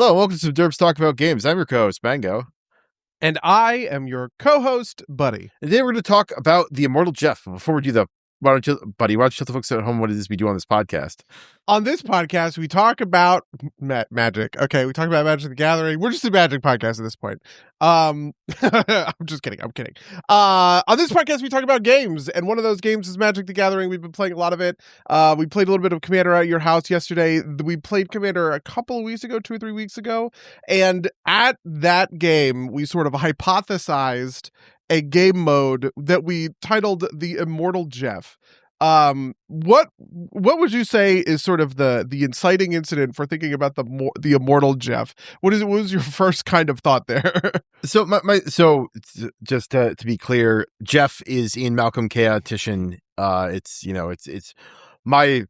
Hello, and welcome to Derbs Talk About Games. I'm your co-host, Mango. And I am your co-host, Buddy. And today we're going to talk about the Immortal Jeff. But before we do that, why don't you tell the folks at home what it is we do on this podcast? On this podcast, we talk about magic. Okay, we talk about Magic the Gathering. We're just a magic podcast at this point. I'm just kidding. I'm kidding. On this podcast, we talk about games, and one of those games is Magic the Gathering. We've been playing a lot of it. We played a little bit of Commander at your house yesterday. We played Commander a couple of weeks ago, 2 or 3 weeks ago, and at that game, we sort of hypothesized a game mode that we titled the Immortal Jeff. What would you say is sort of the inciting incident for thinking about the Immortal Jeff? What was your first kind of thought there? So just to be clear, Jeff is in Malcolm Chaotician. It's my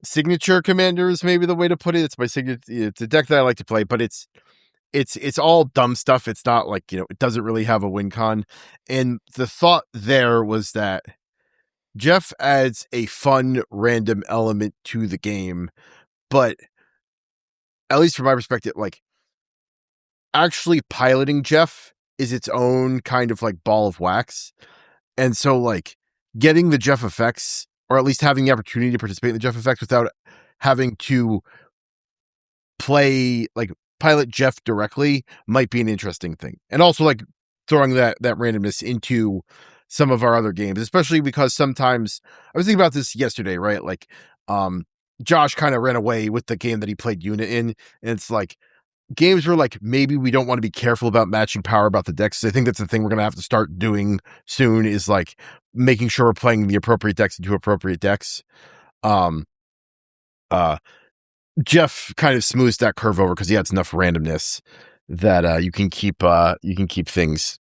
signature commander is maybe the way to put it. It's my signature. It's a deck that I like to play, but it's all dumb stuff. It's not like, it doesn't really have a win con. And the thought there was that Jeff adds a fun random element to the game, but at least from my perspective, like actually piloting Jeff is its own kind of like ball of wax. And so like getting the Jeff effects, or at least having the opportunity to participate in the Jeff effects without having to pilot Jeff directly might be an interesting thing. And also like throwing that randomness into some of our other games, especially because sometimes I was thinking about this yesterday, right? Like, Josh kind of ran away with the game that he played Unit in. And it's like games where like, maybe we don't want to be careful about matching power about the decks. I think that's the thing we're going to have to start doing soon, is like making sure we're playing the appropriate decks into appropriate decks. Jeff kind of smooths that curve over because he adds enough randomness that you can keep things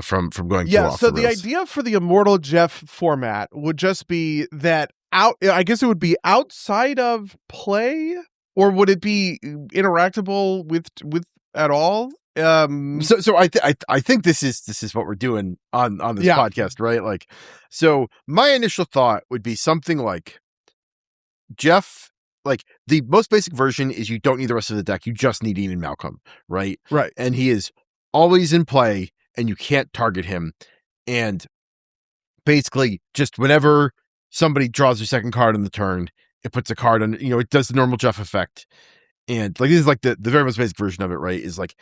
from going too off. So the idea for the Immortal Jeff format would just be that I guess it would be outside of play, or would it be interactable with at all? So I think this is what we're doing on this podcast, right? Like, so my initial thought would be something like Jeff. Like the most basic version is you don't need the rest of the deck. You just need Ian Malcolm, right? Right. And he is always in play and you can't target him. And basically just whenever somebody draws their second card on the turn, it puts a card on, it does the normal Jeff effect. And like, this is like the very most basic version of it, right? Is like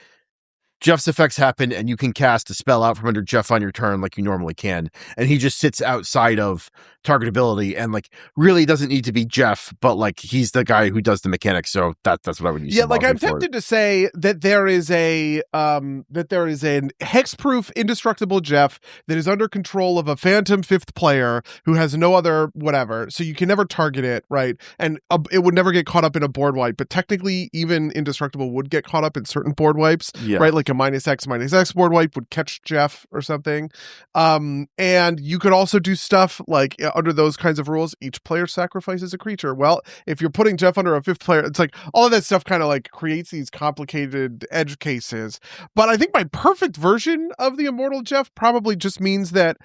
Jeff's effects happen and you can cast a spell out from under Jeff on your turn like you normally can. And he just sits outside of targetability and like really doesn't need to be Jeff, but like he's the guy who does the mechanics. So that's what I would use. Yeah, like I'm tempted to say that there is an hexproof indestructible Jeff that is under control of a phantom 5th player who has no other whatever. So you can never target it, right? And it would never get caught up in a board wipe, but technically even indestructible would get caught up in certain board wipes, right? Like a -X board wipe would catch Jeff or something. And you could also do stuff like under those kinds of rules, each player sacrifices a creature. Well, if you're putting Jeff under a 5th player, it's like all of that stuff kind of like creates these complicated edge cases. But I think my perfect version of the Immortal Jeff probably just means that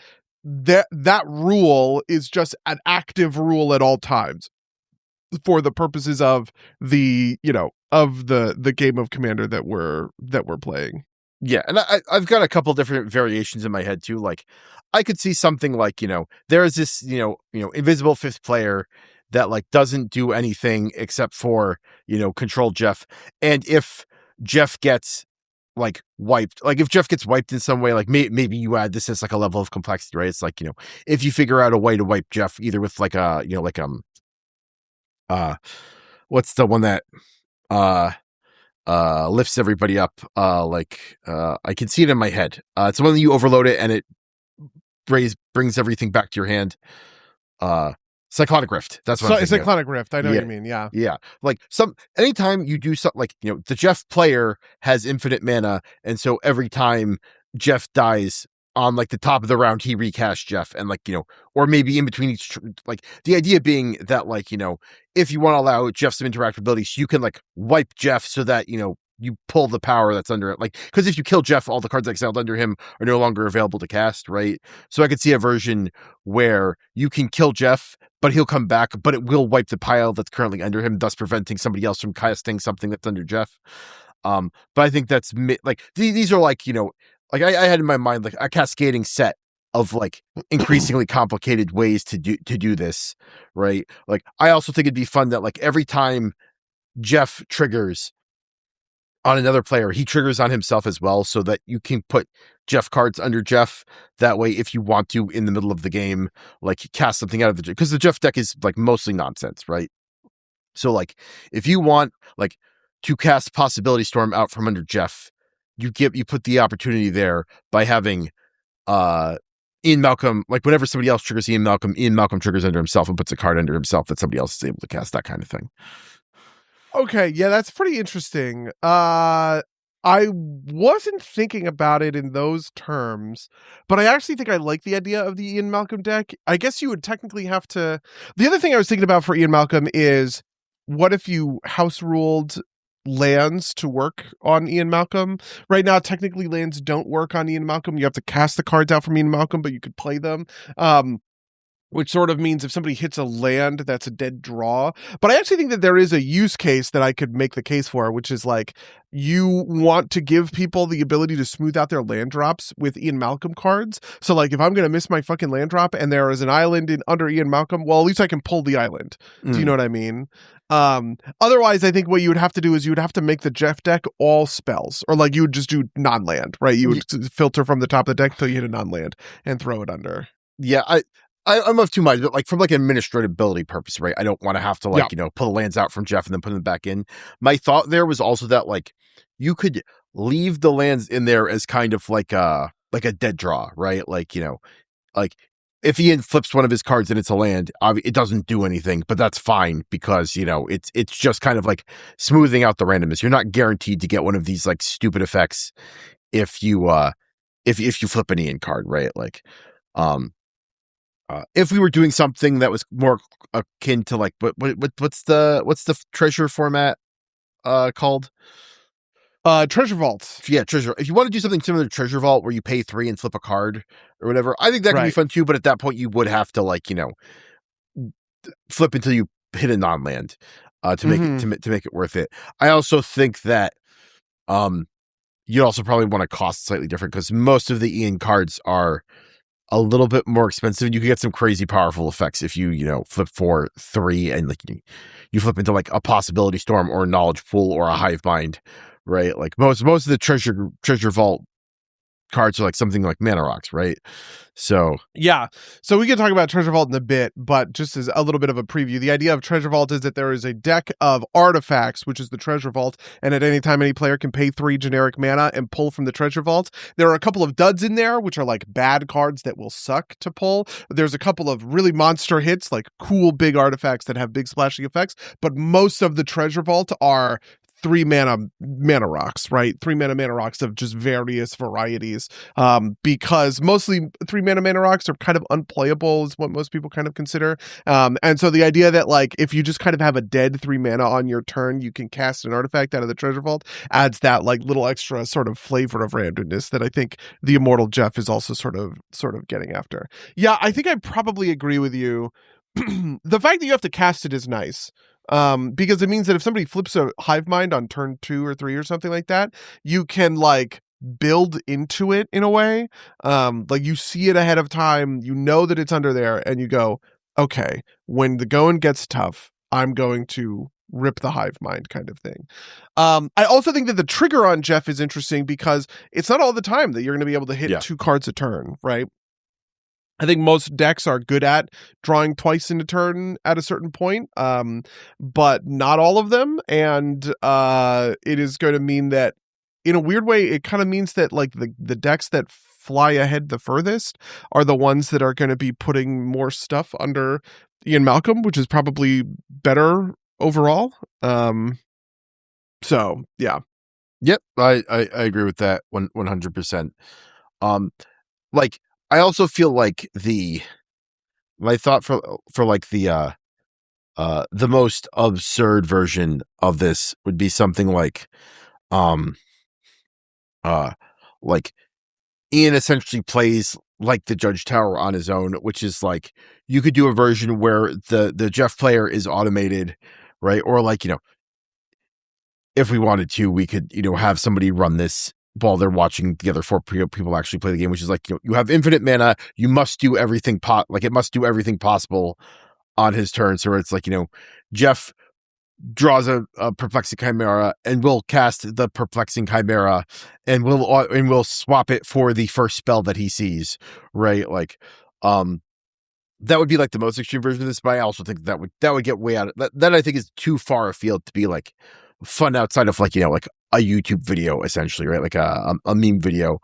rule is just an active rule at all times for the purposes of the the game of Commander that we're playing. Yeah, and I've got a couple different variations in my head too. Like I could see something like, there is this, invisible 5th player that like doesn't do anything except for, control Jeff. And if Jeff gets like wiped, like if Jeff gets wiped in some way, like maybe you add this as like a level of complexity, right? It's like, if you figure out a way to wipe Jeff either with like what's the one that lifts everybody up, I can see it in my head. It's the one that you overload it and it brings everything back to your hand. Cyclonic Rift. That's what I'm thinking. Cyclonic Rift. I know what you mean. Yeah. Yeah. Like anytime you do something like, the Jeff player has infinite mana. And so every time Jeff dies on like the top of the round, he recasts Jeff and like, or maybe in between each, like the idea being that like, if you want to allow Jeff some interactability, so you can like wipe Jeff so that, you pull the power that's under it. Like, because if you kill Jeff, all the cards exiled under him are no longer available to cast, right? So I could see a version where you can kill Jeff, but he'll come back, but it will wipe the pile that's currently under him, thus preventing somebody else from casting something that's under Jeff. But I think that's like these are like, like I had in my mind like a cascading set of like increasingly complicated ways to do this, right? Like I also think it'd be fun that like every time Jeff triggers on another player, he triggers on himself as well, so that you can put Jeff cards under Jeff. That way, if you want to, in the middle of the game, like cast something out of the, because the Jeff deck is like mostly nonsense, right? So like if you want like to cast Possibility Storm out from under Jeff, you put the opportunity there by having Ian Malcolm, like whenever somebody else triggers Ian Malcolm triggers under himself and puts a card under himself that somebody else is able to cast, that kind of thing. Okay, yeah, that's pretty interesting. I wasn't thinking about it in those terms, but I actually think I like the idea of the Ian Malcolm deck. I guess you would technically have to... The other thing I was thinking about for Ian Malcolm is, what if you house ruled lands to work on Ian Malcolm? Right now, technically lands don't work on Ian Malcolm. You have to cast the cards out from Ian Malcolm, but you could play them. Which sort of means if somebody hits a land, that's a dead draw. But I actually think that there is a use case that I could make the case for, which is like, you want to give people the ability to smooth out their land drops with Ian Malcolm cards. So like, if I'm going to miss my fucking land drop and there is an island under Ian Malcolm, well, at least I can pull the island. Do you know what I mean? Otherwise, I think what you would have to do is you would have to make the Jeff deck all spells, or like you would just do non-land, right? You would filter from the top of the deck until you hit a non-land and throw it under. Yeah, I'm of two minds, but like from like an administratability purpose, right? I don't want to have to like, pull the lands out from Jeff and then put them back in. My thought there was also that like you could leave the lands in there as kind of like a dead draw, right? Like, like if Ian flips one of his cards and it's a land, it doesn't do anything, but that's fine because, it's just kind of like smoothing out the randomness. You're not guaranteed to get one of these like stupid effects if you flip an Ian card, right? Like, if we were doing something that was more akin to like what's the treasure format called? Treasure Vault. Yeah, treasure. If you want to do something similar to Treasure Vault where you pay 3 and flip a card or whatever, I think that could be fun too. But at that point, you would have to like flip until you hit a non-land to make it to make it worth it. I also think that you'd also probably want to cost slightly different because most of the Ian cards are a little bit more expensive. You could get some crazy powerful effects if you flip 4/3 and like you flip into like a Possibility Storm or a Knowledge Pool or a Hive Mind, right? Like most of the treasure vault cards are like something like Mana Rocks, right? So we can talk about Treasure Vault in a bit, but just as a little bit of a preview, the idea of Treasure Vault is that there is a deck of artifacts, which is the Treasure Vault, and at any time any player can pay 3 generic mana and pull from the Treasure Vault. There are a couple of duds in there, which are like bad cards that will suck to pull. There's a couple of really monster hits, like cool big artifacts that have big splashing effects, but most of the Treasure Vault are 3 mana rocks, right? 3 mana rocks of just various varieties. Because mostly 3 mana rocks are kind of unplayable is what most people kind of consider. And so the idea that like, if you just kind of have a dead 3 mana on your turn, you can cast an artifact out of the Treasure Vault adds that like little extra sort of flavor of randomness that I think the Immortal Jeff is also sort of getting after. Yeah, I think I probably agree with you. The fact that you have to cast it is nice. Because it means that if somebody flips a Hive Mind on turn 2 or 3 or something like that, you can like build into it in a way. Like you see it ahead of time, you know that it's under there, and you go, okay, when the going gets tough, I'm going to rip the Hive Mind kind of thing. I also think that the trigger on Jeff is interesting because it's not all the time that you're going to be able to hit 2 cards a turn, right? I think most decks are good at drawing twice in a turn at a certain point, but not all of them. And it is going to mean that, in a weird way, it kind of means that like the decks that fly ahead the furthest are the ones that are going to be putting more stuff under Ian Malcolm, which is probably better overall. So yeah. Yep, I agree with that 100%. Like I also feel like my thought for like the most absurd version of this would be something like um uh like Ian essentially plays like the Judge Tower on his own, which is like you could do a version where the Jeff player is automated, right? Or like, if we wanted to, we could, have somebody run this while they're watching the other four people actually play the game, which is like, you have infinite mana. You must do everything it must do everything possible on his turn. So it's like, Jeff draws a perplexing chimera and will cast the perplexing chimera and will swap it for the first spell that he sees, right? Like, that would be like the most extreme version of this, but I also think that would get way out of that. I think is too far afield to be like fun outside of like, like a YouTube video essentially, right? Like a meme video.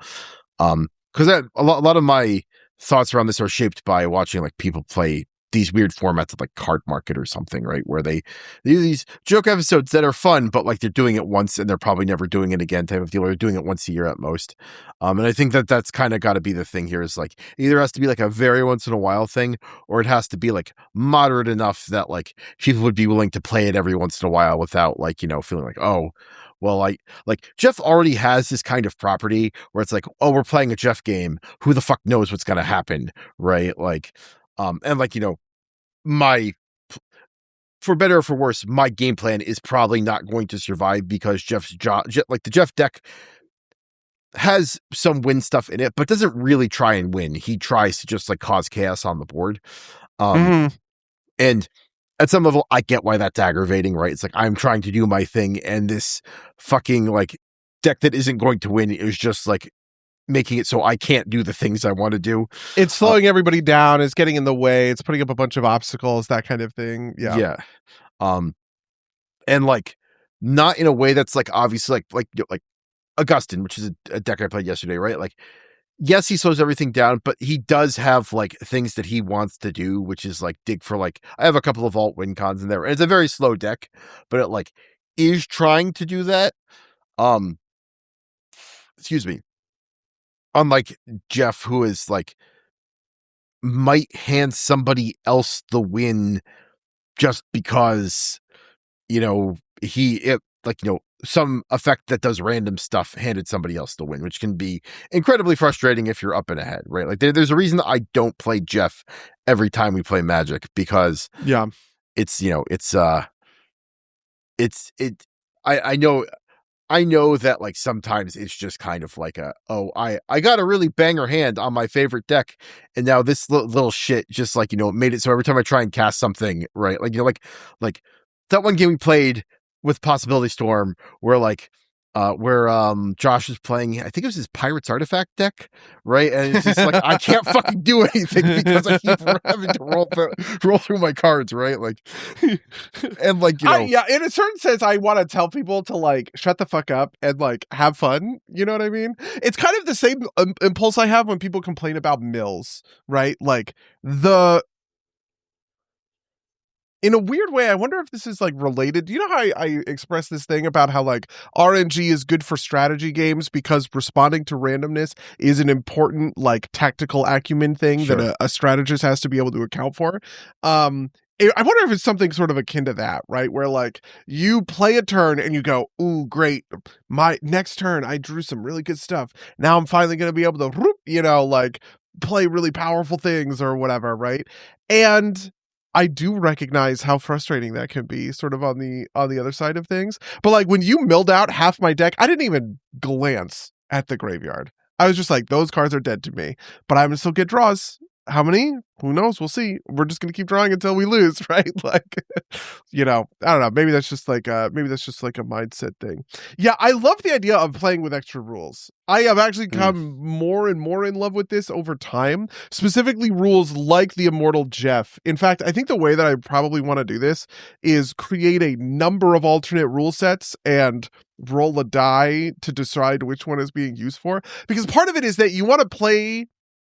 Because a lot of my thoughts around this are shaped by watching like people play these weird formats of like Card Market or something, right? Where they do these joke episodes that are fun, but like they're doing it once and they're probably never doing it again type of deal, or they're doing it once a year at most. And I think that's kind of got to be the thing here is like either has to be like a very once in a while thing, or it has to be like moderate enough that like people would be willing to play it every once in a while without like, feeling like, oh, well, like Jeff already has this kind of property where it's like, oh, we're playing a Jeff game. Who the fuck knows what's going to happen, right? Like, and like, my, for better or for worse, my game plan is probably not going to survive because like the Jeff deck has some win stuff in it, but doesn't really try and win. He tries to just like cause chaos on the board. And at some level, I get why that's aggravating, right? It's like I'm trying to do my thing, and this fucking like deck that isn't going to win is just like making it so I can't do the things I want to do. It's slowing everybody down. It's getting in the way. It's putting up a bunch of obstacles, that kind of thing. Yeah. Yeah. And like not in a way that's like obviously like Augustin, which is a deck I played yesterday, right? Like, yes, he slows everything down, but he does have like things that he wants to do, which is like dig for like I have a couple of alt win cons in there. And it's a very slow deck, but it like is trying to do that. Excuse me. Unlike Jeff, who is like might hand somebody else the win just because, some effect that does random stuff handed somebody else the win, which can be incredibly frustrating if you're up and ahead, right? Like there's a reason that I don't play Jeff every time we play Magic because I know that like sometimes it's just kind of like I got a really banger hand on my favorite deck, and now this little shit just like made it so every time I try and cast something, right, like like that one game we played with Possibility Storm where Josh was playing, I think it was his Pirates Artifact deck, right? And it's just like I can't fucking do anything because I keep having to roll through my cards, right? Like, and like yeah, in a certain sense, I want to tell people to like shut the fuck up and like have fun. You know what I mean? It's kind of the same impulse I have when people complain about mills, right? Like in a weird way, I wonder if this is like related. Do you know how I express this thing about how like RNG is good for strategy games because responding to randomness is an important like tactical acumen thing that a strategist has to be able to account for. I wonder if it's something sort of akin to that, right? Where like you play a turn and you go, ooh, great. My next turn, I drew some really good stuff. Now I'm finally going to be able to, like play really powerful things or whatever, right? And I do recognize how frustrating that can be sort of on the other side of things. But like when you milled out half my deck, I didn't even glance at the graveyard. I was just like, those cards are dead to me, but I'm going to still get draws. How many? Who knows? We'll see. We're just going to keep drawing until we lose, right? Like, I don't know. Maybe that's just like a mindset thing. Yeah, I love the idea of playing with extra rules. I have actually come more and more in love with this over time, specifically rules like the Immortal Jeff. In fact, I think the way that I probably want to do this is create a number of alternate rule sets and roll a die to decide which one is being used for. Because part of it is that you want to play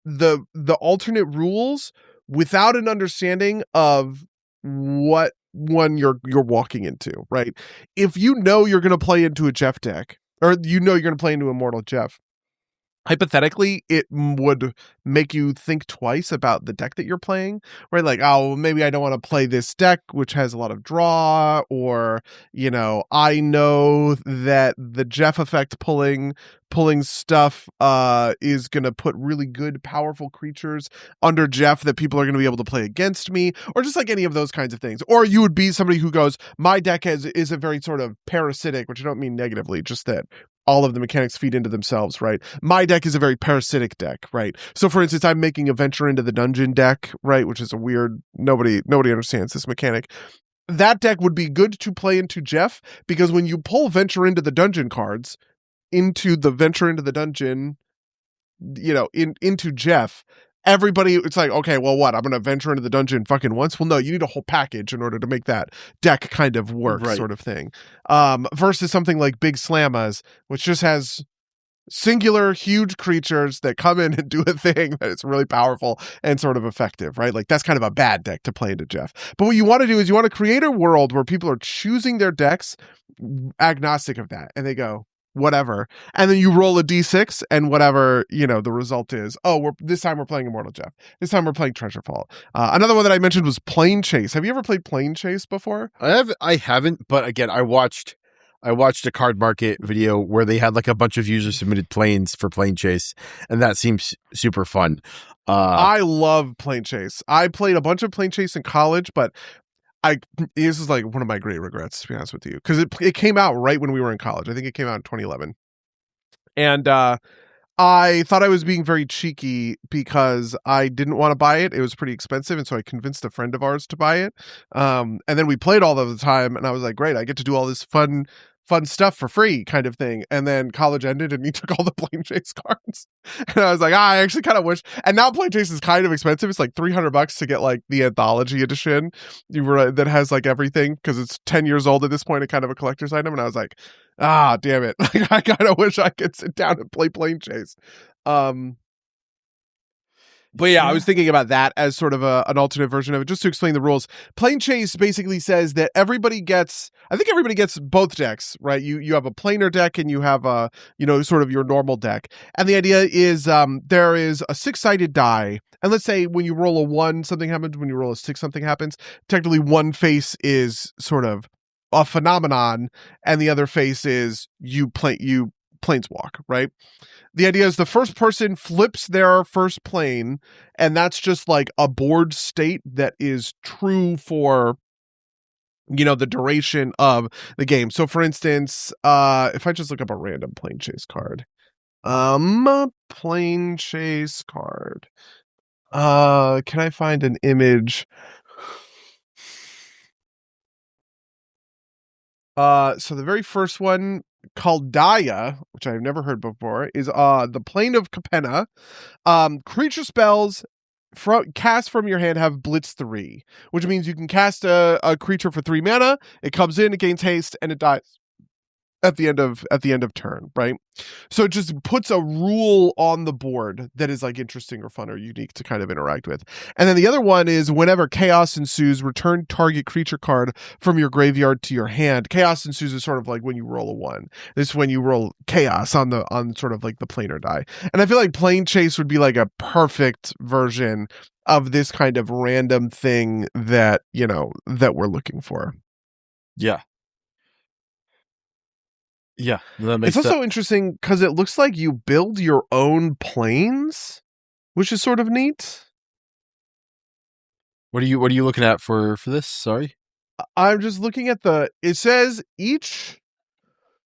the alternate rules without an understanding of what one you're walking into, right? If you know you're going to play into a Jeff deck, or you're going to play into Immortal Jeff, hypothetically, it would make you think twice about the deck that you're playing, right? Like, oh, maybe I don't want to play this deck, which has a lot of draw, or, I know that the Jeff effect pulling stuff is going to put really good, powerful creatures under Jeff that people are going to be able to play against me, or just like any of those kinds of things. Or you would be somebody who goes, my deck is a very sort of parasitic, which I don't mean negatively, just that all of the mechanics feed into themselves, right? My deck is a very parasitic deck, right? So for instance, I'm making a Venture into the Dungeon deck, right? Which is a weird, nobody understands this mechanic. That deck would be good to play into Jeff, because when you pull Venture into the Dungeon cards into the Venture into the Dungeon, into Jeff, everybody, it's like, okay, well, what? I'm going to venture into the dungeon fucking once? Well, no, you need a whole package in order to make that deck kind of work, Right. sort of thing. Versus something like Big Slammas, which just has singular huge creatures that come in and do a thing that is really powerful and sort of effective, right? Like, that's kind of a bad deck to play into Jeff. But what you want to do is you want to create a world where people are choosing their decks agnostic of that, and they go, whatever, and then you roll a d6, and whatever the result is, this time we're playing Immortal Jeff, this time we're playing Treasure Vault. Another one that I mentioned was Plane Chase. Have you ever played Plane Chase before? I haven't, but again, I watched a Card Market video where they had like a bunch of user submitted planes for Plane Chase, and that seems super fun. I love Plane Chase. I played a bunch of Plane Chase in college, but this is like one of my great regrets, to be honest with you, because it came out right when we were in college. I think it came out in 2011. And I thought I was being very cheeky because I didn't want to buy it. It was pretty expensive, and so I convinced a friend of ours to buy it. And then we played all of the time, and I was like, great, I get to do all this fun stuff for free kind of thing. And then college ended and he took all the Plane Chase cards. And I was like, I actually kind of wish. And now Plane Chase is kind of expensive. It's like $300 to get like the anthology edition that has like everything, because it's 10 years old at this point, and kind of a collector's item. And I was like, damn it. Like, I kind of wish I could sit down and play Plane Chase. But yeah, I was thinking about that as sort of an alternate version of it, just to explain the rules. Plane Chase basically says that everybody gets both decks, right? You have a planar deck and you have a, sort of your normal deck. And the idea is there is a 6-sided die. And let's say when you roll a 1, something happens. When you roll a 6, something happens. Technically, one face is sort of a phenomenon, and the other face is you planeswalk, right? The idea is the first person flips their first plane, and that's just like a board state that is true for, the duration of the game. So for instance, if I just look up a random Plane Chase card, Plane Chase card, can I find an image? So the very first one, called Daya, which I've never heard before, is the Plane of Capenna. Creature spells cast from your hand have Blitz 3, which means you can cast a creature for 3 mana. It comes in, it gains haste, and it dies at the end of turn, right? So it just puts a rule on the board that is like interesting or fun or unique to kind of interact with. And then the other one is whenever chaos ensues, return target creature card from your graveyard to your hand. Chaos ensues is sort of like when you roll a 1. This is when you roll chaos on sort of like the planar die. And I feel like Plane Chase would be like a perfect version of this kind of random thing that, that we're looking for. Yeah. Yeah, It's also interesting because it looks like you build your own planes, which is sort of neat. What are you looking at for this? Sorry. I'm just looking at it says each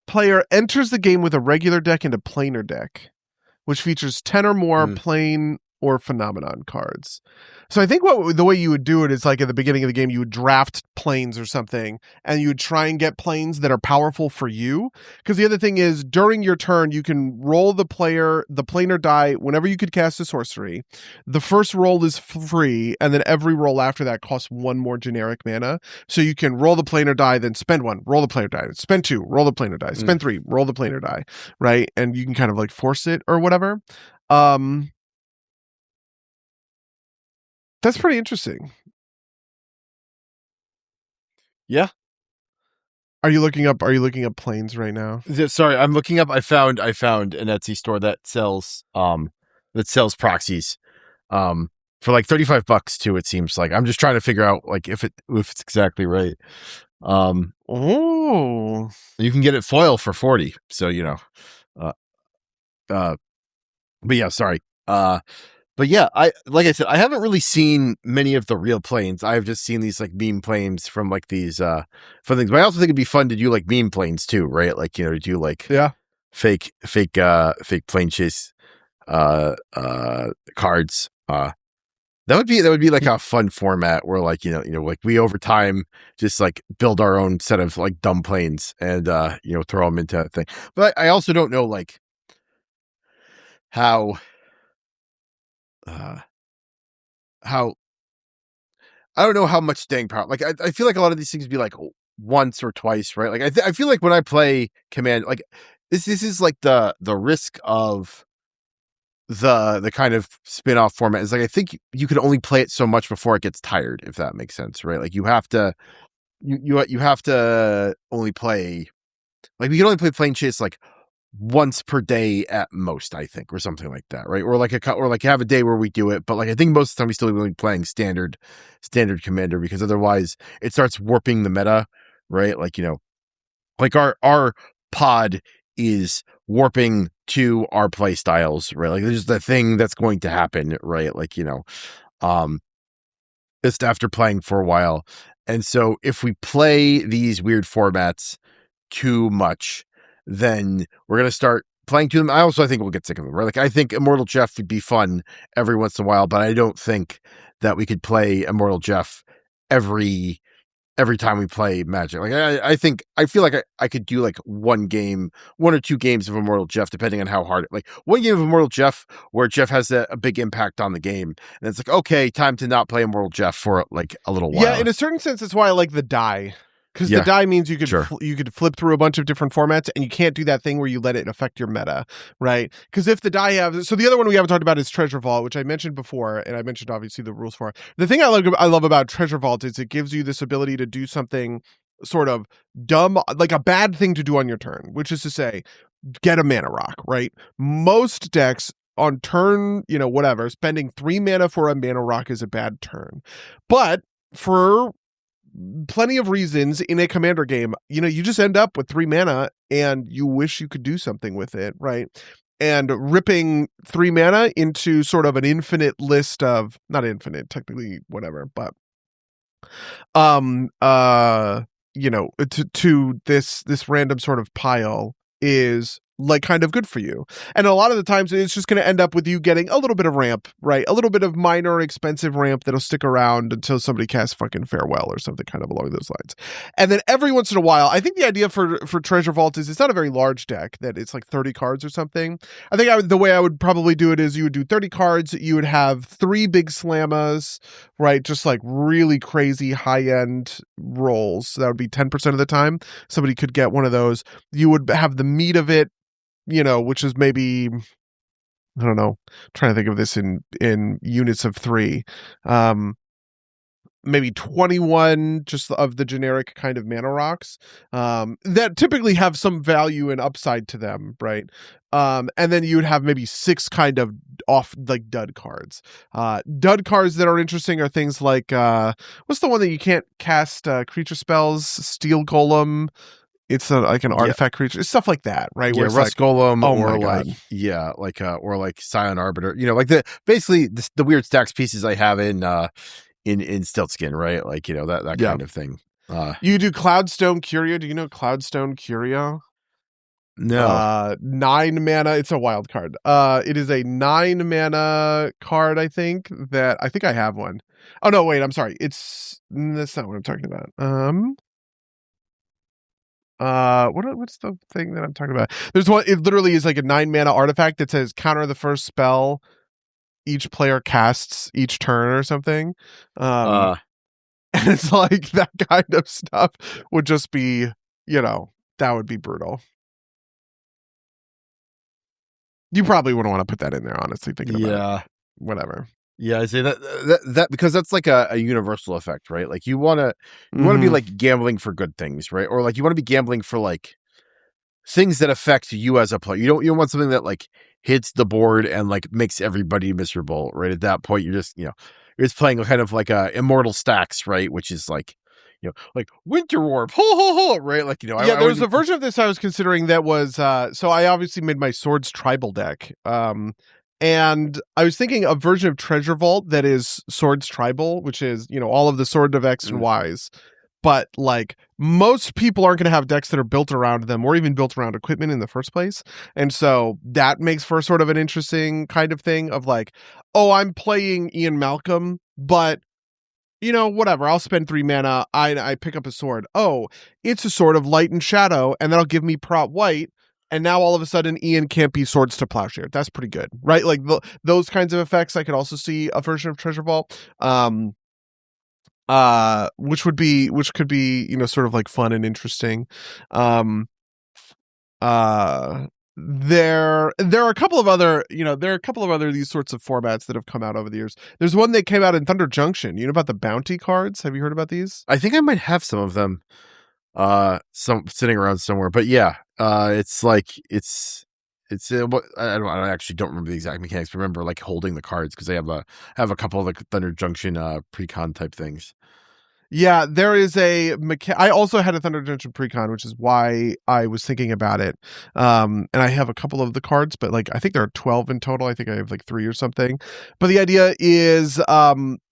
player enters the game with a regular deck and a planar deck, which features 10 or more plane or phenomenon cards. So I think the way you would do it is like at the beginning of the game, you would draft planes or something, and you would try and get planes that are powerful for you. Because the other thing is, during your turn, you can roll the planar die whenever you could cast a sorcery. The first roll is free, and then every roll after that costs 1 more generic mana. So you can roll the planar die, then spend 1, roll the planar die, spend 2, roll the planar die, spend 3, roll the planar die, right? And you can kind of like force it or whatever. That's pretty interesting. Yeah. Are you looking up planes right now? Sorry, I'm looking up. I found an Etsy store that sells proxies for like $35 too. It seems like I'm just trying to figure out like if it's exactly right. Oh, you can get it foil for 40. So uh, uh, but yeah, sorry. But yeah, like I said, I haven't really seen many of the real planes. I've just seen these like meme planes from like these fun things. But I also think it'd be fun to do like meme planes too, right? Like to do like fake plane chase cards. That would be like a fun format where like like we over time just like build our own set of like dumb planes and throw them into that thing. But I also don't know like how how I don't know how much staying power. Like I feel like a lot of these things be like once or twice, right? Like I feel like when I play Command, like this is like the risk of the kind of spin-off format is like I think you can only play it so much before it gets tired, if that makes sense, right? Like you have to you have to only play like we can only play Plane Chase like once per day at most, I think, or something like that, right? Or like have a day where we do it, but like I think most of the time we still be playing standard Commander because otherwise it starts warping the meta, right? Like like our pod is warping to our play styles, right? Like there's the thing that's going to happen, right? Like just after playing for a while, and so if we play these weird formats too much, then we're going to start playing to them. I think we'll get sick of them, right? Like I think Immortal Jeff would be fun every once in a while, but I don't think that we could play Immortal Jeff every time we play Magic. Like I feel like I could do like one or two games of Immortal Jeff, depending on how hard like one game of Immortal Jeff where Jeff has a big impact on the game. And it's like, okay, time to not play Immortal Jeff for like a little while. Yeah, in a certain sense, that's why I like the die. Because the die means you could you could flip through a bunch of different formats, and you can't do that thing where you let it affect your meta, right? Because if the die so the other one we haven't talked about is Treasure Vault, which I mentioned before, and I mentioned obviously the rules for it. The thing I love about Treasure Vault is it gives you this ability to do something sort of dumb, like a bad thing to do on your turn, which is to say, get a mana rock, right? Most decks on turn, whatever, spending 3 mana for a mana rock is a bad turn, but for plenty of reasons in a commander game, you just end up with 3 mana and you wish you could do something with it, right? And ripping 3 mana into sort of an infinite list of, not infinite, technically, whatever, but to this random sort of pile is like kind of good for you. And a lot of the times it's just going to end up with you getting a little bit of ramp, right? A little bit of minor expensive ramp that'll stick around until somebody casts fucking Farewell or something kind of along those lines. And then every once in a while, I think the idea for Treasure Vault is it's not a very large deck, that it's like 30 cards or something. I think the way I would probably do it is you would do 30 cards, you would have 3 big slammas, right? Just like really crazy high-end rolls. So that would be 10% of the time somebody could get one of those. You would have the meat of it, which is maybe, I don't know, trying to think of this in units of 3. Maybe 21 just of the generic kind of mana rocks that typically have some value and upside to them, right? And then you would have maybe 6 kind of off like dud cards. Dud cards that are interesting are things like what's the one that you can't cast creature spells? Steel Golem. It's like an artifact creature, stuff like that, right? Yeah, Where Rust Golem, or like or like Scion Arbiter. Like basically the weird stacks pieces I have in Stiltskin, right? Like that kind of thing. You do Cloudstone Curio. Do you know Cloudstone Curio? No. 9 mana. It's a wild card. It is a 9 mana card. I think I have one. Oh no, wait. I'm sorry. That's not what I'm talking about. What's the thing that I'm talking about? There's one. It literally is like a 9 mana artifact that says counter the first spell each player casts each turn or something. And it's like that kind of stuff would just be, that would be brutal. You probably wouldn't want to put that in there, honestly. Thinking about it. Whatever. Yeah, I say that because that's like a universal effect, right? Like you want to be Mhm. like gambling for good things, right? Or like you want to be gambling for like things that affect you as a player. You don't want something that like hits the board and like makes everybody miserable, right? At that point, you're just playing kind of like a immortal stacks, right? Which is like like Winter Warp, ho ho ho, right? Like Yeah, I there was wouldn't. a version of this I was considering that was so I obviously made my Swords tribal deck. And I was thinking a version of Treasure Vault that is Swords tribal, which is, all of the Sword of X and Mm, Y's. But like most people aren't going to have decks that are built around them or even built around equipment in the first place. And so that makes for sort of an interesting kind of thing of like, oh, I'm playing Ian Malcolm, but whatever. I'll spend 3 mana. I pick up a sword. Oh, it's a sword of light and shadow, and that'll give me prop white. And now all of a sudden, Ian can't be swords to plowshare. That's pretty good, right? Like those kinds of effects. I could also see a version of Treasure Vault, which could be sort of like fun and interesting. Um, uh, there are a couple of other these sorts of formats that have come out over the years. There's one that came out in Thunder Junction. You know about the bounty cards? Have you heard about these? I think I might have some of them, some sitting around somewhere. But yeah, it's like I actually don't remember the exact mechanics. But remember like holding the cards because they have a couple of the Thunder Junction pre-con type things. Yeah, there is I also had a Thunder Junction precon, which is why I was thinking about it. And I have a couple of the cards, but like I think there are 12 in total. I think I have like 3 or something. But the idea is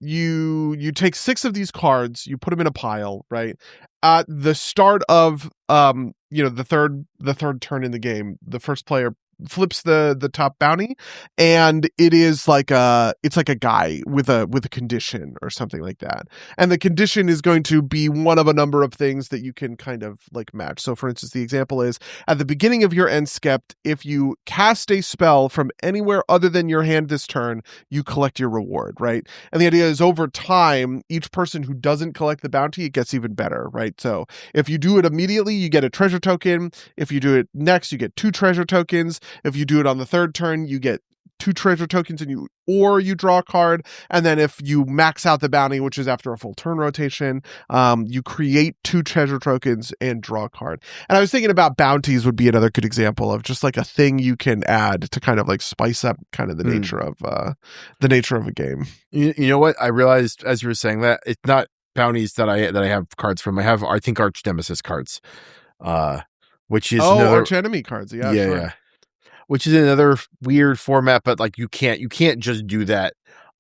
you take 6 of these cards, you put them in a pile, right? At the start of the third turn in the game, the first player flips the top bounty, and it's like a guy with a condition or something like that, and the condition is going to be one of a number of things that you can kind of like match. So for instance, the example is at the beginning of your end skept, if you cast a spell from anywhere other than your hand this turn, you collect your reward, right? And the idea is over time, each person who doesn't collect the bounty, it gets even better, right? So if you do it immediately, you get a treasure token. If you do it next, you get 2 treasure tokens. If you do it on the third turn, you get 2 treasure tokens and you draw a card. And then if you max out the bounty, which is after a full turn rotation, you create 2 treasure tokens and draw a card. And I was thinking about bounties would be another good example of just like a thing you can add to kind of like spice up kind of the nature of a game. You know what? I realized as you were saying that it's not bounties that I have cards from. I have I think Arch Nemesis cards, which is another Arch enemy cards. Yeah, yeah, sure. yeah. Which is another weird format, but like you can't just do that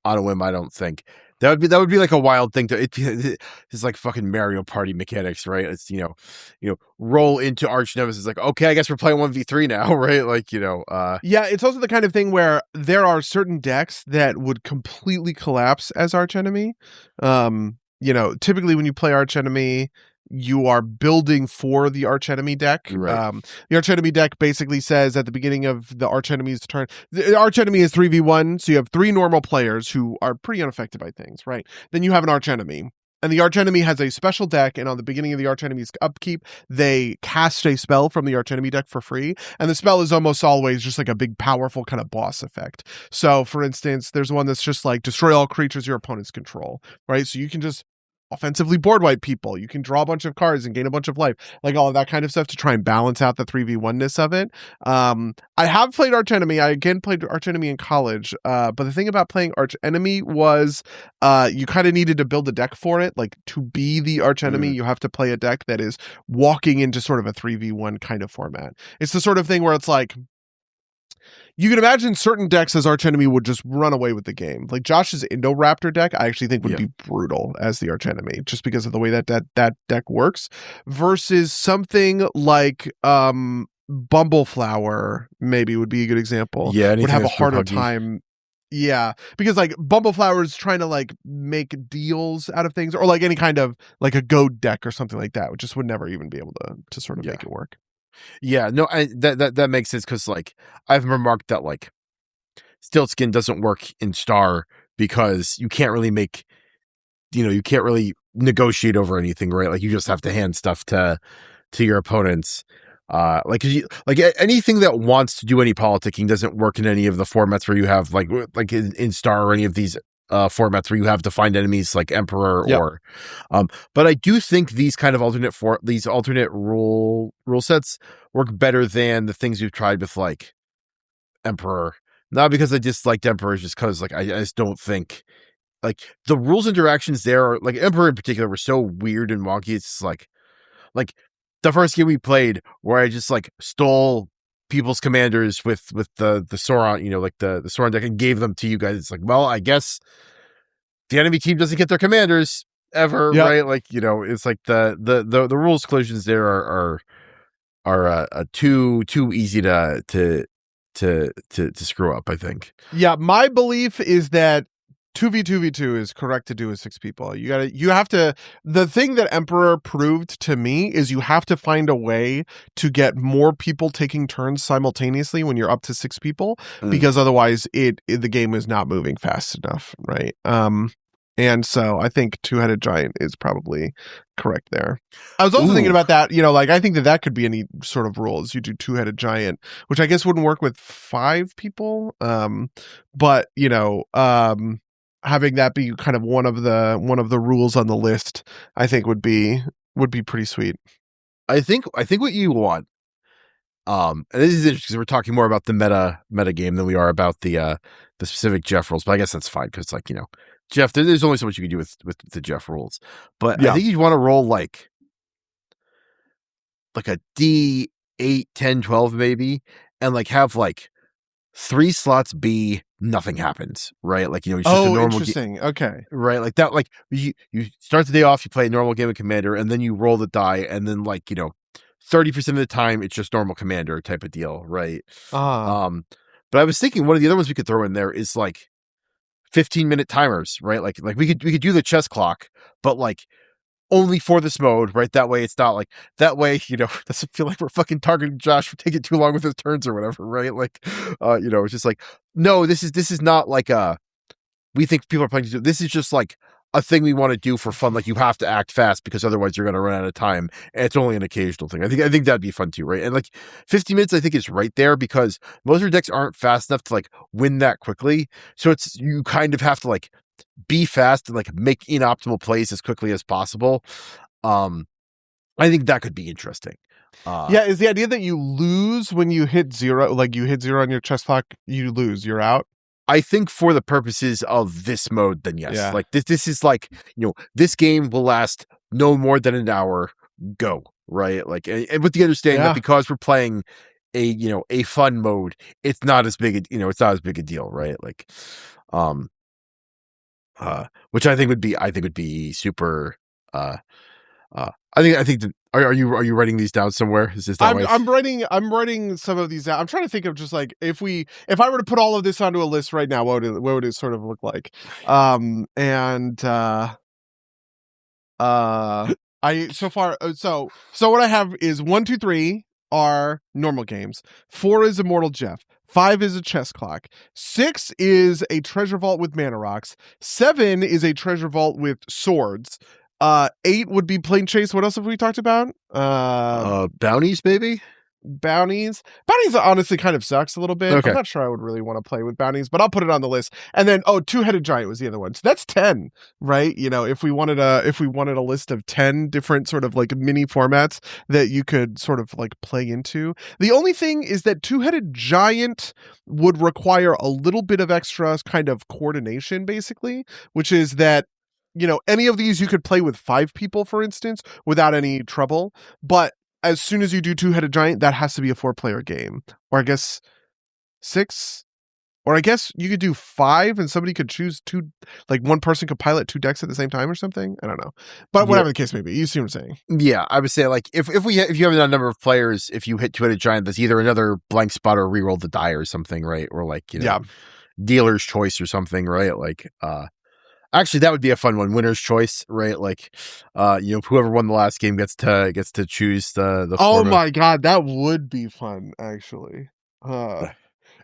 on a whim. I don't think that would be like a wild thing to. It's like fucking Mario Party mechanics, right? It's roll into Arch Nemesis. Like okay, I guess we're playing 1v3 now, right? Like yeah, it's also the kind of thing where there are certain decks that would completely collapse as Arch Enemy. Typically when you play Arch Enemy, you are building for the archenemy deck. Right. The archenemy deck basically says at the beginning of the archenemy's turn, the archenemy is 3v1, so you have 3 normal players who are pretty unaffected by things, right? Then you have an archenemy. And the archenemy has a special deck, and on the beginning of the archenemy's upkeep, they cast a spell from the archenemy deck for free. And the spell is almost always just like a big, powerful kind of boss effect. So, for instance, there's one that's just like destroy all creatures your opponents control, right? So you can just offensively board wipe people. You can draw a bunch of cards and gain a bunch of life, like all of that kind of stuff to try and balance out the 3v1-ness of it. I have played Archenemy. I again played Archenemy in college. But the thing about playing Archenemy was you kind of needed to build a deck for it. Like to be the Archenemy, you have to play a deck that is walking into sort of a 3v1 kind of format. It's the sort of thing where it's like, you can imagine certain decks as archenemy would just run away with the game. Like Josh's Indoraptor deck, I actually think would be brutal as the archenemy, just because of the way that deck works, versus something like Bumbleflower maybe would be a good example. Yeah, would have a harder time. Yeah, because like Bumbleflower is trying to like make deals out of things, or like any kind of like a goad deck or something like that, which just would never even be able to sort of make it work. Yeah, no, that makes sense because like I've remarked that like Stiltskin doesn't work in Star because you can't really make, you can't really negotiate over anything, right? Like you just have to hand stuff to your opponents. Like anything that wants to do any politicking doesn't work in any of the formats where you have like in Star or any of these formats where you have defined enemies like Emperor Yep. or but I do think these kind of alternate rule sets work better than the things we've tried with like Emperor. Not because I disliked Emperor, just because like I just don't think like the rules interactions there are like Emperor in particular were so weird and wonky. It's like the first game we played where I just like stole people's commanders with the Sauron, you know, like the Sauron deck and gave them to you guys. It's like, well, I guess the enemy team doesn't get their commanders ever, Yep. right? Like, you know, it's like the rules collisions there are too easy to screw up, I think. Yeah, my belief is that 2v2v2 is correct to do with 6 people. You have to, the thing that Emperor proved to me is you have to find a way to get more people taking turns simultaneously when you're up to 6 people, because otherwise the game is not moving fast enough, right? And so I think two-headed giant is probably correct there. I was also thinking about that, you know, like I think that could be any sort of rules. You do two-headed giant, which I guess wouldn't work with 5 people. But you know, having that be kind of one of the rules on the list, I think would be pretty sweet. I think what you want, and this is interesting because we're talking more about the meta game than we are about the specific Jeff rules, but I guess that's fine because, like, you know, Jeff, there's only so much you can do with the Jeff rules. But I think you'd want to roll like a D8, 10, 12 maybe, and like have like 3 slots be nothing happens, right? Like, you know, it's just a normal interesting. Okay. Right, like that, like you start the day off, you play a normal game of Commander, and then you roll the die, and then, like, you know, 30% of the time it's just normal Commander type of deal, right? But I was thinking one of the other ones we could throw in there is like 15-minute timers, right? Like we could do the chess clock, but like only for this mode, right? That way it's not like that way, you know, it doesn't feel like we're fucking targeting Josh for taking too long with his turns or whatever, right? Like you know, it's just like, no, this is not like we think people are playing. This is just like a thing we want to do for fun. Like, you have to act fast because otherwise you're going to run out of time. And it's only an occasional thing. I think that'd be fun too, right? And like 50 minutes, I think is right there because most of your decks aren't fast enough to like win that quickly. So you kind of have to like be fast and like make inoptimal plays as quickly as possible. I think that could be interesting. Yeah, is the idea that you lose when you hit 0, like you hit 0 on your chess clock, you lose, you're out? I think for the purposes of this mode, then yes. Yeah. Like this is like, you know, this game will last no more than an hour. Go, right? Like, and with the understanding that because we're playing a fun mode, it's not as big a deal, right? Like, which I think would be super. I think that, are you writing these down somewhere? Is this that way? I'm writing some of these out. I'm trying to think of just like if I were to put all of this onto a list right now, what would it sort of look like? So what I have is 1, 2, 3 are normal games. 4 is Immortal Jeff. 5 is a chess clock. 6 is a treasure vault with mana rocks. 7 is a treasure vault with swords. 8 would be plane chase. What else have we talked about? Bounties, maybe? Bounties honestly kind of sucks a little bit. Okay. I'm not sure I would really want to play with bounties, but I'll put it on the list. And then two-headed giant was the other one, so that's 10, right? You know, if we wanted a list of 10 different sort of like mini formats that you could sort of like play into. The only thing is that two-headed giant would require a little bit of extra kind of coordination, basically, which is that, you know, any of these you could play with 5 people, for instance, without any trouble, but as soon as you do two-headed giant, that has to be a 4-player game. Or I guess 6? Or I guess you could do 5 and somebody could choose 2, like one person could pilot 2 decks at the same time or something. I don't know. But whatever the case may be, you see what I'm saying. Yeah, I would say like if you have a number of players, if you hit two-headed giant, that's either another blank spot or reroll the die or something, right? Or like, you know, dealer's choice or something, right? Like actually, that would be a fun one. Winner's choice, right? Like, you know, whoever won the last game gets to choose the. Oh my god, that would be fun. Actually,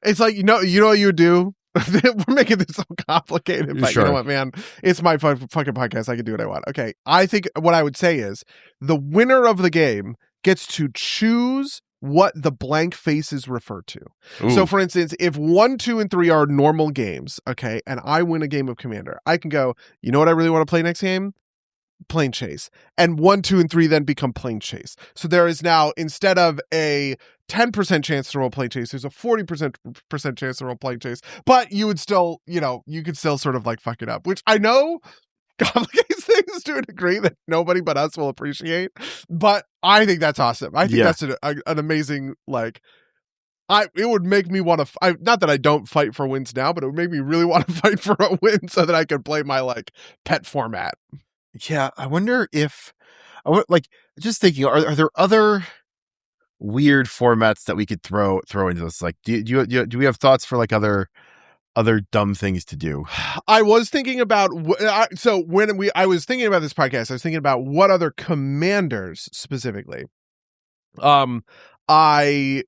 it's like you know what you would do. We're making this so complicated, but you know what, man? It's my fucking podcast. I can do what I want. Okay, I think what I would say is the winner of the game gets to choose what the blank faces refer to. Ooh. So for instance, if 1, 2, and 3 are normal games, okay, and I win a game of Commander, I can go, you know what I really want to play next game? Plane Chase. And 1, 2, and 3 then become Plane Chase. So there is now, instead of a 10% chance to roll Plane Chase, there's a 40% chance to roll Plane Chase. But you would still, you could still sort of like fuck it up, which I know complicates things to a degree that nobody but us will appreciate. But I think that's awesome. I think that's an amazing, like, it would make me want to, not that I don't fight for wins now, but it would make me really want to fight for a win so that I can play my like pet format. Yeah, I wonder if just thinking, are there other weird formats that we could throw into this? Like, do we have thoughts for like other dumb things to do? I was thinking about I was thinking about this podcast, I was thinking about what other commanders specifically I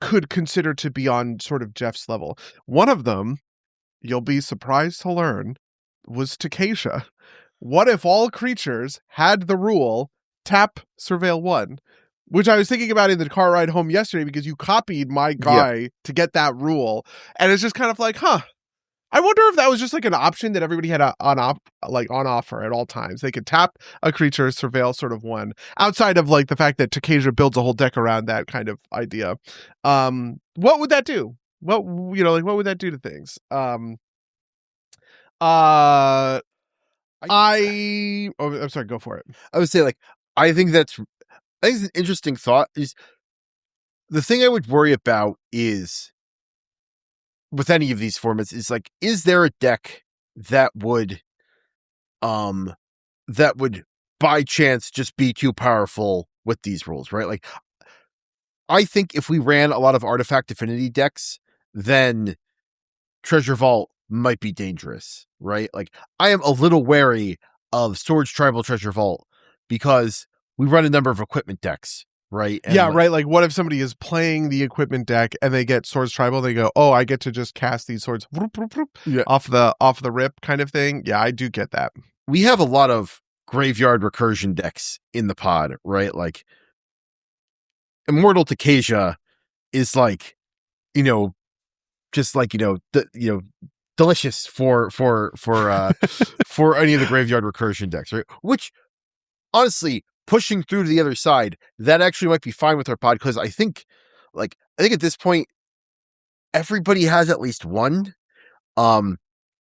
could consider to be on sort of Jeff's level. One of them, you'll be surprised to learn, was Chaotician. What if all creatures had the rule tap surveil 1? Which I was thinking about in the car ride home yesterday because you copied my guy to get that rule. And it's just kind of like, I wonder if that was just like an option that everybody had on offer at all times. They could tap a creature, surveil sort of 1, outside of like the fact that Chaotician builds a whole deck around that kind of idea. What would that do? What would that do to things? I'm sorry, go for it. I would say, like, I think it's an interesting thought. Is the thing I would worry about is with any of these formats is like, is there a deck that would by chance just be too powerful with these rules, right? Like, I think if we ran a lot of artifact affinity decks, then Treasure Vault might be dangerous, right? Like, I am a little wary of Swords Tribal Treasure Vault because we run a number of equipment decks, right? And right. Like, what if somebody is playing the equipment deck and they get Swords Tribal? They go, "Oh, I get to just cast these swords off the rip," kind of thing. Yeah, I do get that. We have a lot of graveyard recursion decks in the pod, right? Like, Immortal Jeff is like, just like delicious for for any of the graveyard recursion decks, right? Which, honestly, pushing through to the other side, that actually might be fine with our pod, because I think at this point everybody has at least one, and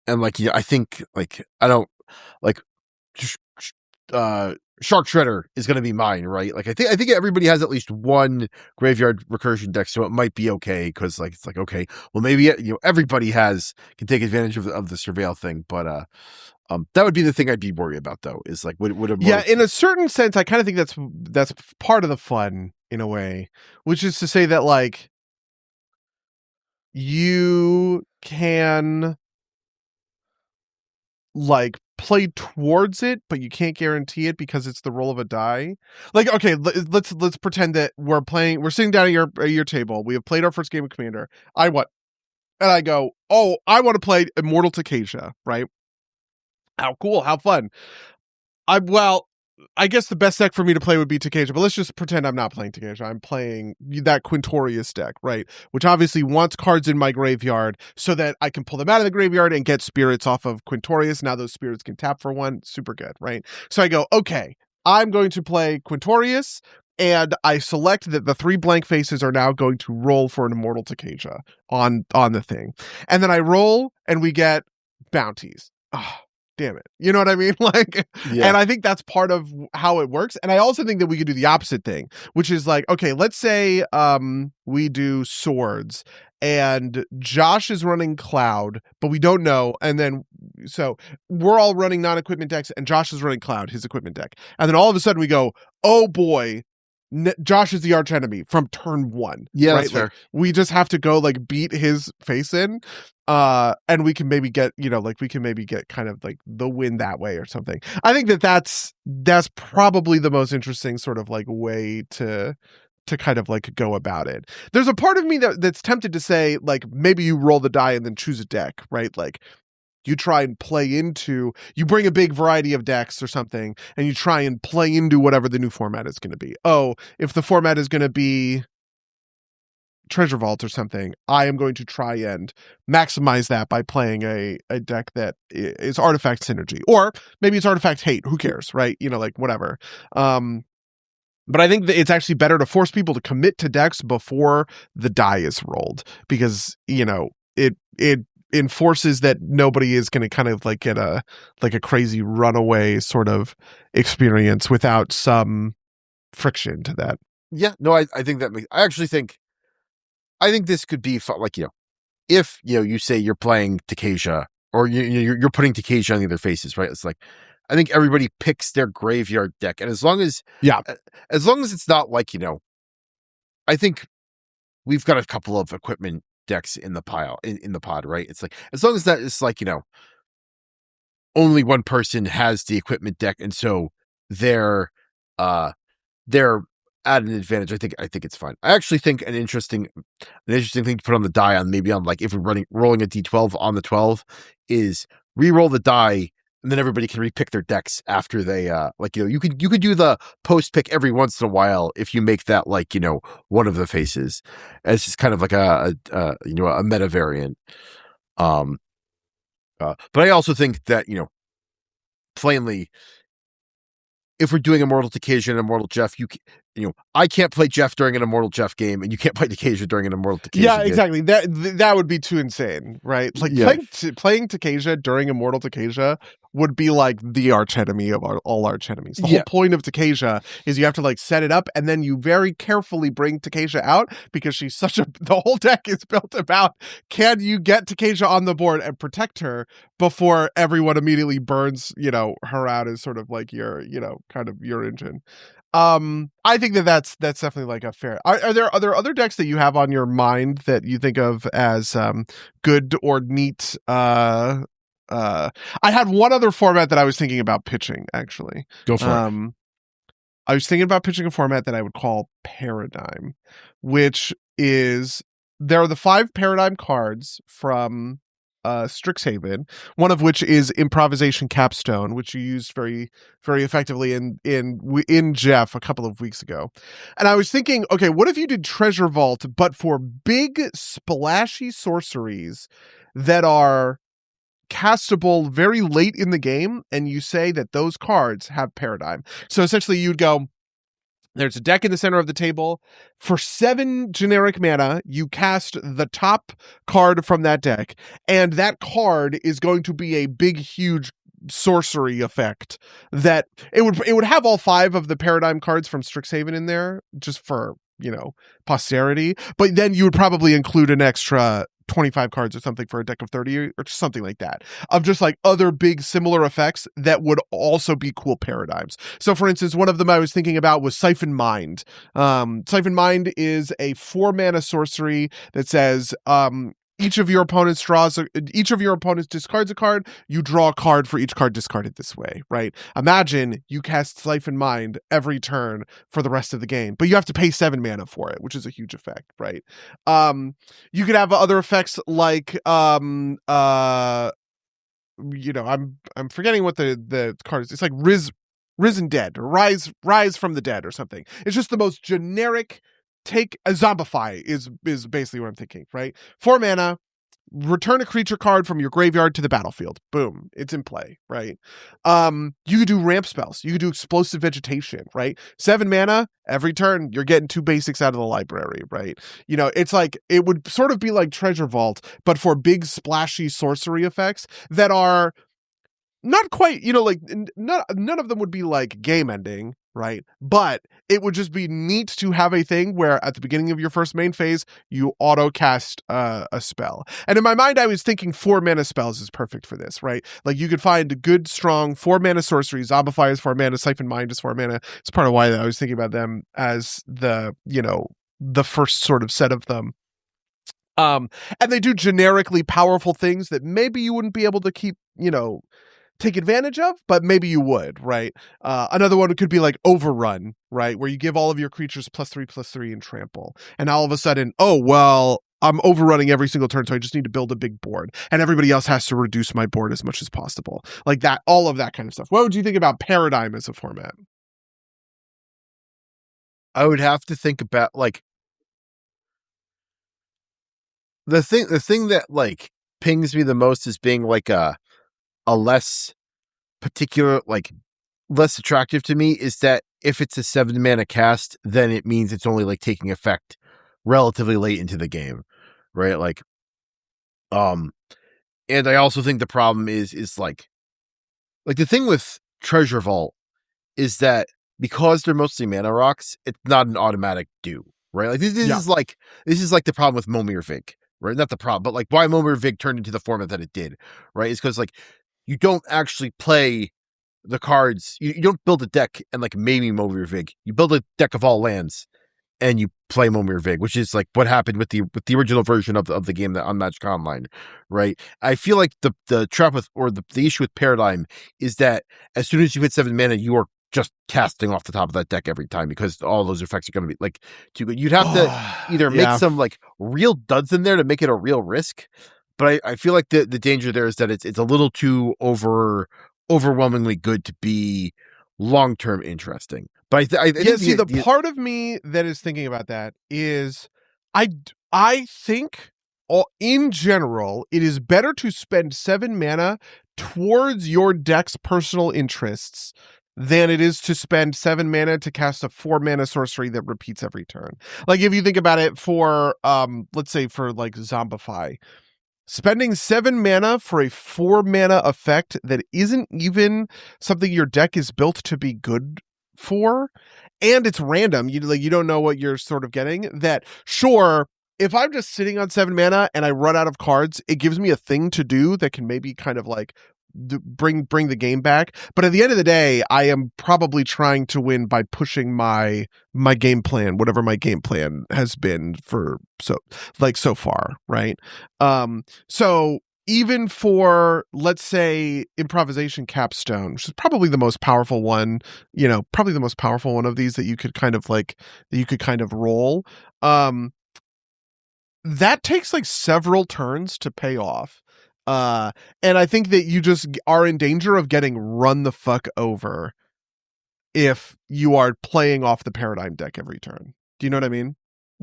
like, I think, like, I don't like Shark Shredder is going to be mine, right? Like, I think everybody has at least one graveyard recursion deck, so it might be okay, because like, it's like, okay, well, maybe everybody can take advantage of the surveil thing, but that would be the thing I'd be worried about, though, is like, would in a certain sense, I kind of think that's part of the fun in a way, which is to say that like you can like play towards it, but you can't guarantee it because it's the roll of a die. Like, okay, let's pretend that we're sitting down at your table. We have played our first game of Commander. I won, and I go, "Oh, I want to play Immortal Jeff," right? How cool, how fun. I guess the best deck for me to play would be Jeff, but let's just pretend I'm not playing Jeff. I'm playing that Quintorius deck, right? Which obviously wants cards in my graveyard so that I can pull them out of the graveyard and get spirits off of Quintorius. Now those spirits can tap for 1. Super good, right? So I go, okay, I'm going to play Quintorius, and I select that the 3 blank faces are now going to roll for an Immortal Jeff on the thing. And then I roll, and we get bounties. Oh, damn it. You know what I mean? Like, and I think that's part of how it works. And I also think that we could do the opposite thing, which is like, okay, let's say we do swords and Josh is running Cloud, but we don't know. And then, so we're all running non-equipment decks and Josh is running Cloud, his equipment deck. And then all of a sudden we go, oh boy, Josh is the arch enemy from turn 1. Yeah, right? That's fair. Like, we just have to go like beat his face in, and we can maybe get kind of like the win that way or something. I think that's probably the most interesting sort of like way to kind of like go about it. There's a part of me that's tempted to say like maybe you roll the die and then choose a deck, right? Like, you try and you bring a big variety of decks or something, and you try and play into whatever the new format is going to be. Oh, if the format is going to be Treasure Vault or something, I am going to try and maximize that by playing a deck that is artifact synergy, or maybe it's artifact hate. Who cares, right? Like whatever. But I think that it's actually better to force people to commit to decks before the die is rolled, because it enforces that nobody is going to kind of like get a crazy runaway sort of experience without some friction to that. Yeah, no, I think that makes. I think this could be fun. Like, if you say you're playing Takesha, or you're putting Takesha on the other faces, right? It's like, I think everybody picks their graveyard deck, and as long as it's not like, I think we've got a couple of equipment decks in the pile in the pod, right? It's like, as long as that is like, only one person has the equipment deck, and so they're at an advantage. I think it's fine. I actually think an interesting thing to put on the die, on like, if we're rolling a D12 on the 12, is re-roll the die, and then everybody can repick their decks after they you could do the post pick every once in a while if you make that like, one of the faces. It's just kind of like a meta variant. But I also think that, plainly, if we're doing Immortal Takesha and Immortal Jeff, I can't play Jeff during an Immortal Jeff game, and you can't play Takesha during an Immortal Takesha game. Yeah, exactly. That would be too insane, right? Like, playing Takesha during Immortal Takesha would be like the archenemy of all archenemies. The whole point of Takesha is you have to like set it up, and then you very carefully bring Takesha out, because she's the whole deck is built about, can you get Takesha on the board and protect her before everyone immediately burns, her out as sort of like your, kind of your engine. I think that's definitely like a fair. Are there other decks that you have on your mind that you think of as good or neat? I had one other format that I was thinking about pitching, actually. Go for it. I was thinking about pitching a format that I would call Paradigm, which is, there are the 5 Paradigm cards from Strixhaven, one of which is Improvisation Capstone, which you used very, very effectively in Jeff a couple of weeks ago. And I was thinking, okay, what if you did Treasure Vault, but for big splashy sorceries that are castable very late in the game, and you say that those cards have Paradigm. So essentially you'd go, there's a deck in the center of the table. For 7 generic mana, you cast the top card from that deck, and that card is going to be a big, huge sorcery effect that it would have all 5 of the Paradigm cards from Strixhaven in there, just for, posterity. But then you would probably include an extra 25 cards or something for a deck of 30 or something like that, of just like other big similar effects that would also be cool paradigms. So for instance, one of them I was thinking about was Siphon Mind. Siphon Mind is a 4 mana sorcery that says, each of your opponents discards a card. You draw a card for each card discarded this way, right? Imagine you cast Siphon Mind every turn for the rest of the game, but you have to pay 7 mana for it, which is a huge effect, right? You could have other effects like, I'm forgetting what the card is. It's like Risen Dead, or Rise from the Dead or something. It's just the most generic. Take a Zombify is basically what I'm thinking, right? 4 mana, return a creature card from your graveyard to the battlefield. Boom, it's in play, right? You could do ramp spells. You could do Explosive Vegetation, right? 7 mana, every turn, you're getting 2 basics out of the library, right? It's like, it would sort of be like Treasure Vault, but for big splashy sorcery effects that are not quite, none of them would be like game ending, right? But it would just be neat to have a thing where at the beginning of your first main phase, you auto cast a spell. And in my mind, I was thinking 4 mana spells is perfect for this, right? Like, you could find a good, strong 4 mana sorcery. Zombify is 4 mana, Siphon Mind is 4 mana. It's part of why I was thinking about them as the first sort of set of them. And they do generically powerful things that maybe you wouldn't be able to keep, take advantage of, but maybe you would, right? Another one could be like Overrun, right? Where you give all of your creatures +3/+3 and trample. And all of a sudden, oh, well, I'm overrunning every single turn, so I just need to build a big board. And everybody else has to reduce my board as much as possible. Like that, all of that kind of stuff. What would you think about Paradigm as a format? I would have to think about, like, the thing that like pings me the most is being like a less particular, like less attractive to me, is that if it's a 7-mana cast, then it means it's only like taking effect relatively late into the game, right? Like, and I also think the problem is like the thing with Treasure Vault is that because they're mostly mana rocks, it's not an automatic do, right? Like this Yeah. is like the problem with Momir Vig, right? Not the problem, but like why Momir Vig turned into the format that it did, right? Is because like you don't actually play the cards. You don't build a deck and like maybe Momir Vig. You build a deck of all lands and you play Momir Vig, which is like what happened with the original version of the game that on Magic Online, right? I feel like the trap with, or the issue with Paradigm is that as soon as you hit 7 mana, you are just casting off the top of that deck every time because all those effects are going to be like too good. You'd have to either make some like real duds in there to make it a real risk, but I feel like the danger there is that it's a little too overwhelmingly good to be long-term interesting. But I yeah, see, the part of me that is thinking about that is I think in general, it is better to spend 7 mana towards your deck's personal interests than it is to spend 7 mana to cast a 4 mana sorcery that repeats every turn. Like if you think about it for let's say for like Zombify, spending 7 mana for a 4 mana effect that isn't even something your deck is built to be good for, and it's random, you don't know what you're sort of getting, that sure, if I'm just sitting on 7 mana and I run out of cards, it gives me a thing to do that can maybe kind of like bring the game back. But at the end of the day, I am probably trying to win by pushing my game plan, whatever my game plan has been for so far, right? So even for, let's say, Improvisation Capstone, which is probably the most powerful one, probably the most powerful one of these that you could kind of roll. That takes like several turns to pay off. And I think that you just are in danger of getting run the fuck over if you are playing off the Paradigm deck every turn. Do you know what I mean?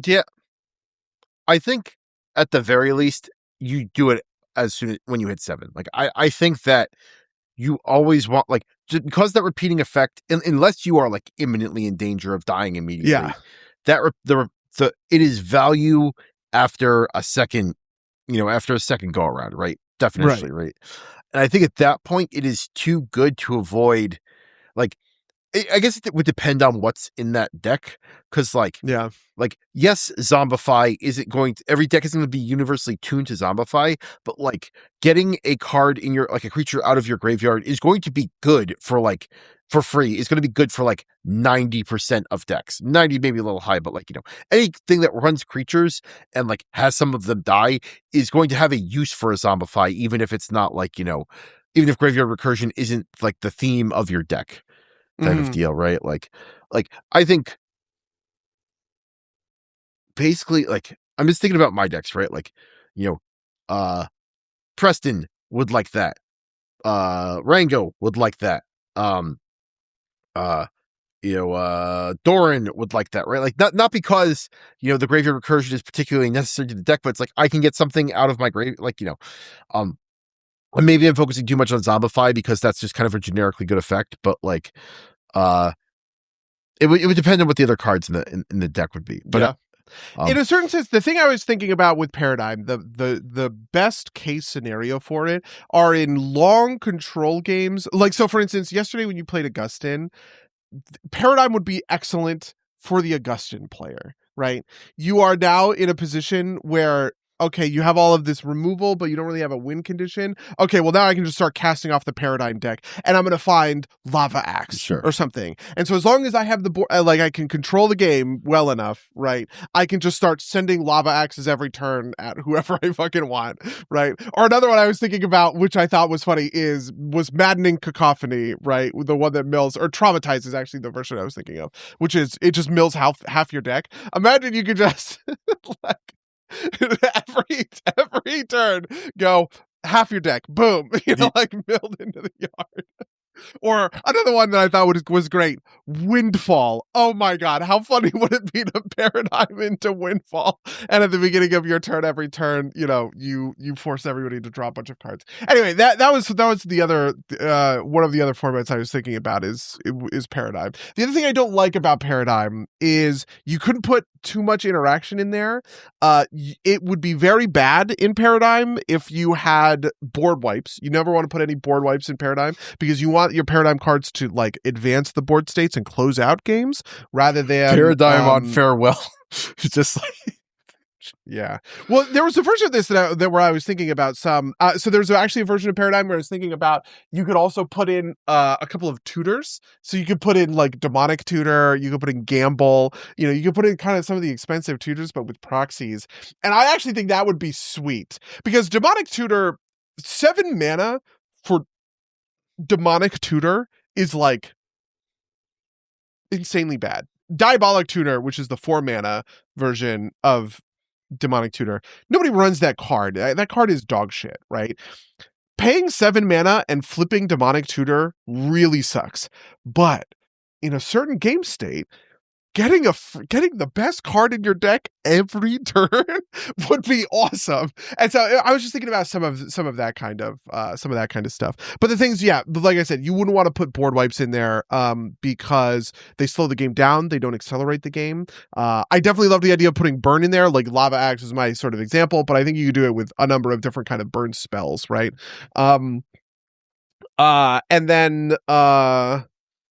Yeah. I think at the very least, you do it as soon as when you hit 7. Like I think that you always want, like, just because that repeating effect, unless you are like imminently in danger of dying immediately, it is value after a second, go around, right? Definitely, right. And I think at that point, it is too good to avoid. Like, I guess it would depend on what's in that deck, because yes, Zombify isn't going to, every deck isn't going to be universally tuned to Zombify, but like getting a card in your, like a creature out of your graveyard is going to be good for free. It's going to be good for like 90% of decks. 90 maybe a little high, but like, anything that runs creatures and like has some of them die is going to have a use for a Zombify, even if it's not like, even if graveyard recursion isn't like the theme of your deck. Type of deal, right? Like I think basically, like, I'm just thinking about my decks, right? Like, Preston would like that. Rango would like that. Doran would like that, right? Like not because, the graveyard recursion is particularly necessary to the deck, but it's like I can get something out of my grave, like, maybe I'm focusing too much on Zombify because that's just kind of a generically good effect, but like, it would depend on what the other cards in the deck would be. But in a certain sense, the thing I was thinking about with Paradigm, the best case scenario for it are in long control games. Like, so for instance, yesterday when you played Augustin, Paradigm would be excellent for the Augustin player, right? You are now in a position where, okay, you have all of this removal, but you don't really have a win condition. Okay, well, now I can just start casting off the Paradigm deck, and I'm going to find Lava Axe or something. And so as long as I have the board, like I can control the game well enough, right, I can just start sending Lava Axes every turn at whoever I fucking want, right? Or another one I was thinking about, which I thought was funny, was Maddening Cacophony, right? The one that mills, or Traumatize is actually the version I was thinking of, which is, it just mills half your deck. Imagine you could just, like, every turn go half your deck, boom, like milled into the yard. Or another one that I thought was great, Windfall. Oh my god, how funny would it be to paradigm into Windfall? And at the beginning of your turn, every turn, you force everybody to draw a bunch of cards. Anyway, that was the other one of the other formats I was thinking about is Paradigm. The other thing I don't like about Paradigm is you couldn't put too much interaction in there. It would be very bad in Paradigm if you had board wipes. You never want to put any board wipes in Paradigm because you want your Paradigm cards to like advance the board states and close out games rather than Paradigm on farewell. Just like yeah. Well, there was a version of this that where I was thinking about some. So there's actually a version of Paradigm where I was thinking about you could also put in a couple of tutors. So you could put in like Demonic Tutor, you could put in Gamble. You could put in kind of some of the expensive tutors, but with proxies. And I actually think that would be sweet because Demonic Tutor, 7 mana for Demonic Tutor is like insanely bad. Diabolic Tutor, which is the 4 mana version of Demonic Tutor, nobody runs that card. That card is dog shit, right? Paying 7 mana and flipping Demonic Tutor really sucks. But in a certain game state, getting the best card in your deck every turn would be awesome. And so I was just thinking about some of that kind of stuff. But the things, yeah, like I said, you wouldn't want to put board wipes in there because they slow the game down. They don't accelerate the game. I definitely love the idea of putting burn in there. Like Lava Axe is my sort of example, but I think you could do it with a number of different kind of burn spells, right? And then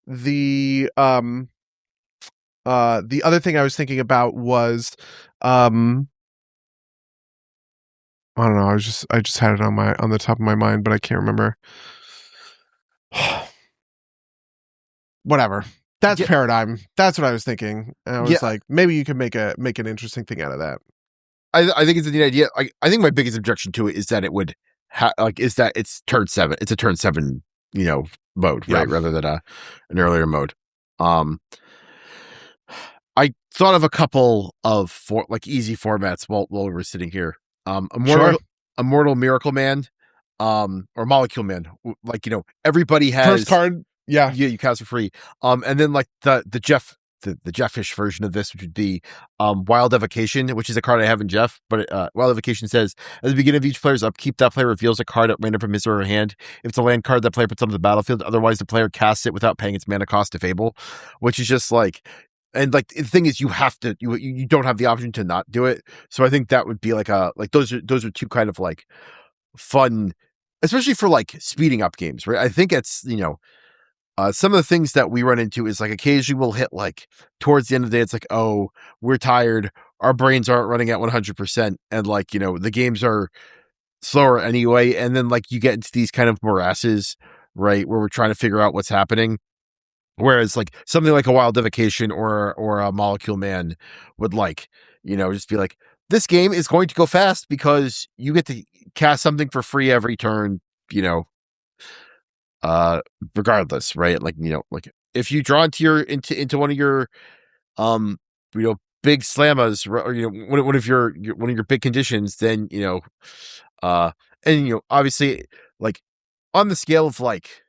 the other thing I was thinking about was, I don't know. I just had it on the top of my mind, but I can't remember. Whatever. That's Paradigm. That's what I was thinking. And I was like, maybe you could make an interesting thing out of that. I think it's a neat idea. I think my biggest objection to it is that it would is that it's turn 7. It's a turn 7, mode, right? Rather than an earlier mode. I thought of a couple of easy formats while we were sitting here. Immortal Miracle Man, or Molecule Man. Everybody has first card. Yeah, you cast for free. And then like the Jeffish version of this, which would be Wild Evocation, which is a card I have in Jeff. But Wild Evocation says at the beginning of each player's upkeep, that player reveals a card at random from his or her hand. If it's a land card, that player puts onto the battlefield. Otherwise, the player casts it without paying its mana cost to Fable, which is just like. And like the thing is, you have to you don't have the option to not do it. So I think that would be those are two kind of like fun, especially for like speeding up games, right? I think it's some of the things that we run into is like occasionally we'll hit like towards the end of the day, it's like, oh, we're tired, our brains aren't running at 100%, and like the games are slower anyway, and then like you get into these kind of morasses, right, where we're trying to figure out what's happening. Whereas like something like a Wild Evocation or a Molecule Man would just be like, this game is going to go fast because you get to cast something for free every turn, regardless, right? Like, like if you draw into one of your big slammas, or one of your big conditions, then and obviously like on the scale of like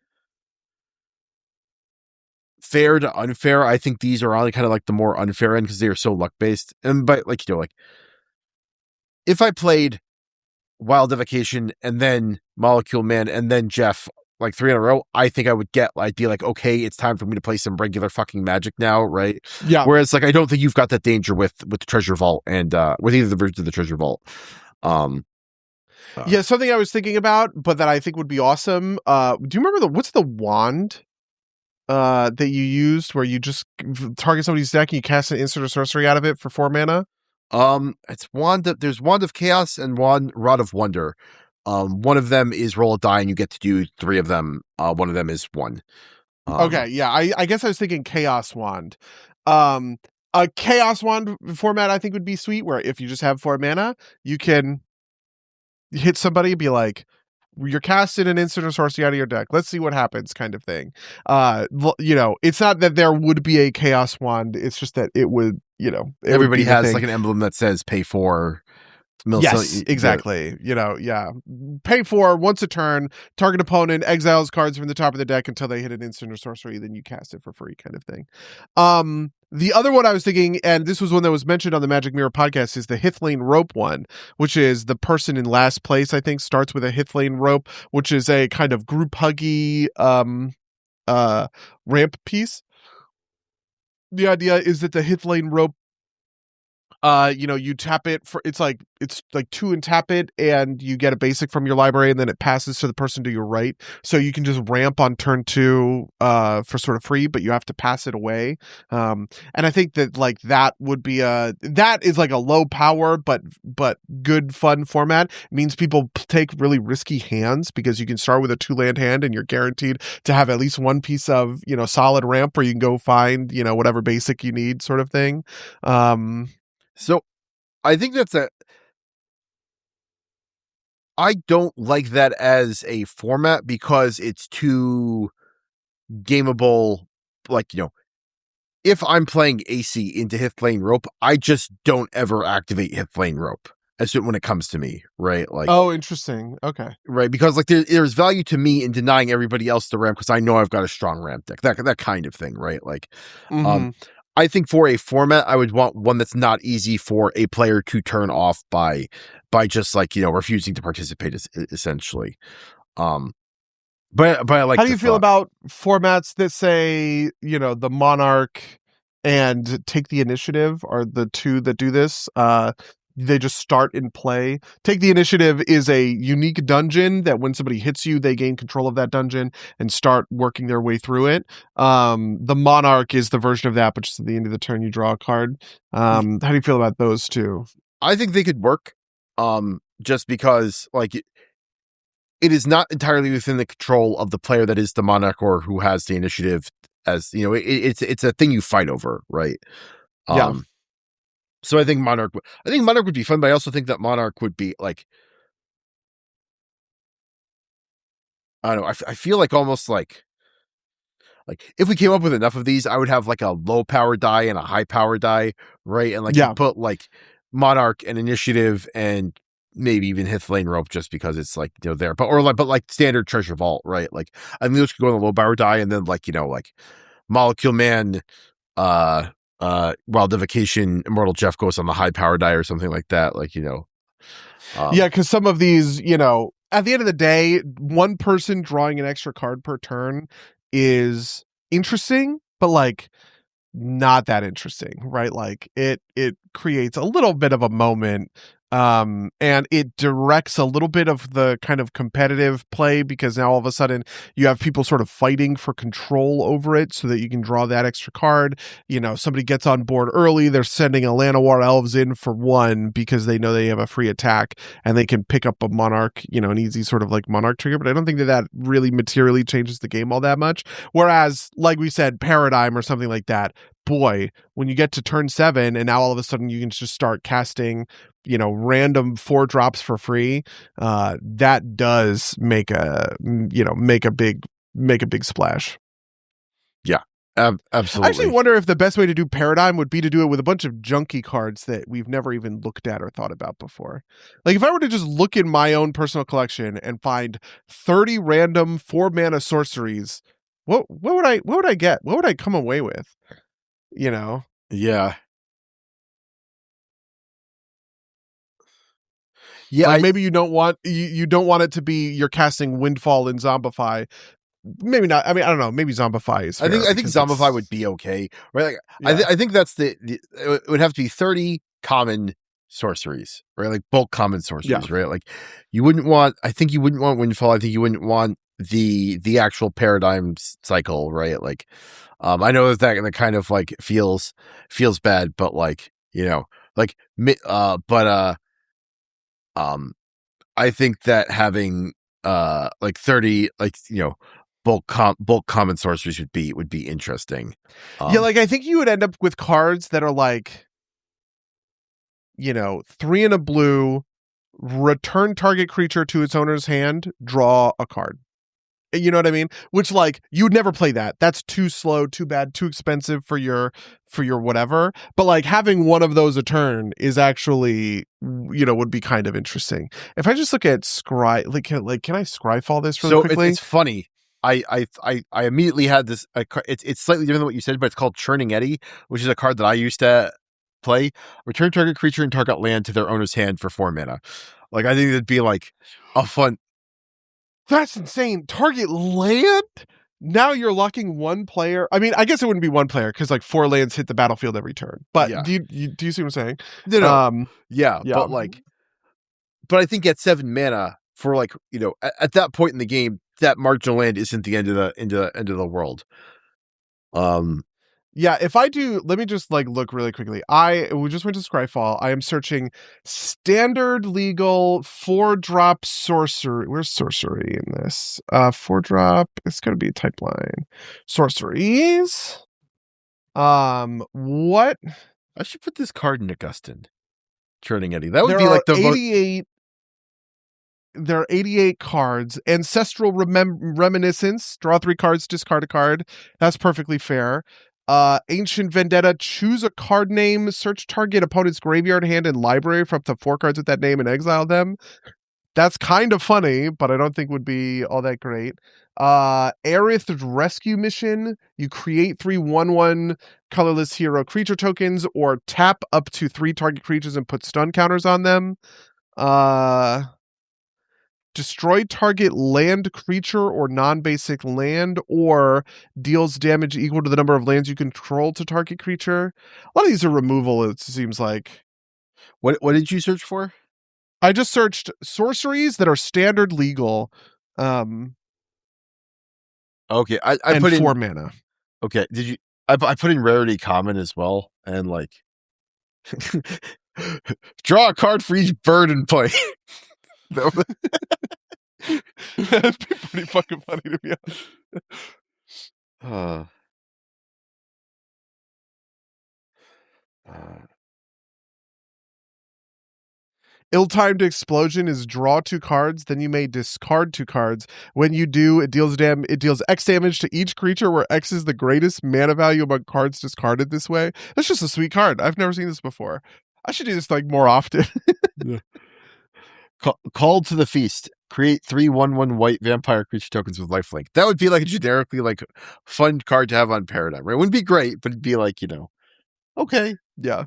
fair to unfair, I think these are all kind of like the more unfair end because they are so luck based. And but like if I played Wild Evocation and then Molecule Man and then Jeff like 3 in a row, I think I'd be like, okay, it's time for me to play some regular fucking Magic now, right? Yeah. Whereas like I don't think you've got that danger with the Treasure Vault and with either the versions of the Treasure Vault. Yeah, something I was thinking about, but that I think would be awesome. Do you remember what's the wand that you used where you just target somebody's deck and you cast an instant or sorcery out of it for 4 mana? It's there's Wand of Chaos and Rod of Wonder. One of them is roll a die and you get to do 3 of them. One of them is 1. Okay, yeah, I guess I was thinking Chaos Wand. A Chaos Wand format I think would be sweet, where if you just have 4 mana, you can hit somebody and be like, you're casting an instant or sorcery out of your deck. Let's see what happens, kind of thing. It's not that there would be a Chaos Wand. It's just that it would, everybody has like an emblem that says pay 4. Yes, exactly. Pay for once a turn, target opponent exiles cards from the top of the deck until they hit an instant or sorcery, then you cast it for free, kind of thing. The other one I was thinking, and this was one that was mentioned on the Magic Mirror podcast, is the Hithlane Rope one, which is the person in last place, I think, starts with a Hithlane Rope, which is a kind of group huggy ramp piece. The idea is that the Hithlane Rope, you tap it for it's like 2 and tap it, and you get a basic from your library, and then it passes to the person to your right. So you can just ramp on turn 2 for sort of free, but you have to pass it away. And I think that that would be that is like a low power but good fun format. It means people take really risky hands because you can start with a 2-land hand and you're guaranteed to have at least one piece of solid ramp where you can go find whatever basic you need, sort of thing. So I think I don't like that as a format because it's too gameable. If I'm playing AC into Hithlane Rope, I just don't ever activate Hithlane Rope when it comes to me, right? Oh, interesting. Okay. Right, because there's value to me in denying everybody else the ramp because I know I've got a strong ramp deck, that kind of thing, right? I think for a format, I would want one that's not easy for a player to turn off by just refusing to participate, essentially. But I like. How do you feel about formats that say the Monarch and Take the Initiative are the two that do this? They just start in play. Take the Initiative is a unique dungeon that when somebody hits you, they gain control of that dungeon and start working their way through it. The Monarch is the version of that, but just at the end of the turn, you draw a card. How do you feel about those two? I think they could work, just because it is not entirely within the control of the player that is the Monarch or who has the initiative. As it's a thing you fight over, right? Yeah. So I think Monarch would be fun, but I also think that Monarch would be I don't know. I feel like almost like if we came up with enough of these, I would have a low power die and a high power die, right? And you put Monarch and Initiative and maybe even Hithlane Rope just because it's there, but standard Treasure Vault, right? I think those could go on the low power die, and then Molecule Man, Wildification, Immortal Jeff goes on the high power die or something like that. Yeah, because some of these, at the end of the day, one person drawing an extra card per turn is interesting, but not that interesting, right? It creates a little bit of a moment, and it directs a little bit of the kind of competitive play because now all of a sudden you have people sort of fighting for control over it so that you can draw that extra card. Somebody gets on board early, they're sending a Llanowar Elves in for 1 because they know they have a free attack and they can pick up a Monarch, an easy sort of Monarch trigger, but I don't think that really materially changes the game all that much. Whereas, like we said, Paradigm or something like that, boy, when you get to turn 7 and now all of a sudden you can just start casting random 4 drops for free, that does make a big splash. Yeah, absolutely. I actually wonder if the best way to do Paradigm would be to do it with a bunch of junky cards that we've never even looked at or thought about before. If I were to just look in my own personal collection and find 30 random 4-mana sorceries, what would I get? What would I come away with? Yeah. Yeah, maybe you don't want it to be you're casting Windfall and Zombify. Maybe not. I mean, I don't know. Maybe Zombify is fair. I think Zombify would be okay, right? I think that's it would have to be 30 common sorceries, right? Bulk common sorceries, right? You wouldn't want Windfall. I think you wouldn't want the actual Paradigm cycle, right? I know that kind of feels bad, but I think that having 30 bulk common sorceries would be interesting. I think you would end up with cards that are 3 and a blue, return target creature to its owner's hand, draw a card. You know what I mean? Which, like, you would never play that. That's too slow, too bad, too expensive for your whatever. But like having one of those a turn is actually, would be kind of interesting. If I just look at Scry, can I Scryfall this really quickly? It's funny. I immediately had this. It's slightly different than what you said, but it's called Churning Eddy, which is a card that I used to play. Return target creature and target land to their owner's hand for 4 mana. Like, I think it'd be like a fun. That's insane. Target land? Now you're locking one player. I mean, I guess it wouldn't be one player because like 4 lands hit the battlefield every turn. But Yeah. do you see what I'm saying? No. Yeah, but I think at 7 mana for like, at that point in the game, that marginal land isn't the end of the world. Yeah, if I do, let me just like look really quickly. We just went to Scryfall. I am searching standard legal 4-drop sorcery. Where's sorcery in this? 4-drop. It's gonna be a type line. Sorceries. What? I should put this card in Augustin. Churning Eddy. That would There be like are the 88. There are 88 cards. Ancestral Reminiscence. Draw 3 cards, discard a card. That's perfectly fair. Ancient Vendetta. Choose a card name. Search target opponent's graveyard, hand, and library for up to 4 cards with that name and exile them. That's kind of funny, but I don't think would be all that great. Aerith Rescue Mission. You create 3 1/1 colorless hero creature tokens, or tap up to 3 target creatures and put stun counters on them. Destroy target land creature or non-basic land, or deals damage equal to the number of lands you control to target creature. A lot of these are removal, it seems like. What did you search for? I just searched sorceries that are standard legal. Okay, I and put in 4 mana. Okay, did you? I put in rarity common as well, and like draw a card for each bird in play. That'd be pretty fucking funny, to be honest. Ill-timed explosion is draw 2 cards, then you may discard 2 cards. When you do, it deals X damage to each creature, where X is the greatest mana value among cards discarded this way. That's just a sweet card. I've never seen this before. I should do this like more often. Yeah. Called to the Feast. Create 3 1/1 white vampire creature tokens with lifelink. That would be like a generically like fun card to have on Paradigm, right? It wouldn't be great, but it'd be like, okay. Yeah.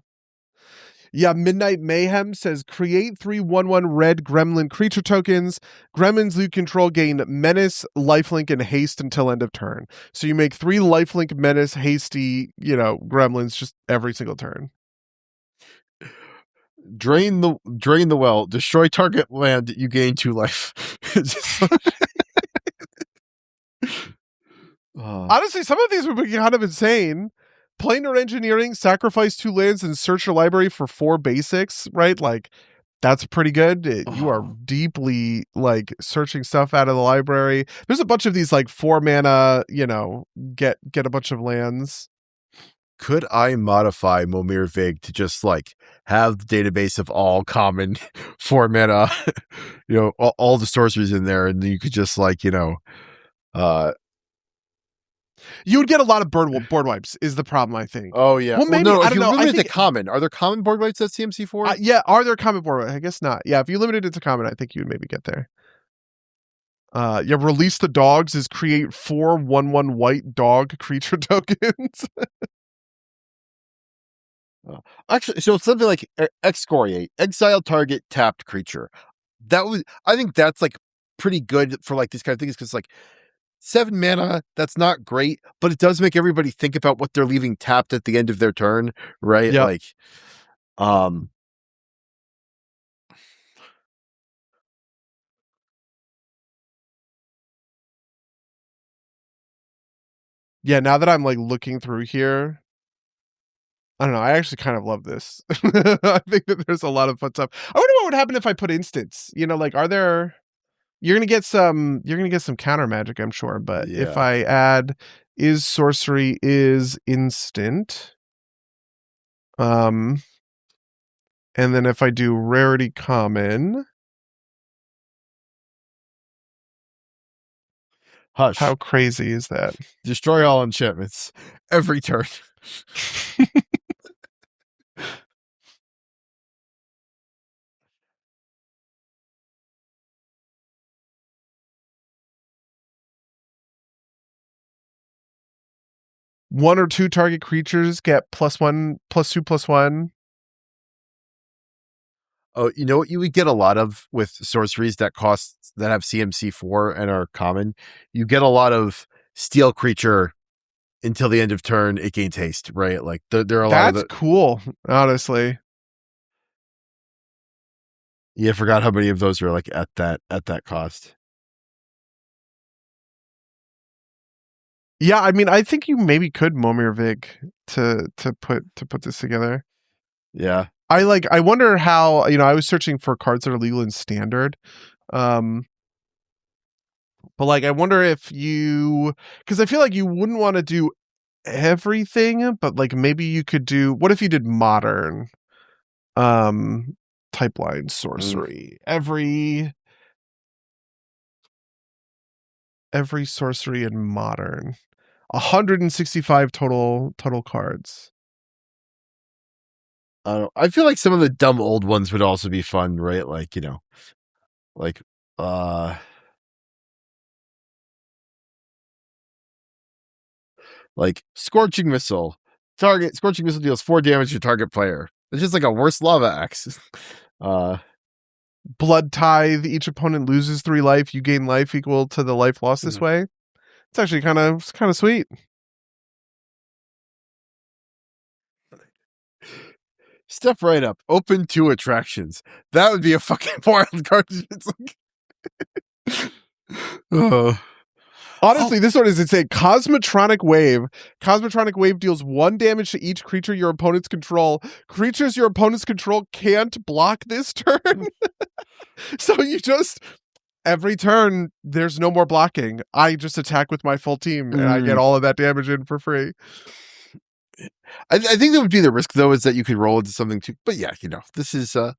Yeah, Midnight Mayhem says create 3 1/1 red gremlin creature tokens. Gremlins you control gain menace, lifelink, and haste until end of turn. So you make 3 lifelink, menace, hasty, gremlins just every single turn. Drain the well. Destroy target land. You gain 2 life. Honestly, some of these would be kind of insane. Planar engineering, sacrifice 2 lands and search your library for 4 basics, right? Like, that's pretty good. You are deeply like searching stuff out of the library. There's a bunch of these like 4 mana, get a bunch of lands. Could I modify Momir Vig to just like have the database of all common 4 mana, all the sorceries in there, and you could just like, you would get a lot of board wipes is the problem, I think. Oh yeah. Well, maybe I don't know. I think common. Are there common board wipes at CMC4? Yeah. Are there common board wipes? I guess not. Yeah. If you limited it to common, I think you would maybe get there. Release the dogs is create 4 1/1 white dog creature tokens. Actually, so something like excoriate, exile target tapped creature. I think that's like pretty good for like these kind of things, because like 7 mana, that's not great, but it does make everybody think about what they're leaving tapped at the end of their turn, right? Yep. Like, yeah, now that I'm like looking through here, I don't know. I actually kind of love this. I think that there's a lot of fun stuff. I wonder what would happen if I put instants. Like, are there? You're gonna get some counter magic, I'm sure. But if I add is sorcery is instant, and then if I do rarity common, Hush. How crazy is that? Destroy all enchantments every turn. One or two target creatures get +1, +2, +1. Oh, you know what you would get a lot of with sorceries that have CMC4 and are common? You get a lot of steal creature until the end of turn, it gains haste, right? Like there are a lot of That's cool, honestly. Yeah, I forgot how many of those are like at that cost. Yeah, I mean, I think you maybe could Momir Vig to put this together. Yeah. I wonder how, I was searching for cards that are legal in standard. But like I wonder if because I feel like you wouldn't want to do everything, but like maybe you could do, what if you did modern type line sorcery? Every sorcery in modern. 165 total cards. I feel like some of the dumb old ones would also be fun, right? Like, like like Scorching Missile. Scorching Missile deals 4 damage to target player. It's just like a worse lava axe. Blood Tithe, each opponent loses 3 life, you gain life equal to the life lost this way. It's actually kind of sweet. Step right up. Open 2 attractions. That would be a fucking wild card. It's like Honestly, this one is insane. Cosmotronic Wave. Cosmotronic Wave deals 1 damage to each creature your opponents control. Creatures your opponents control can't block this turn. So you just, every turn, there's no more blocking. I just attack with my full team and I get all of that damage in for free. I think that would be the risk, though, is that you could roll into something too. But yeah, this is I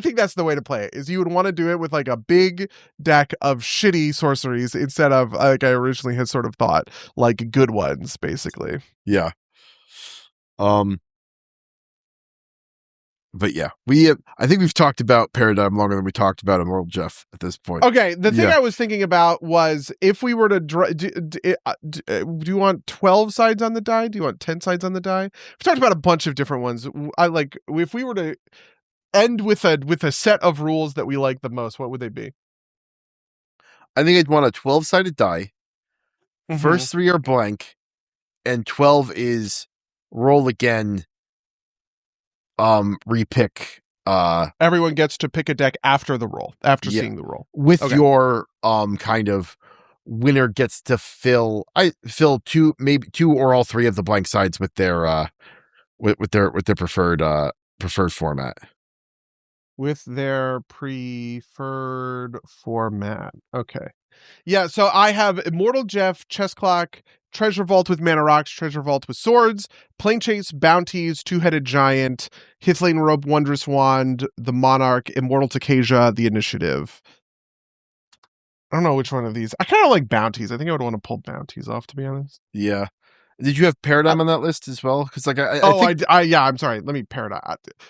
think that's the way to play it. Is you would want to do it with like a big deck of shitty sorceries instead of, like I originally had sort of thought, like good ones, basically. Yeah. But yeah, I think we've talked about Paradigm longer than we talked about Immortal Jeff at this point. Okay, the thing I was thinking about was if we were to do you want 12 sides on the die? Do you want 10 sides on the die? We've talked about a bunch of different ones. If we were to end with a set of rules that we like the most, what would they be? I think I'd want a 12-sided die. Mm-hmm. First 3 are blank, and 12 is roll again. Repick. Everyone gets to pick a deck after the roll, seeing the roll. With your kind of winner gets to fill 2, maybe 2 or all 3 of the blank sides with their with their preferred format. With their preferred format. Okay. Yeah, so I have Immortal Jeff, Chess Clock, Treasure Vault with Mana Rocks, Treasure Vault with Swords, Plane Chase, Bounties, Two-Headed Giant, Hithlane Rope, Wondrous Wand, the Monarch, Immortal Takesia, the Initiative. I don't know which one of these. I kind of like Bounties. I think I would want to pull Bounties off, to be honest. Yeah. Did you have Paradigm on that list as well? Because like I'm sorry. Let me Paradigm.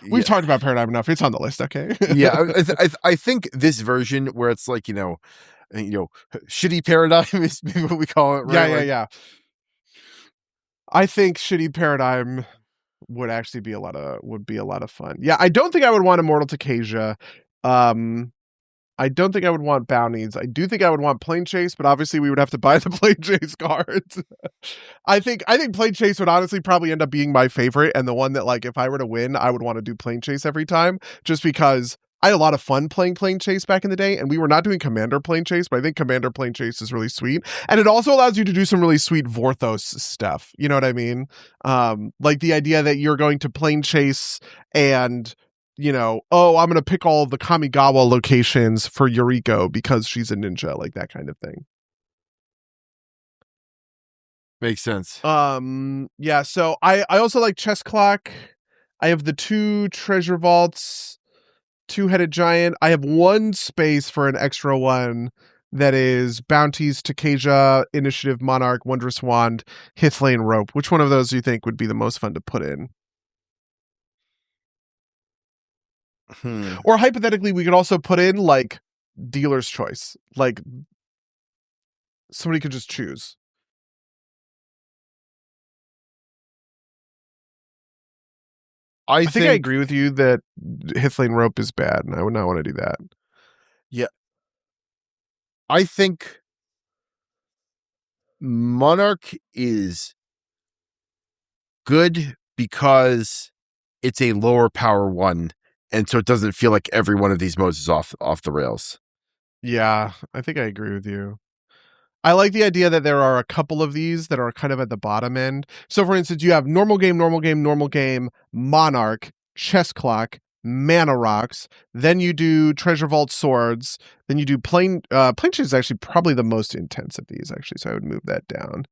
We've talked about Paradigm enough. It's on the list. Okay. Yeah, I think this version where it's like shitty Paradigm is maybe what we call it. Right? Yeah. I think shitty Paradigm would actually be a lot of fun. Yeah, I don't think I would want Immortal Takesia. I don't think I would want Bounties. I do think I would want Plane Chase, but obviously we would have to buy the Plane Chase cards. I think Plane Chase would honestly probably end up being my favorite, and the one that, like, if I were to win, I would want to do Plane Chase every time, just because I had a lot of fun playing Plane Chase back in the day, and we were not doing Commander Plane Chase, but I think Commander Plane Chase is really sweet. And it also allows you to do some really sweet Vorthos stuff. You know what I mean? Like the idea that you're going to Plane Chase and, I'm going to pick all of the Kamigawa locations for Yuriko because she's a ninja, like that kind of thing. Makes sense. Yeah, so I also like Chess Clock. I have the 2 Treasure Vaults, Two-Headed Giant. I have 1 space for an extra one that is Bounties, Takasia, Initiative, Monarch, Wondrous Wand, Hithlane, Rope. Which one of those do you think would be the most fun to put in? Or hypothetically, we could also put in like dealer's choice. Like somebody could just choose. I think I agree with you that Hithlane Rope is bad, and I would not want to do that. Yeah. I think Monarch is good because it's a lower power one, and so it doesn't feel like every one of these modes is off the rails. Yeah, I think I agree with you. I like the idea that there are a couple of these that are kind of at the bottom end. So, for instance, you have normal game, Monarch, Chess Clock, Mana Rocks. Then you do Treasure Vault Swords. Then you do Plane Chase is actually probably the most intense of these, actually. So I would move that down.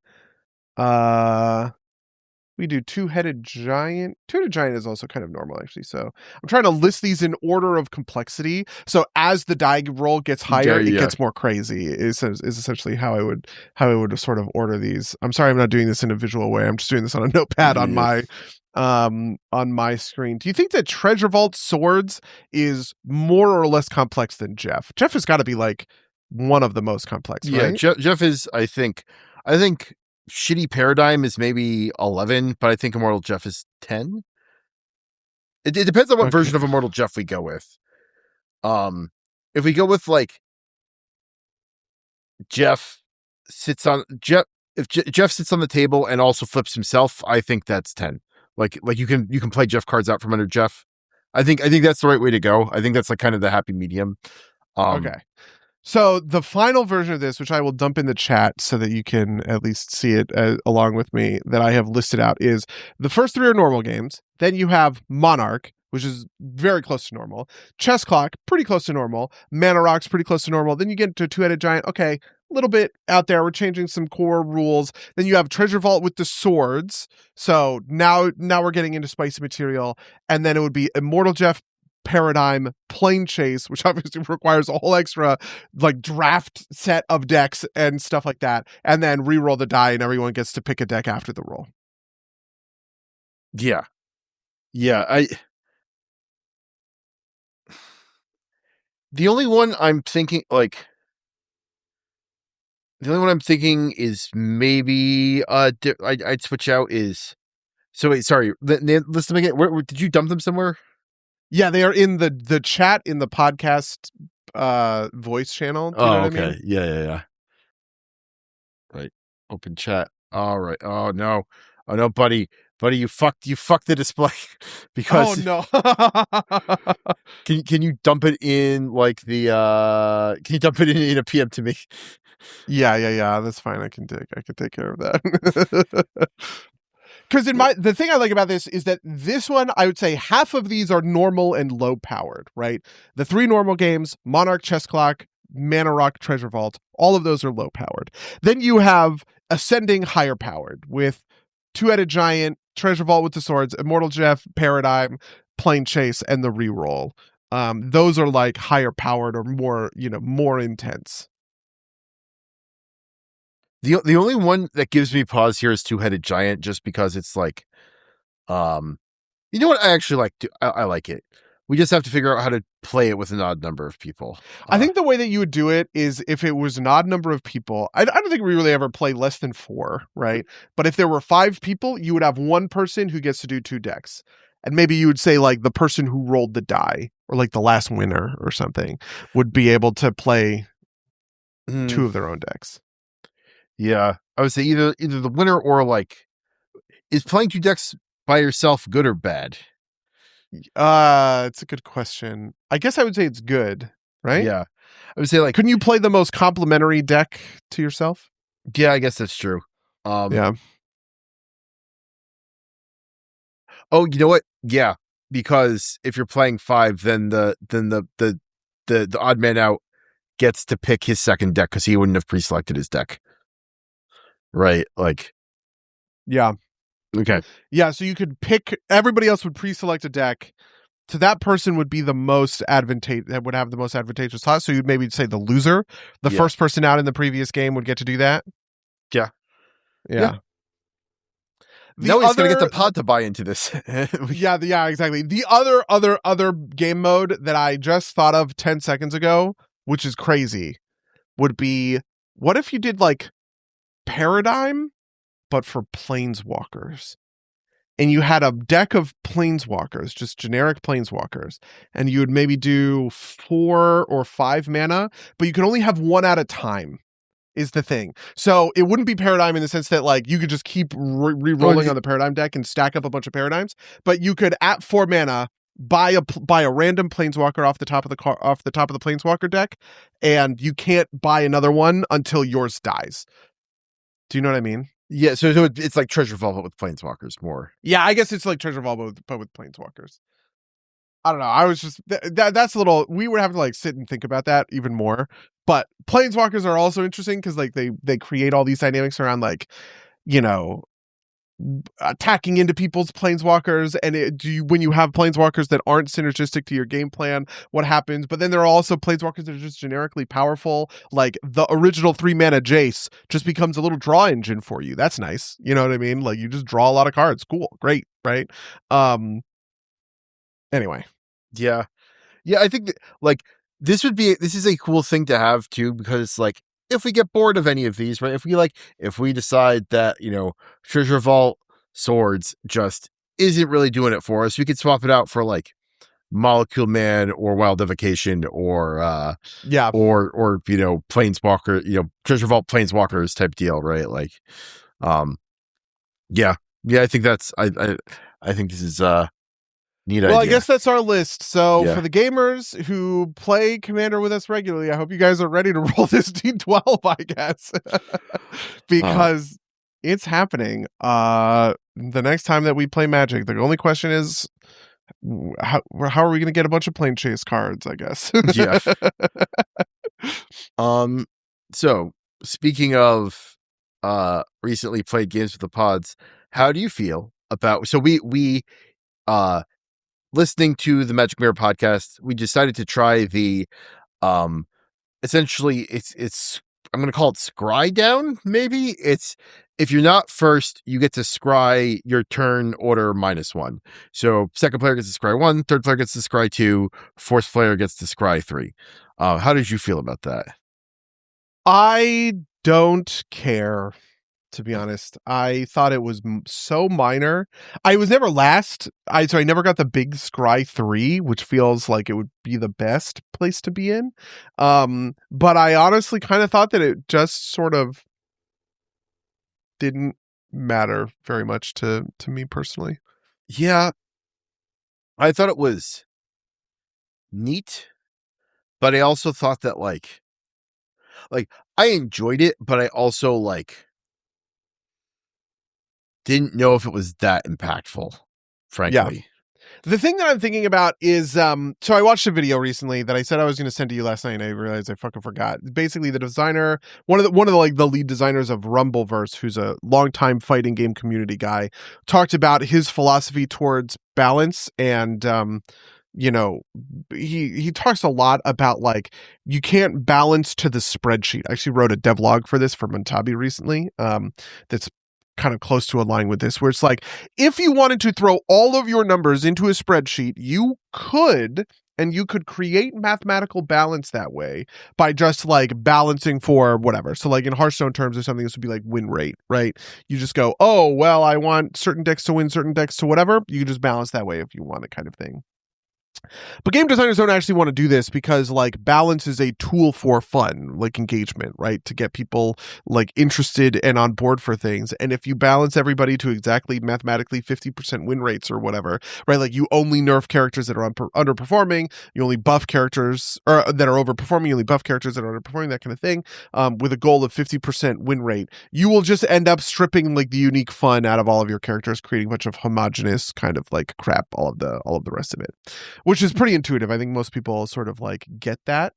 We do Two-Headed Giant. Two-Headed Giant is also kind of normal, actually. So I'm trying to list these in order of complexity. So as the die roll gets higher, it gets more crazy. Is essentially how I would sort of order these. I'm sorry, I'm not doing this in a visual way. I'm just doing this on a notepad on my screen. Do you think that Treasure Vault Swords is more or less complex than Jeff? Jeff has got to be like one of the most complex, right? Jeff is, I think Shitty Paradigm is maybe 11, but I think Immortal Jeff is 10. It depends on what version of Immortal Jeff we go with. If we go with like Jeff sits on Jeff, if Jeff sits on the table and also flips himself, I think that's 10. Like you can play Jeff cards out from under Jeff. I think that's the right way to go. I think that's like kind of the happy medium. Okay. So the final version of this, which I will dump in the chat so that you can at least see it along with me, that I have listed out, is the first three are normal games. Then you have Monarch, which is very close to normal. Chess Clock, pretty close to normal. Mana Rocks, pretty close to normal. Then you get to Two-Headed Giant. Okay, a little bit out there. We're changing some core rules. Then you have Treasure Vault with the swords. So now we're getting into spicy material. And then it would be Immortal Jeff, Paradigm, Plane Chase, which obviously requires a whole extra like draft set of decks and stuff like that, and then re-roll the die and everyone gets to pick a deck after the roll. The only one I'm thinking is maybe I'd switch out is, so wait, sorry, list them again. Where did you dump them somewhere? Yeah, they are in the chat in the podcast voice channel. Do you know what I mean? Yeah. Right. Open chat. All right. Oh no, buddy, you fucked the display because. Oh no. Can you dump it in like the can you dump it in a PM to me? Yeah. That's fine. I can take care of that. Because the thing I like about this is that this one, I would say half of these are normal and low powered, right? The three normal games, Monarch, Chess Clock, Mana Rock, Treasure Vault, all of those are low powered. Then you have ascending higher powered with Two-Headed Giant, Treasure Vault with the swords, Immortal Jeff, Paradigm, Plane Chase, and the reroll. Those are like higher powered or more intense. The only one that gives me pause here is Two-Headed Giant, just because it's like, you know what? I actually like. I like it. We just have to figure out how to play it with an odd number of people. I think the way that you would do it is if it was an odd number of people. I don't think we really ever play less than 4, right? But if there were 5 people, you would have one person who gets to do 2 decks. And maybe you would say like the person who rolled the die or like the last winner or something would be able to play 2 of their own decks. Yeah. I would say either the winner or like, is playing 2 decks by yourself good or bad? It's a good question. I guess I would say it's good, right? Yeah. I would say like, couldn't you play the most complementary deck to yourself? Yeah, I guess that's true. Yeah. Oh, you know what? Yeah, because if you're playing 5, then the odd man out gets to pick his second deck because he wouldn't have pre-selected his deck. Right, like. Yeah. Okay. Yeah, so you could pick, everybody else would pre-select a deck, So that person would be the most that would have the most advantageous slot. So you'd maybe say the loser, the first person out in the previous game would get to do that. Yeah. Now he's gonna get the pod to buy into this. yeah, exactly. The other game mode that I just thought of 10 seconds ago, which is crazy, would be, what if you did like Paradigm, but for planeswalkers? And you had a deck of planeswalkers, just generic planeswalkers, and you would maybe do 4 or 5 mana, but you could only have one at a time, is the thing. So it wouldn't be Paradigm in the sense that like you could just keep re-rolling on the Paradigm deck and stack up a bunch of Paradigms, but you could at 4 mana buy a random planeswalker off the top of the planeswalker deck, and you can't buy another one until yours dies. Do you know what I mean? Yeah, so it's like Treasure Vault with planeswalkers more. Yeah, I guess it's like Treasure Vault but with planeswalkers. I don't know. I was just that's a little. We would have to like sit and think about that even more. But planeswalkers are also interesting because like they create all these dynamics around like, you know, attacking into people's planeswalkers, and when you have planeswalkers that aren't synergistic to your game plan, what happens? But then there are also planeswalkers that are just generically powerful, like the original 3 mana Jace just becomes a little draw engine for you. That's nice. You know what I mean? Like you just draw a lot of cards. Cool. Great. Right. Anyway. Yeah, I think that, like, this is a cool thing to have too, because like if we get bored of any of these, right? If we decide that, you know, Treasure Vault Swords just isn't really doing it for us, we could swap it out for like Molecule Man or Wild Evocation or or you know, Planeswalker, you know, Treasure Vault Planeswalkers type deal, right? Like, yeah, I think that's I think this is neat idea. I guess that's our list. So for the gamers who play Commander with us regularly, I hope you guys are ready to roll this D12, I guess. Because it's happening. The next time that we play Magic, the only question is how are we going to get a bunch of Plane Chase cards, I guess. Yeah. So speaking of recently played games with the pods, how do you feel about, so we listening to the Magic Mirror podcast, we decided to try the essentially it's I'm going to call it scry down. Maybe it's, if you're not first, you get to scry your turn order -1. So second player gets to scry 1, third player gets to scry 2, fourth player gets to scry 3. How did you feel about that? I don't care, to be honest. I thought it was so minor. I was never last. I never got the big scry 3, which feels like it would be the best place to be in. But I honestly kind of thought that it just sort of didn't matter very much to me personally. Yeah, I thought it was neat, but I also thought that like I enjoyed it, but I also like didn't know if it was that impactful, frankly. Yeah. The thing that I'm thinking about is, so I watched a video recently that I said I was going to send to you last night, and I realized I fucking forgot. Basically, the designer, one of the like the lead designers of Rumbleverse, who's a longtime fighting game community guy, talked about his philosophy towards balance, and you know, he talks a lot about like you can't balance to the spreadsheet. I actually wrote a devlog for this for Montabi recently. That's kind of close to a line with this, where it's like, if you wanted to throw all of your numbers into a spreadsheet, you could, and you could create mathematical balance that way by just like balancing for whatever. So like in Hearthstone terms or something, this would be like win rate, right? You just go, oh, well, I want certain decks to win, certain decks to whatever. You just balance that way if you want it, kind of thing. But game designers don't actually want to do this because like balance is a tool for fun, like engagement, right? To get people like interested and on board for things. And if you balance everybody to exactly mathematically 50% win rates or whatever, right? Like you only nerf characters that are underperforming, you only buff characters or that are overperforming, you only buff characters that are underperforming, that kind of thing, with a goal of 50% win rate, you will just end up stripping like the unique fun out of all of your characters, creating a bunch of homogenous kind of like crap, all of the rest of it. Which is pretty intuitive. I think most people sort of like get that.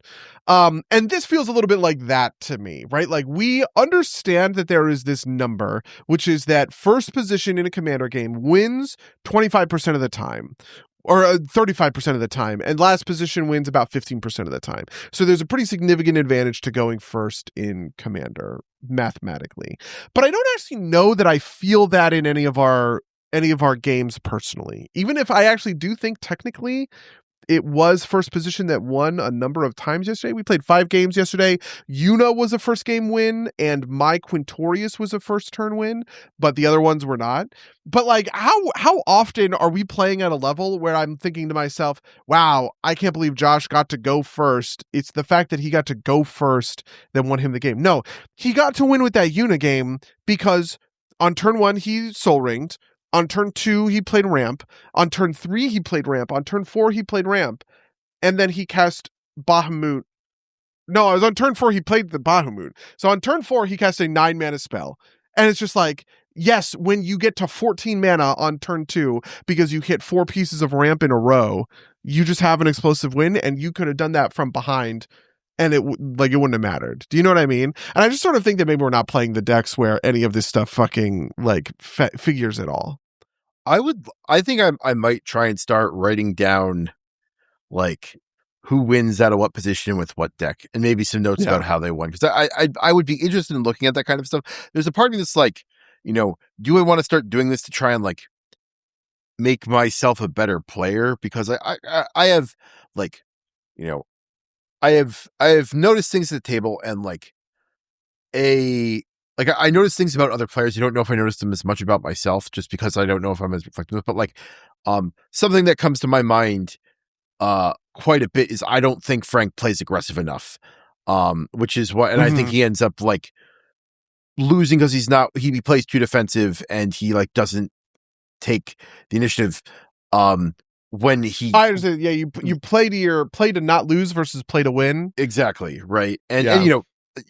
And this feels a little bit like that to me, right? Like we understand that there is this number, which is that first position in a commander game wins 25% of the time. or 35% of the time, and last position wins about 15% of the time. So there's a pretty significant advantage to going first in Commander mathematically. But I don't actually know that I feel that in any of our games personally. Even if I actually do think technically it was first position that won a number of times yesterday. We played 5 games yesterday. Yuna was a first game win, and my Quintorius was a first turn win, but the other ones were not. But like, how often are we playing at a level where I'm thinking to myself, wow, I can't believe Josh got to go first. It's the fact that he got to go first that won him the game. No, he got to win with that Yuna game because on turn 1, he soul ringed. On turn 2, he played ramp. On turn 3, he played ramp. On turn 4, he played ramp. And then he cast Bahamut. No, it was on turn 4, he played the Bahamut. So on turn 4, he cast a 9 mana spell. And it's just like, yes, when you get to 14 mana on turn 2, because you hit 4 pieces of ramp in a row, you just have an explosive win, and you could have done that from behind, and it wouldn't have mattered. Do you know what I mean? And I just sort of think that maybe we're not playing the decks where any of this stuff fucking like figures at all. I think I might try and start writing down like who wins out of what position with what deck, and maybe some notes about how they won, because I would be interested in looking at that kind of stuff. There's a part of me that's like, you know, do I want to start doing this to try and like make myself a better player? Because I have like, you know, I have noticed things at the table, and like I notice things about other players. You don't know if I noticed them as much about myself, just because I don't know if I'm as reflective. But like, something that comes to my mind quite a bit is I don't think Frank plays aggressive enough. Which is what, and I think he ends up like losing because he plays too defensive, and he like doesn't take the initiative. When he, I understand. Yeah, you play to not lose versus play to win. Exactly, right. And you know,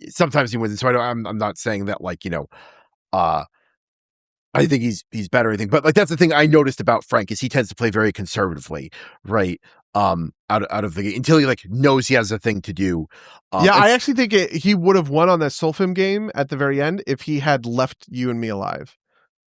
sometimes he wins. So I'm not saying that like, you know, I think he's better or anything, but like that's the thing I noticed about Frank is he tends to play very conservatively, right? Out of the game until he like knows he has a thing to do. I actually think he would have won on that Solfim game at the very end if he had left you and me alive.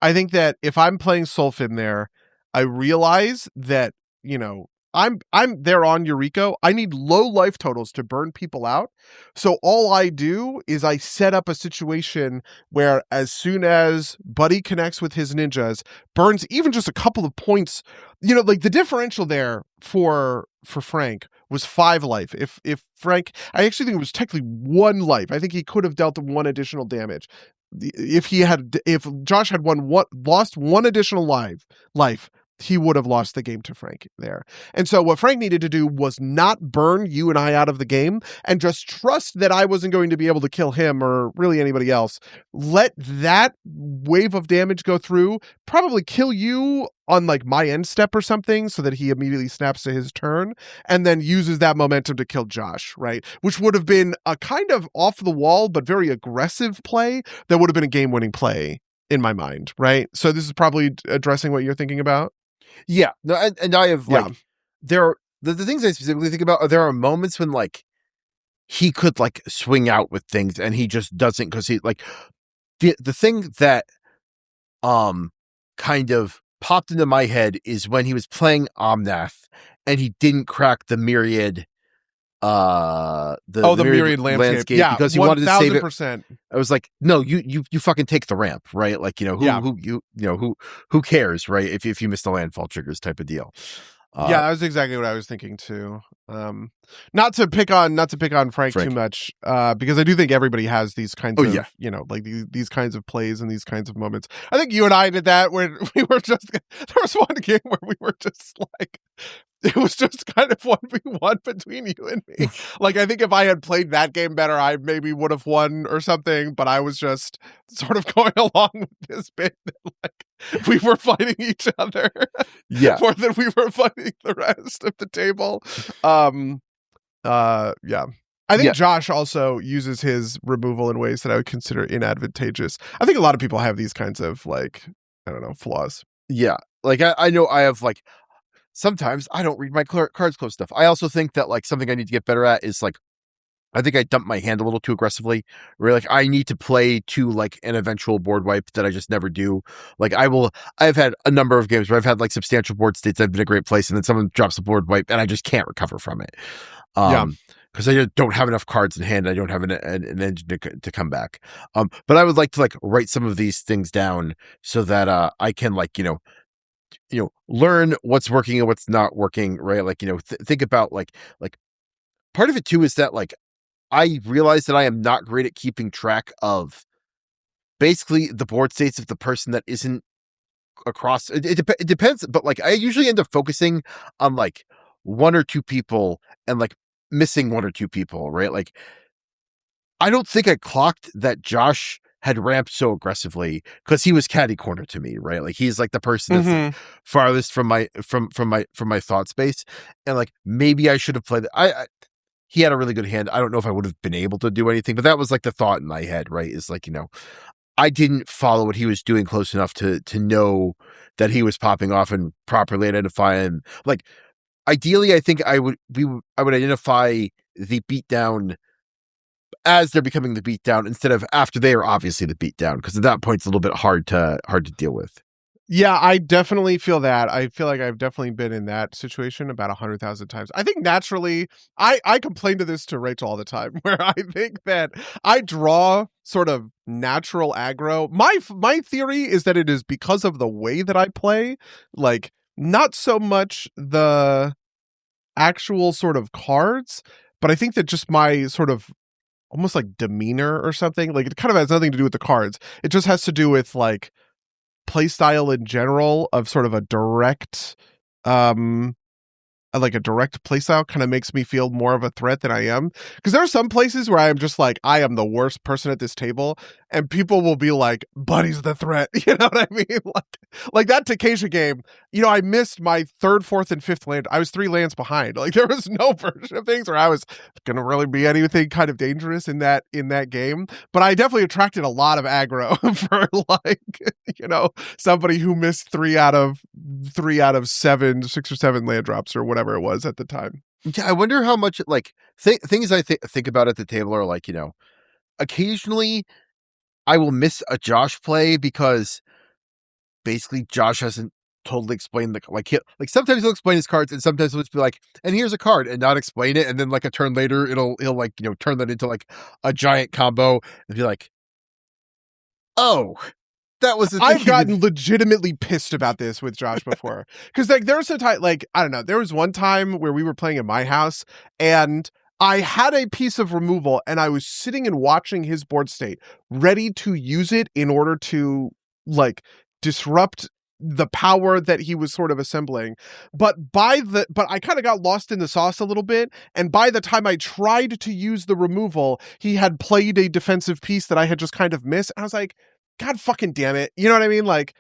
I think that if I'm playing Solfim there, I realize that, you know, I'm there on Yuriko. I need low life totals to burn people out. So all I do is I set up a situation where as soon as Buddy connects with his ninjas, burns even just a couple of points. You know, like the differential there for Frank was 5 life. If Frank, I actually think it was technically 1 life. I think he could have dealt 1 additional damage. If Josh had lost 1 additional life, he would have lost the game to Frank there. And so what Frank needed to do was not burn you and I out of the game and just trust that I wasn't going to be able to kill him or really anybody else. Let that wave of damage go through, probably kill you on like my end step or something so that he immediately snaps to his turn and then uses that momentum to kill Josh, right? Which would have been a kind of off the wall but very aggressive play that would have been a game-winning play in my mind, right? So this is probably addressing what you're thinking about. Yeah, no, and I have like there are the things I specifically think about. There are moments when like he could like swing out with things, and he just doesn't, because he like the thing that kind of popped into my head is when he was playing Omnath and he didn't crack the Myriad. The Myriad landscape. Yeah, because he wanted to save it. I was like, no, you fucking take the ramp, right? Like, you know, who cares, right? If you miss the landfall triggers type of deal. That was exactly what I was thinking too. Not to pick on Frank too much, because I do think everybody has these kinds of, you know, like these kinds of plays and these kinds of moments. I think you and I did that where we were just, there was one game where we were just like, it was just kind of 1v1 between you and me. Like, I think if I had played that game better, I maybe would have won or something, but I was just sort of going along with this bit that, like, we were fighting each other. More than we were fighting the rest of the table. I think Josh also uses his removal in ways that I would consider inadvantageous. I think a lot of people have these kinds of, like, I don't know, flaws. Yeah. Like, I know I have, like, sometimes I don't read my cards close stuff. I also think that like something I need to get better at is like I think I dumped my hand a little too aggressively. Where like I need to play to like an eventual board wipe that I just never do. Like I've had a number of games where I've had like substantial board states. I've been a great place, and then someone drops a board wipe, and I just can't recover from it. Yeah. Because I don't have enough cards in hand. I don't have an engine to come back. But I would like to like write some of these things down so that I can like learn what's working and what's not working. Right? Like think about like part of it too is that like I realize that I am not great at keeping track of basically the board states of the person that isn't across. It depends, but like I usually end up focusing on like one or two people and like missing one or two people, right? Like I don't think I clocked that Josh had ramped so aggressively because he was catty corner to me, right? Like he's like the person that's like farthest from my thought space, and like maybe I should have played. He had a really good hand. I don't know if I would have been able to do anything, but that was like the thought in my head, right? Is like, I didn't follow what he was doing close enough to know that he was popping off and properly identify him. Like, ideally, I think I would identify the beatdown as they're becoming the beatdown instead of after they are obviously the beatdown, because at that point it's a little bit hard to deal with. Yeah, I definitely feel that. I feel like I've definitely been in that situation about 100,000 times. I think naturally, I complain to this to Rachel all the time, where I think that I draw sort of natural aggro. My theory is that it is because of the way that I play, like not so much the actual sort of cards, but I think that just my sort of almost like demeanor or something, like it kind of has nothing to do with the cards. It just has to do with like play style in general of sort of a direct like a direct playstyle kind of makes me feel more of a threat than I am. Because there are some places where I am just like, I am the worst person at this table, and people will be like, Buddy's the threat. You know what I mean? Like that Takesha game, I missed my third, fourth, and fifth land. I was 3 lands behind. Like there was no version of things where I was gonna really be anything kind of dangerous in that game. But I definitely attracted a lot of aggro for like, somebody who missed 3 out of 7, 6 or 7 land drops or whatever it was at the time. Yeah, I wonder how much like things I think about at the table are like, occasionally I will miss a Josh play because basically Josh hasn't totally explained like sometimes he'll explain his cards and sometimes he'll just be like, and here's a card, and not explain it, and then like a turn later he'll like turn that into like a giant combo and be like, oh, that was the thing. I've gotten legitimately pissed about this with Josh before. Because like there was a time, like, I don't know, there was one time where we were playing at my house and I had a piece of removal and I was sitting and watching his board state, ready to use it in order to like disrupt the power that he was sort of assembling. But I kind of got lost in the sauce a little bit. And by the time I tried to use the removal, he had played a defensive piece that I had just kind of missed. And I was like, God fucking damn it. You know what I mean? Like,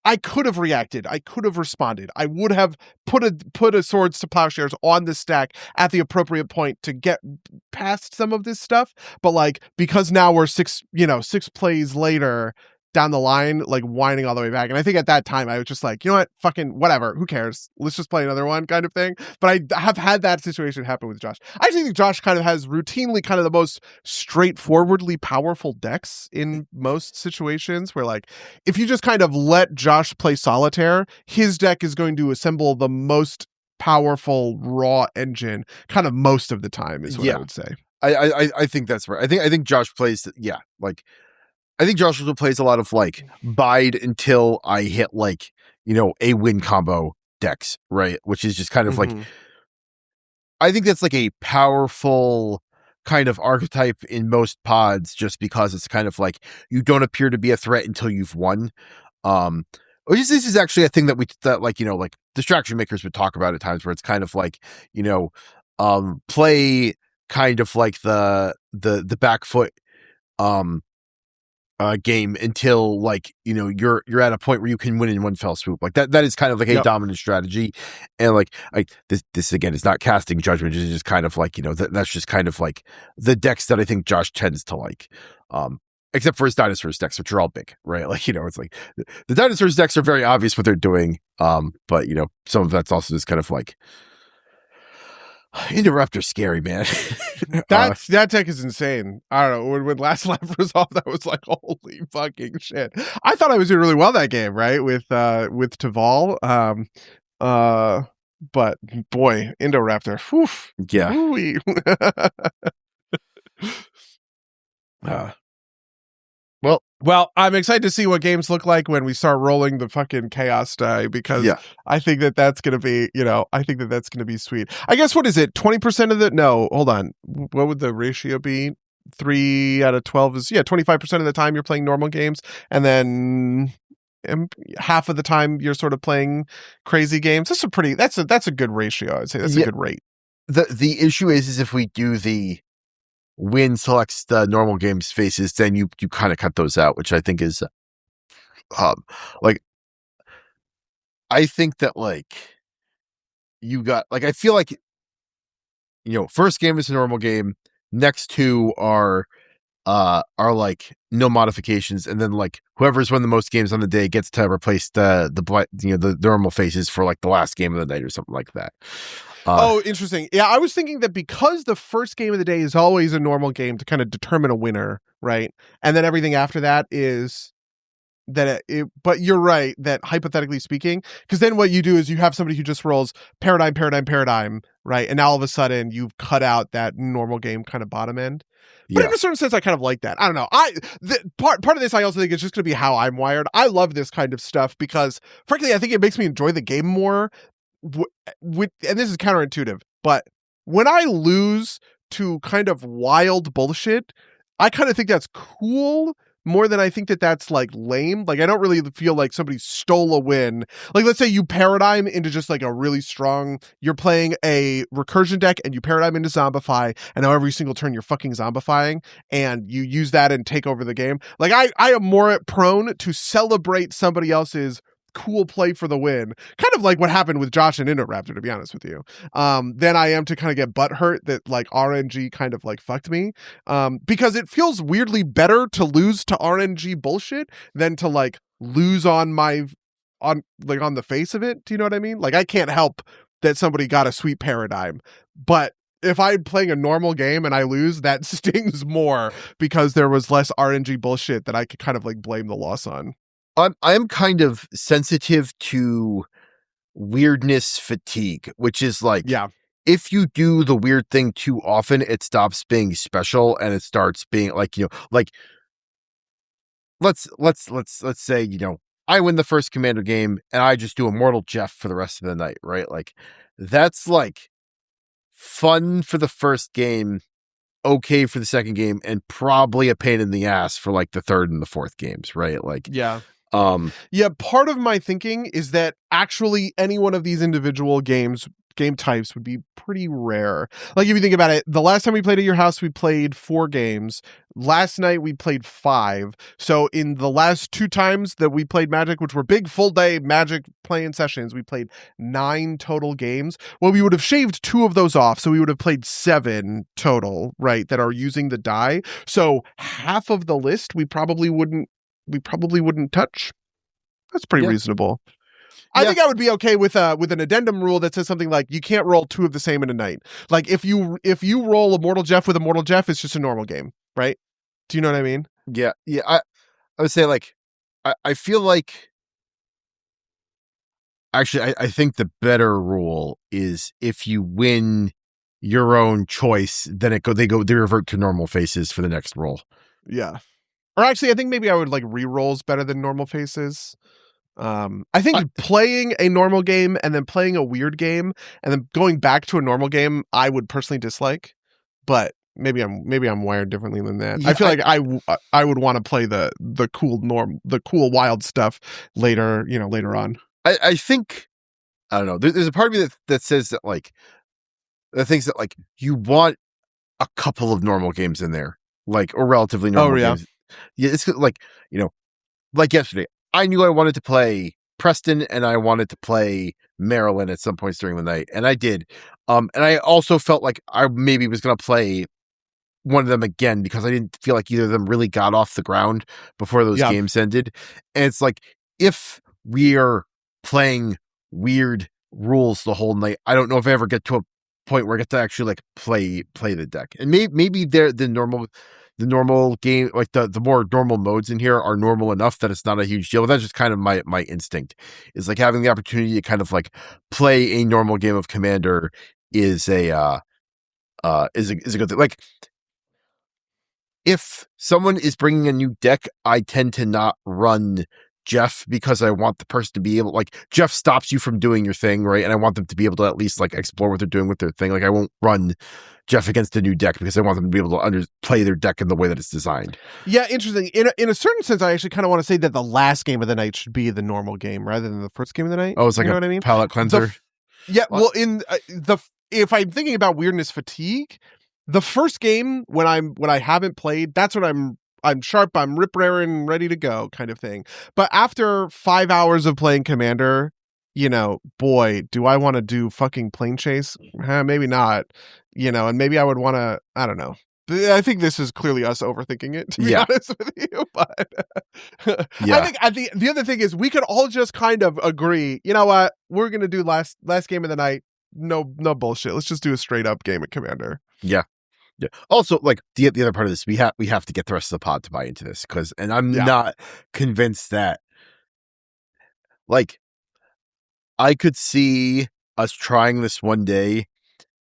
I could have reacted. I could have responded. I would have put a Swords to Plowshares on the stack at the appropriate point to get past some of this stuff. But like, because now we're 6 plays later down the line, like whining all the way back. And I think at that time I was just like, you know what, fucking whatever, who cares? Let's just play another one kind of thing. But I have had that situation happen with Josh. I actually think Josh kind of has routinely kind of the most straightforwardly powerful decks in most situations where like, if you just kind of let Josh play solitaire, his deck is going to assemble the most powerful raw engine kind of most of the time is what I would say. I think that's right. I think Josh plays, like, I think Josh also plays a lot of like bide until I hit like, a win combo decks, right? Which is just kind of like, I think that's like a powerful kind of archetype in most pods, just because it's kind of like you don't appear to be a threat until you've won. This is actually a thing that like distraction makers would talk about at times, where it's kind of like, play kind of like the back foot game until like you're at a point where you can win in one fell swoop. Like that is kind of like a dominant strategy. And like this again is not casting judgment, it's just kind of like that's just kind of like the decks that I think Josh tends to like, except for his dinosaurs decks, which are all big, right? Like it's like the dinosaurs decks are very obvious what they're doing, but some of that's also just kind of like Interrupter's scary, man. That tech is insane. I don't know. When last lap was off, that was like, holy fucking shit. I thought I was doing really well that game, right? With Taval. But boy, Indoraptor. Whew. Yeah. Well, I'm excited to see what games look like when we start rolling the fucking chaos die, because I think that's going to be, I think that's going to be sweet. I guess, what is it? 20% of the, no, hold on. What would the ratio be? 3 out of 12 is, 25% of the time you're playing normal games. And then half of the time you're sort of playing crazy games. That's a good ratio. I'd say that's a good rate. The issue is if we do the win selects the normal games faces, then you kind of cut those out, which I think is like, I think that like you got like, I feel like, first game is a normal game, next two are like no modifications, and then like whoever's won the most games on the day gets to replace the normal faces for like the last game of the night or something like that. Oh, interesting. Yeah, I was thinking that because the first game of the day is always a normal game to kind of determine a winner, right? And then everything after that is that but you're right that, hypothetically speaking, because then what you do is you have somebody who just rolls paradigm, right? And now all of a sudden you've cut out that normal game kind of bottom end. But in a certain sense, I kind of like that. I don't know. Part of this, I also think, is just going to be how I'm wired. I love this kind of stuff because, frankly, I think it makes me enjoy the game more. And this is counterintuitive, but when I lose to kind of wild bullshit, I kind of think that's cool more than I think that that's like lame. Like, I don't really feel like somebody stole a win. Like, let's say you paradigm into just like a really strong, you're playing a recursion deck and you paradigm into Zombify, and now every single turn you're fucking Zombifying, and you use that and take over the game. Like, I am more prone to celebrate somebody else's cool play for the win, kind of like what happened with Josh and Interraptor, to be honest with you, than I am to kind of get butthurt that like RNG kind of like fucked me, because it feels weirdly better to lose to RNG bullshit than to like lose on the face of it. Do you know what I mean? Like, I can't help that somebody got a sweet paradigm, but if I'm playing a normal game and I lose, that stings more because there was less RNG bullshit that I could kind of like blame the loss on. I'm kind of sensitive to weirdness fatigue, which is like, if you do the weird thing too often, it stops being special and it starts being like, like let's say, I win the first Commander game and I just do Immortal Jeff for the rest of the night, right? Like, that's like fun for the first game, okay for the second game, and probably a pain in the ass for like the third and the fourth games, right? Like, part of my thinking is that actually any one of these individual game types would be pretty rare. Like, if you think about it, the last time we played at your house, we played 4 games. Last night we played 5. So in the last 2 times that we played Magic, which were big full day Magic playing sessions, we played 9 total games. Well, we would have shaved 2 of those off, so we would have played 7 total, right, that are using the die. So half of the list we probably wouldn't touch. That's pretty reasonable. I think I would be okay with an addendum rule that says something like you can't roll 2 of the same in a night. Like, if you roll Immortal Jeff with Immortal Jeff, it's just a normal game, right? Do you know what I mean? Yeah. I would say, like, I feel like, actually, I think the better rule is if you win your own choice, then they revert to normal faces for the next roll. Yeah. Or actually, I think maybe I would like re-rolls better than normal faces. I think playing a normal game and then playing a weird game and then going back to a normal game, I would personally dislike. But maybe I'm wired differently than that. Yeah, I feel like I would want to play the cool wild stuff later on. I think, I don't know. There's a part of me that says that, like, that thinks that, like, you want a couple of normal games in there, like, or relatively normal games. Yeah, it's like, like yesterday, I knew I wanted to play Preston and I wanted to play Maryland at some points during the night, and I did. And I also felt like I maybe was going to play one of them again because I didn't feel like either of them really got off the ground before those games ended. And it's like, if we're playing weird rules the whole night, I don't know if I ever get to point where I get to actually like play the deck. And maybe they're the normal game, like the more normal modes in here are normal enough that it's not a huge deal. But that's just kind of my instinct, is like having the opportunity to kind of like play a normal game of Commander is a good thing. Like, if someone is bringing a new deck, I tend to not run Jeff, because I want the person to be able, like, Jeff stops you from doing your thing, right? And I want them to be able to at least like explore what they're doing with their thing. Like, I won't run Jeff against a new deck because I want them to be able to play their deck in the way that it's designed. Yeah, interesting. In a certain sense, I actually kind of want to say that the last game of the night should be the normal game rather than the first game of the night. Oh, it's like, you know what I mean? Palette cleanser. Well, in if I'm thinking about weirdness fatigue, the first game when I haven't played, that's when I'm sharp, I'm rip raring, ready to go, kind of thing. But after 5 hours of playing Commander, boy, do I want to do fucking plane chase? Maybe not. And maybe I would want to. I don't know. I think this is clearly us overthinking it, to be honest with you. But I think the other thing is we could all just kind of agree. You know what? We're gonna do last game of the night. No bullshit. Let's just do a straight up game of Commander. Yeah. Also, like the other part of this, we have to get the rest of the pod to buy into this, and I'm not convinced that, like, I could see us trying this one day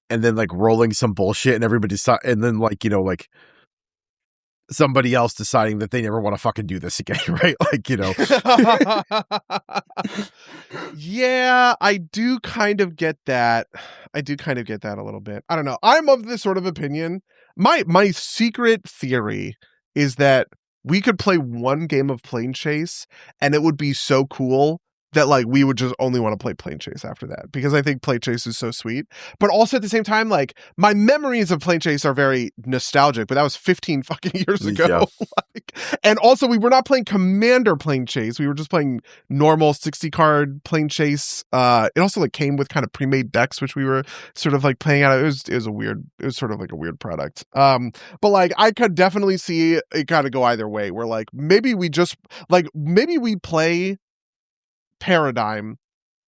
and then like rolling some bullshit and and then like, like somebody else deciding that they never want to fucking do this again, right? Like, Yeah, I do kind of get that. I do kind of get that a little bit. I don't know. I'm of this sort of opinion. My secret theory is that we could play one game of Plane Chase and it would be so cool that like we would just only want to play Plane Chase after that, because I think Plane Chase is so sweet. But also at the same time, like, my memories of Plane Chase are very nostalgic, but that was 15 fucking years ago. Yeah. And also we were not playing Commander Plane Chase. We were just playing normal 60 card Plane Chase. It also like came with kind of pre-made decks, which we were sort of like playing out. It was sort of like a weird product. But like I could definitely see it kind of go either way, where like maybe we play Paradigm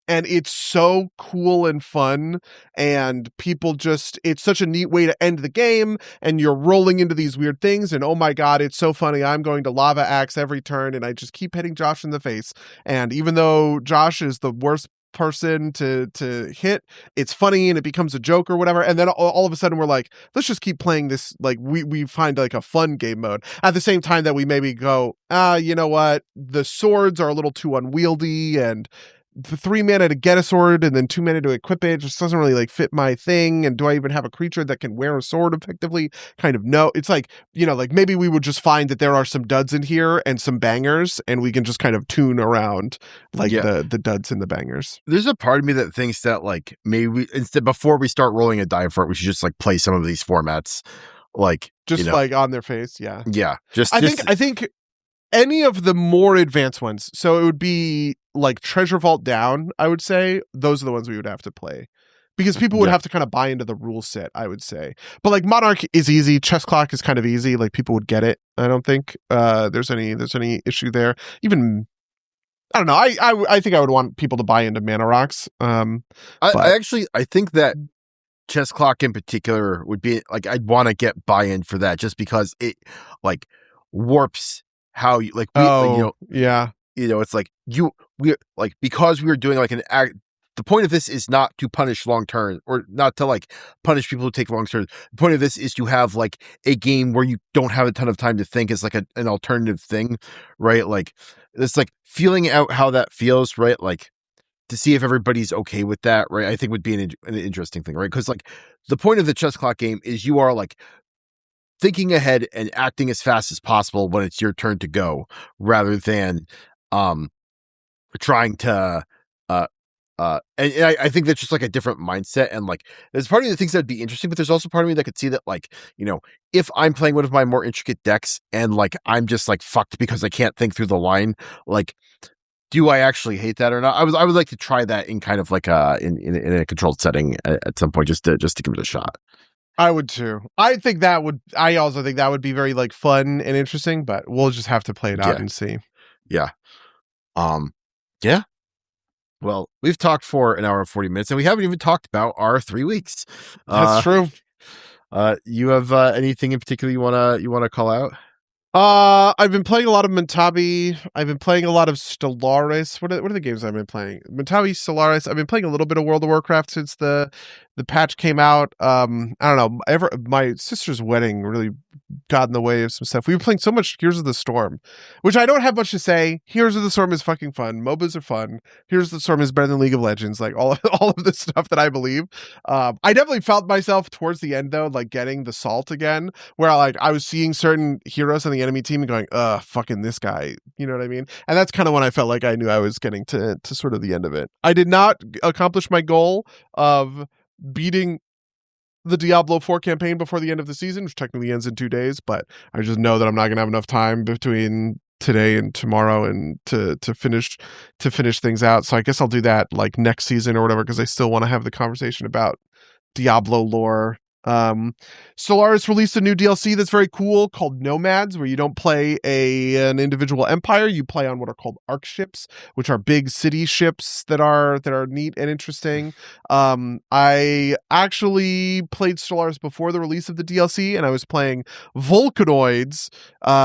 and it's so cool and fun, and people just, it's such a neat way to end the game, and you're rolling into these weird things, and oh my god, it's so funny, I'm going to lava axe every turn and I just keep hitting Josh in the face, and even though Josh is the worst person to hit, it's funny and it becomes a joke or whatever, and then all of a sudden we're like, let's just keep playing this, like we find like a fun game mode at the same time that we maybe go, you know what, the swords are a little too unwieldy, and the 3 mana to get a sword and then 2 mana to equip it just doesn't really like fit my thing, and do I even have a creature that can wear a sword effectively? Kind of no. It's like, like maybe we would just find that there are some duds in here and some bangers, and we can just kind of tune around like the duds and the bangers. There's a part of me that thinks that like maybe instead, before we start rolling a die for it, we should just like play some of these formats, like just like on their face. Yeah. I think any of the more advanced ones, so it would be like Treasure Vault down, I would say those are the ones we would have to play, because people would have to kind of buy into the rule set, I would say. But like Monarch is easy, Chess Clock is kind of easy, like people would get it. I don't think there's any issue there. Even I don't know, I think I would want people to buy into Mana Rocks. I think that Chess Clock in particular would be like, I'd want to get buy-in for that, just because it like warps how you like, it's like we're like, because we were doing like an act. The point of this is not to punish long turns, or not to like punish people who take long turns. The point of this is to have like a game where you don't have a ton of time to think, as like an alternative thing, right? Like it's like feeling out how that feels, right? Like to see if everybody's okay with that, right? I think would be an interesting thing, right? Because like the point of the Chess Clock game is you are like thinking ahead and acting as fast as possible when it's your turn to go, rather than trying to and I think that's just like a different mindset, and like there's part of me that thinks that'd be interesting, but there's also part of me that could see that like, if I'm playing one of my more intricate decks and like I'm just like fucked because I can't think through the line, like, do I actually hate that or not? I would like to try that in kind of like in a controlled setting at some point, just to give it a shot. I would too. I also think that would be very like fun and interesting, but we'll just have to play it out and see. Yeah. Well, we've talked for an hour and 40 minutes, and we haven't even talked about our 3 weeks. That's true. You have anything in particular you wanna call out? I've been playing a lot of Mentabi. I've been playing a lot of Stellaris. What are the games I've been playing? Mentabi, Stellaris. I've been playing a little bit of World of Warcraft since the patch came out. I don't know. My sister's wedding really got in the way of some stuff. We were playing so much Heroes of the Storm, which I don't have much to say. Heroes of the Storm is fucking fun. MOBAs are fun. Heroes of the Storm is better than League of Legends. Like all of the stuff that I believe. I definitely felt myself towards the end though, like getting the salt again, where I was seeing certain heroes on the enemy team and going, fucking this guy. You know what I mean? And that's kind of when I felt like I knew I was getting to sort of the end of it. I did not accomplish my goal of beating the Diablo 4 campaign before the end of the season, which technically ends in 2 days, but I just know that I'm not going to have enough time between today and tomorrow and to finish things out. So I guess I'll do that like next season or whatever, because I still want to have the conversation about Diablo lore. Stellaris released a new DLC that's very cool called Nomads, where you don't play an individual empire, you play on what are called arc ships, which are big city ships that are neat and interesting. I actually played Stellaris before the release of the DLC, and I was playing Volcanoids,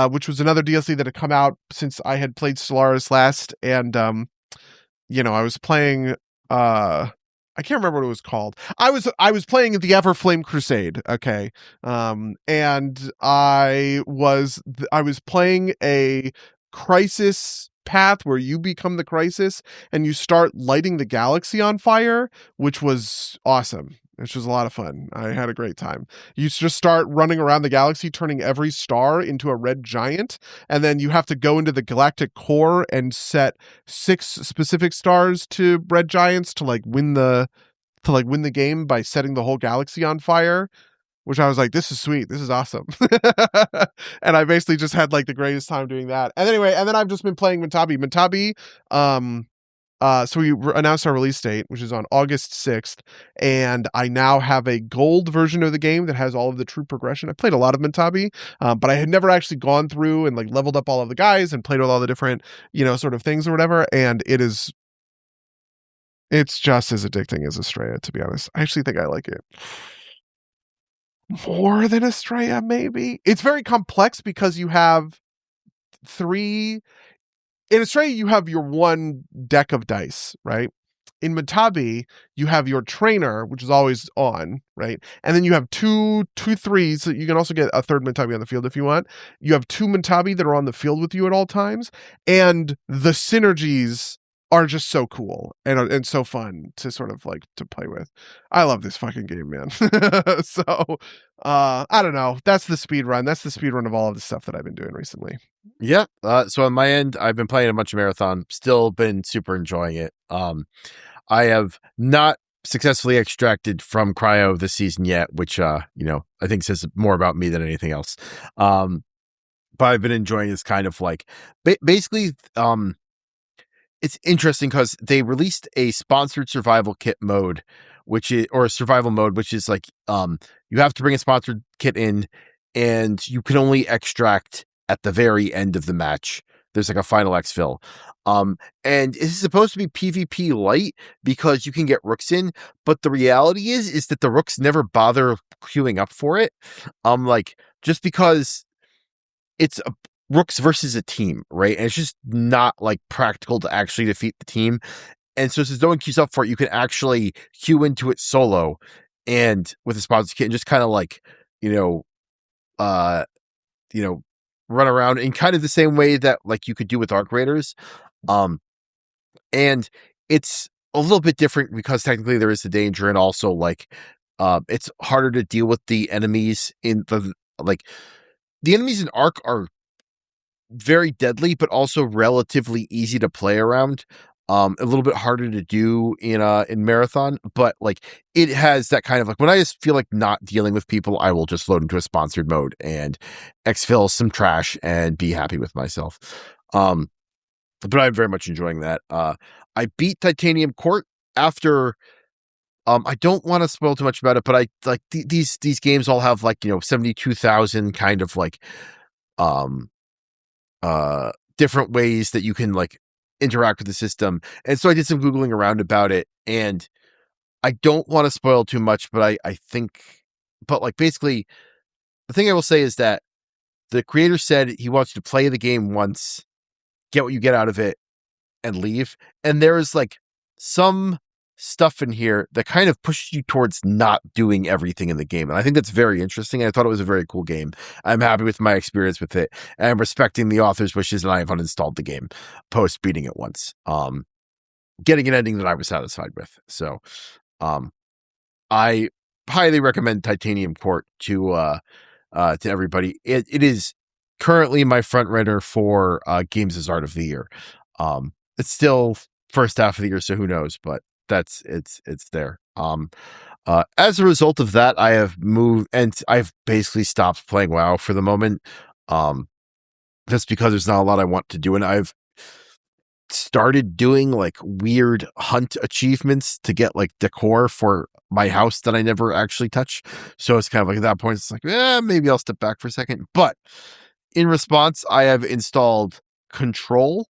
which was another DLC that had come out since I had played Stellaris last, and I was playing I can't remember what it was called. I was playing the Everflame Crusade, okay, and I was playing a crisis path where you become the crisis and you start lighting the galaxy on fire, which was awesome. Which was a lot of fun. I had a great time. You just start running around the galaxy, turning every star into a red giant, and then you have to go into the galactic core and set 6 specific stars to red giants to win the game by setting the whole galaxy on fire. Which I was like, this is sweet. This is awesome. And I basically just had the greatest time doing that. And anyway, and then I've just been playing Mentabi. So we announced our release date, which is on August 6th, and I now have a gold version of the game that has all of the true progression. I played a lot of Mentabi, but I had never actually gone through and leveled up all of the guys and played with all the different, sort of things or whatever, and it's just as addicting as Estrella, to be honest. I actually think I like it more than Estrella, maybe. It's very complex because you have 3... In Estrella, you have your 1 deck of dice, right? In Mentabi, you have your trainer, which is always on, right? And then you have two threes. So you can also get a 3rd Mentabi on the field if you want. You have 2 Mentabi that are on the field with you at all times. And the synergies are just so cool and so fun to sort of to play with. I love this fucking game, man. So, I don't know. That's the speed run. That's the speed run of all of the stuff that I've been doing recently. Yeah. So on my end, I've been playing a bunch of Marathon. Still been super enjoying it. I have not successfully extracted from Cryo this season yet, which I think says more about me than anything else. But I've been enjoying this kind of basically. It's interesting because they released a sponsored survival kit mode, or a survival mode, which is you have to bring a sponsored kit in, and you can only extract at the very end of the match. There's a final exfil. And this is supposed to be PvP light because you can get rooks in, but the reality is that the rooks never bother queuing up for it. Just because it's a rooks versus a team, right? And it's just not practical to actually defeat the team. And so since no one queues up for it, you can actually queue into it solo and with a sponsored kit and just kind of run around in kind of the same way that you could do with Arc Raiders. And it's a little bit different because technically there is the danger, and also it's harder to deal with the enemies in the enemies in Arc are very deadly, but also relatively easy to play around. A little bit harder to do in Marathon, but it has that kind of when I just feel not dealing with people, I will just load into a sponsored mode and exfil some trash and be happy with myself. But I'm very much enjoying that. I beat Titanium Court after. I don't want to spoil too much about it, but I these games all have 72,000 kind of different ways that you can interact with the system. And so I did some Googling around about it, and I don't want to spoil too much, but I think, but like basically the thing I will say is that the creator said he wants you to play the game once, get what you get out of it, and leave. And there is like some stuff in here that kind of pushes you towards not doing everything in the game. And I think that's very interesting. I thought it was a very cool game. I'm happy with my experience with it. And I'm respecting the author's wishes, and I have uninstalled the game post beating it once. Getting an ending that I was satisfied with. So I highly recommend Titanium Court to everybody. It is currently my front runner for Games as Art of the Year. It's still first half of the year, so who knows? But it's there. As a result of that, I have moved, and I've basically stopped playing WoW for the moment. Just because there's not a lot I want to do, and I've started doing like weird hunt achievements to get like decor for my house that I never actually touch. So it's kind of like at that point, it's like, maybe I'll step back for a second. But in response, I have installed Control.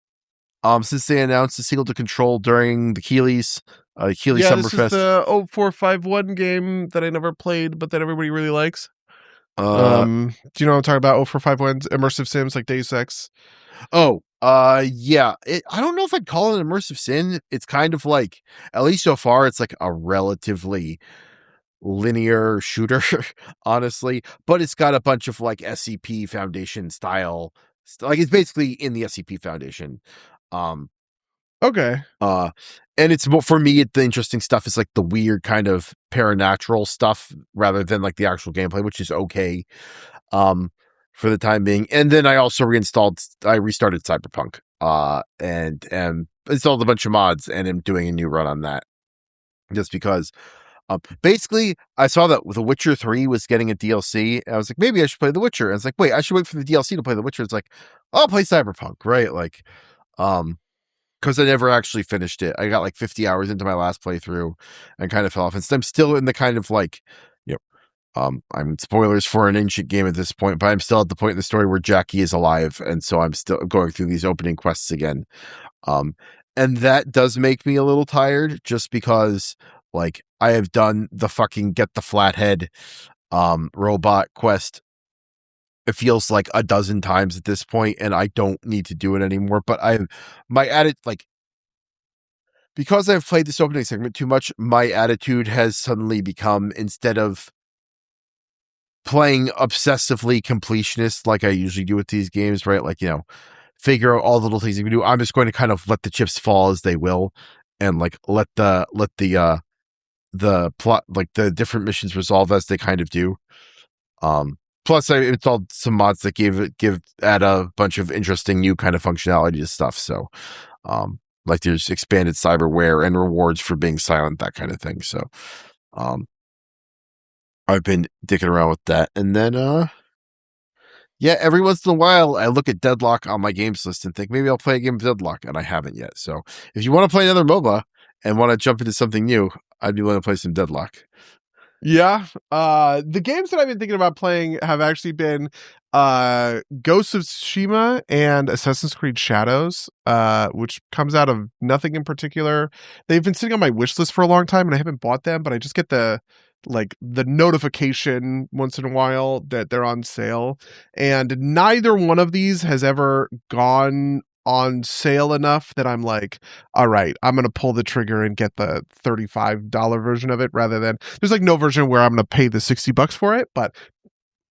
Since they announced the sequel to Control during the Keeley's Keeley Summerfest. This is the 0451 game that I never played, but that everybody really likes. Do you know what I'm talking about? 0451's immersive sims like Deus Ex. Yeah. I don't know if I'd call it an immersive sim. It's kind of like, at least so far, it's like a relatively linear shooter, honestly. But it's got a bunch of like SCP Foundation style. Like it's basically in the SCP Foundation. Okay. And it's more, for me, the interesting stuff is like the weird kind of paranatural stuff rather than like the actual gameplay, which is okay. For the time being. And then I also restarted Cyberpunk, and installed a bunch of mods, and am doing a new run on that just because, basically I saw that The Witcher 3 was getting a DLC, and I was like, maybe I should play The Witcher. And it's like, wait, I should wait for the DLC to play The Witcher. It's like, I'll play Cyberpunk, right? Like, because I never actually finished it. I got like 50 hours into my last playthrough and kind of fell off. And I'm still in the kind of like, I'm spoilers for an ancient game at this point, but I'm still at the point in the story where Jackie is alive, and so I'm still going through these opening quests again. And that does make me a little tired, just because like I have done the fucking get the flathead robot quest. It feels like a dozen times at this point, and I don't need to do it anymore. But because I've played this opening segment too much, my attitude has suddenly become, instead of playing obsessively completionist like I usually do with these games, right? Like, figure out all the little things you can do. I'm just going to kind of let the chips fall as they will, and like let the plot, like the different missions resolve as they kind of do. Plus I installed some mods that add a bunch of interesting new kind of functionality to stuff. So, like there's expanded cyberware and rewards for being silent, that kind of thing. So, I've been dicking around with that. And then, every once in a while, I look at Deadlock on my games list and think, maybe I'll play a game of Deadlock, and I haven't yet. So if you want to play another MOBA and want to jump into something new, I'd be willing to play some Deadlock. Yeah. The games that I've been thinking about playing have actually been Ghosts of Tsushima and Assassin's Creed Shadows, which comes out of nothing in particular. They've been sitting on my wish list for a long time, and I haven't bought them, but I just get the notification once in a while that they're on sale, and neither one of these has ever gone on sale enough that I'm like, all right, I'm going to pull the trigger and get the $35 version of it, rather than there's like no version where I'm going to pay the $60 for it, but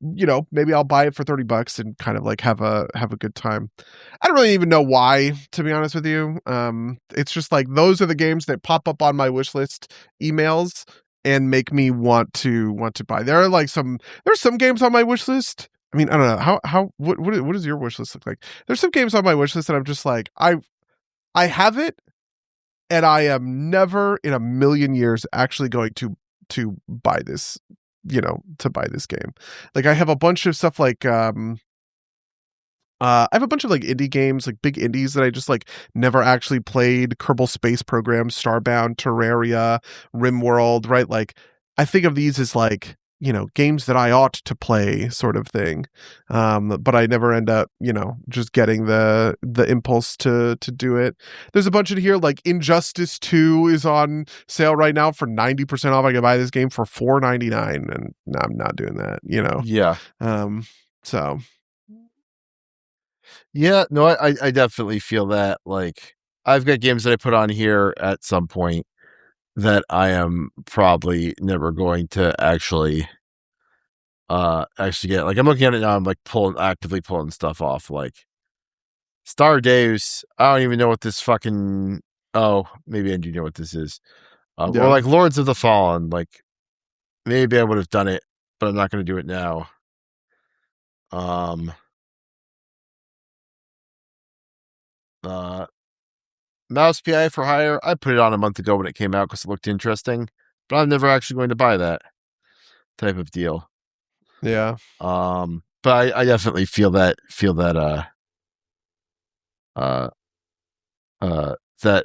maybe I'll buy it for $30 and kind of like have a good time. I don't really even know why, to be honest with you. It's just like, those are the games that pop up on my wish list emails and make me want to buy. There's some games on my wish list. I mean, I don't know what does your wish list look like? There's some games on my wish list that I'm just like, I have it, and I am never in a million years actually going to buy this, to buy this game. Like, I have a bunch of stuff like, I have a bunch of like indie games, like big indies that I just like never actually played. Kerbal Space Program, Starbound, Terraria, RimWorld, right? Like, I think of these as like games that I ought to play sort of thing. But I never end up, just getting the impulse to do it. There's a bunch in here, like Injustice 2 is on sale right now for 90% off. I can buy this game for $4.99, and I'm not doing that, Yeah. So Yeah, no, I definitely feel that. Like, I've got games that I put on here at some point that I am probably never going to actually get. Like, I'm looking at it now, I'm like actively pulling stuff off. Like Stardews, I don't even know what this fucking maybe I do know what this is. Or like Lords of the Fallen, like maybe I would have done it, but I'm not gonna do it now. Mouse PI for Hire, I put it on a month ago when it came out because it looked interesting, but I'm never actually going to buy that type of deal. Yeah. But I definitely feel that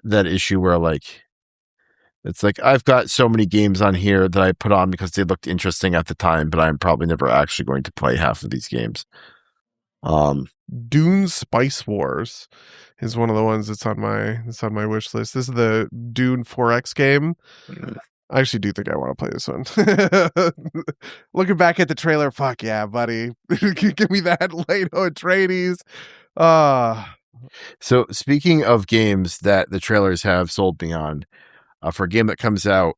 that issue where like it's like I've got so many games on here that I put on because they looked interesting at the time, but I'm probably never actually going to play half of these games. Dune Spice Wars is one of the ones that's on my wish list. This is the Dune 4X game. I actually do think I want to play this one. Looking back at the trailer, fuck yeah, buddy. Give me that Leto Atreides. So speaking of games that the trailers have sold me on, for a game that comes out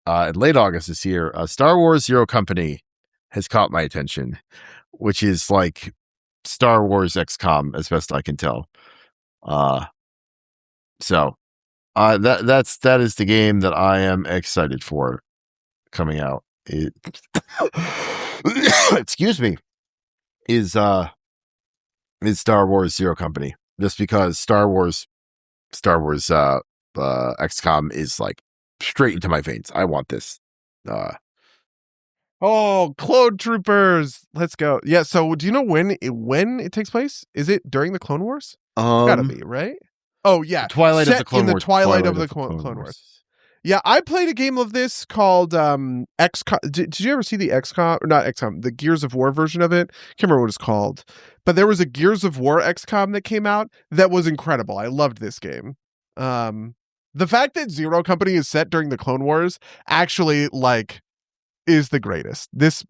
in late August this year, Star Wars Zero Company has caught my attention, which is like Star Wars XCOM as best I can tell. So that is the game that I am excited for coming out. Excuse me, is Star Wars Zero Company, just because Star Wars XCOM is like straight into my veins. I want this. Clone Troopers. Let's go. Yeah, so do you know when it takes place? Is it during the Clone Wars? It's gotta be, right? Oh yeah. Twilight of the Clone Wars. In the Twilight of the Clone Wars. Yeah, I played a game of this called XCOM. Did you ever see the XCOM, or not XCOM, the Gears of War version of it? Can't remember what it's called. But there was a Gears of War XCOM that came out that was incredible. I loved this game. The fact that Zero Company is set during the Clone Wars actually like is the greatest. This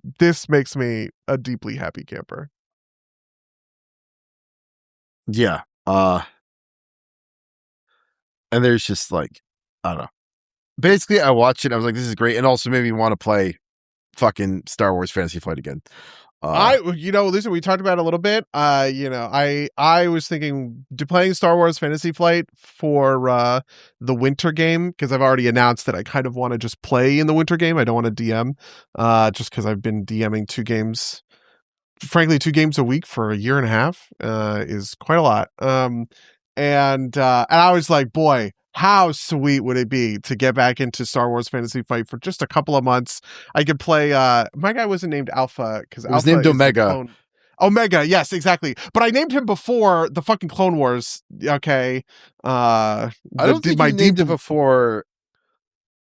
makes me a deeply happy camper. Yeah. And there's just like, I don't know. Basically, I watched it. I was like, this is great. And also made me want to play fucking Star Wars Fantasy Flight again. Listen, we talked about it a little bit. I was thinking playing Star Wars Fantasy Flight for the winter game, because I've already announced that I kind of want to just play in the winter game. I don't want to DM, just because I've been DMing two games a week for a year and a half, is quite a lot. And I was like, boy, how sweet would it be to get back into Star Wars Fantasy Flight for just a couple of months? I could play. My guy wasn't named Alpha because Alpha was named Omega. Omega, yes, exactly. But I named him before the fucking Clone Wars. Okay, I don't think you named it before.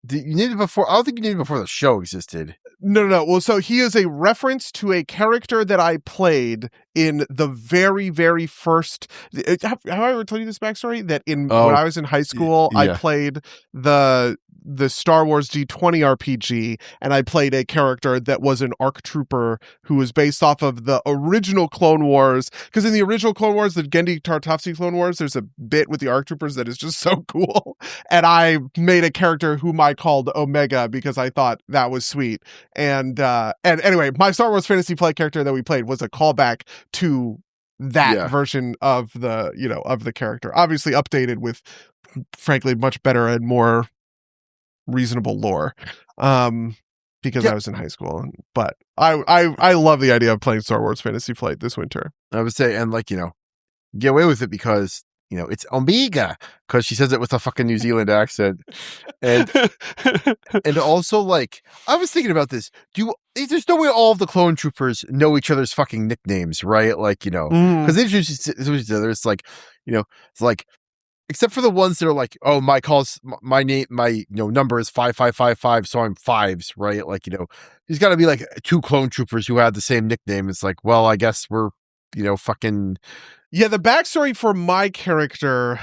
You named it before. I don't think you named it before the show existed. No. Well, so he is a reference to a character that I played in the very, very first. Have I ever told you this backstory? That when I was in high school, I played the Star Wars G20 RPG, and I played a character that was an ARC trooper who was based off of the original Clone Wars. Because in the original Clone Wars, the Genndy Tartakovsky Clone Wars, there's a bit with the ARC troopers that is just so cool. And I made a character whom I called Omega because I thought that was sweet. And anyway, my Star Wars Fantasy Flight character that we played was a callback to that version of the character, obviously updated with, frankly, much better and more reasonable lore, because I was in high school. But I love the idea of playing Star Wars Fantasy Flight this winter. I would say, and get away with it because it's Omega, because she says it with a fucking New Zealand accent. And also, like, I was thinking about this. There's no way all of the clone troopers know each other's fucking nicknames, right? Like, because they introduce each other. It's like, it's like except for the ones that are like, oh, my name, my number is 5555, so I'm fives, right? Like, there's got to be like two clone troopers who had the same nickname. It's like, well, I guess we're fucking. Yeah, the backstory for my character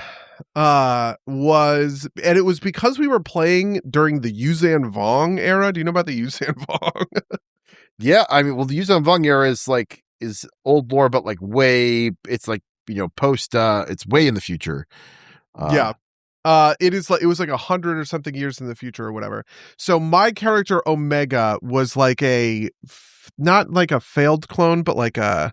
was, and it was because we were playing during the Yuzhan Vong era. Do you know about the Yuzhan Vong? Yeah, I mean, well, the Yuzhan Vong era is old lore, but like it's like post, it's way in the future. Yeah. It was like 100 or something years in the future or whatever. So my character Omega was like not like a failed clone, but like a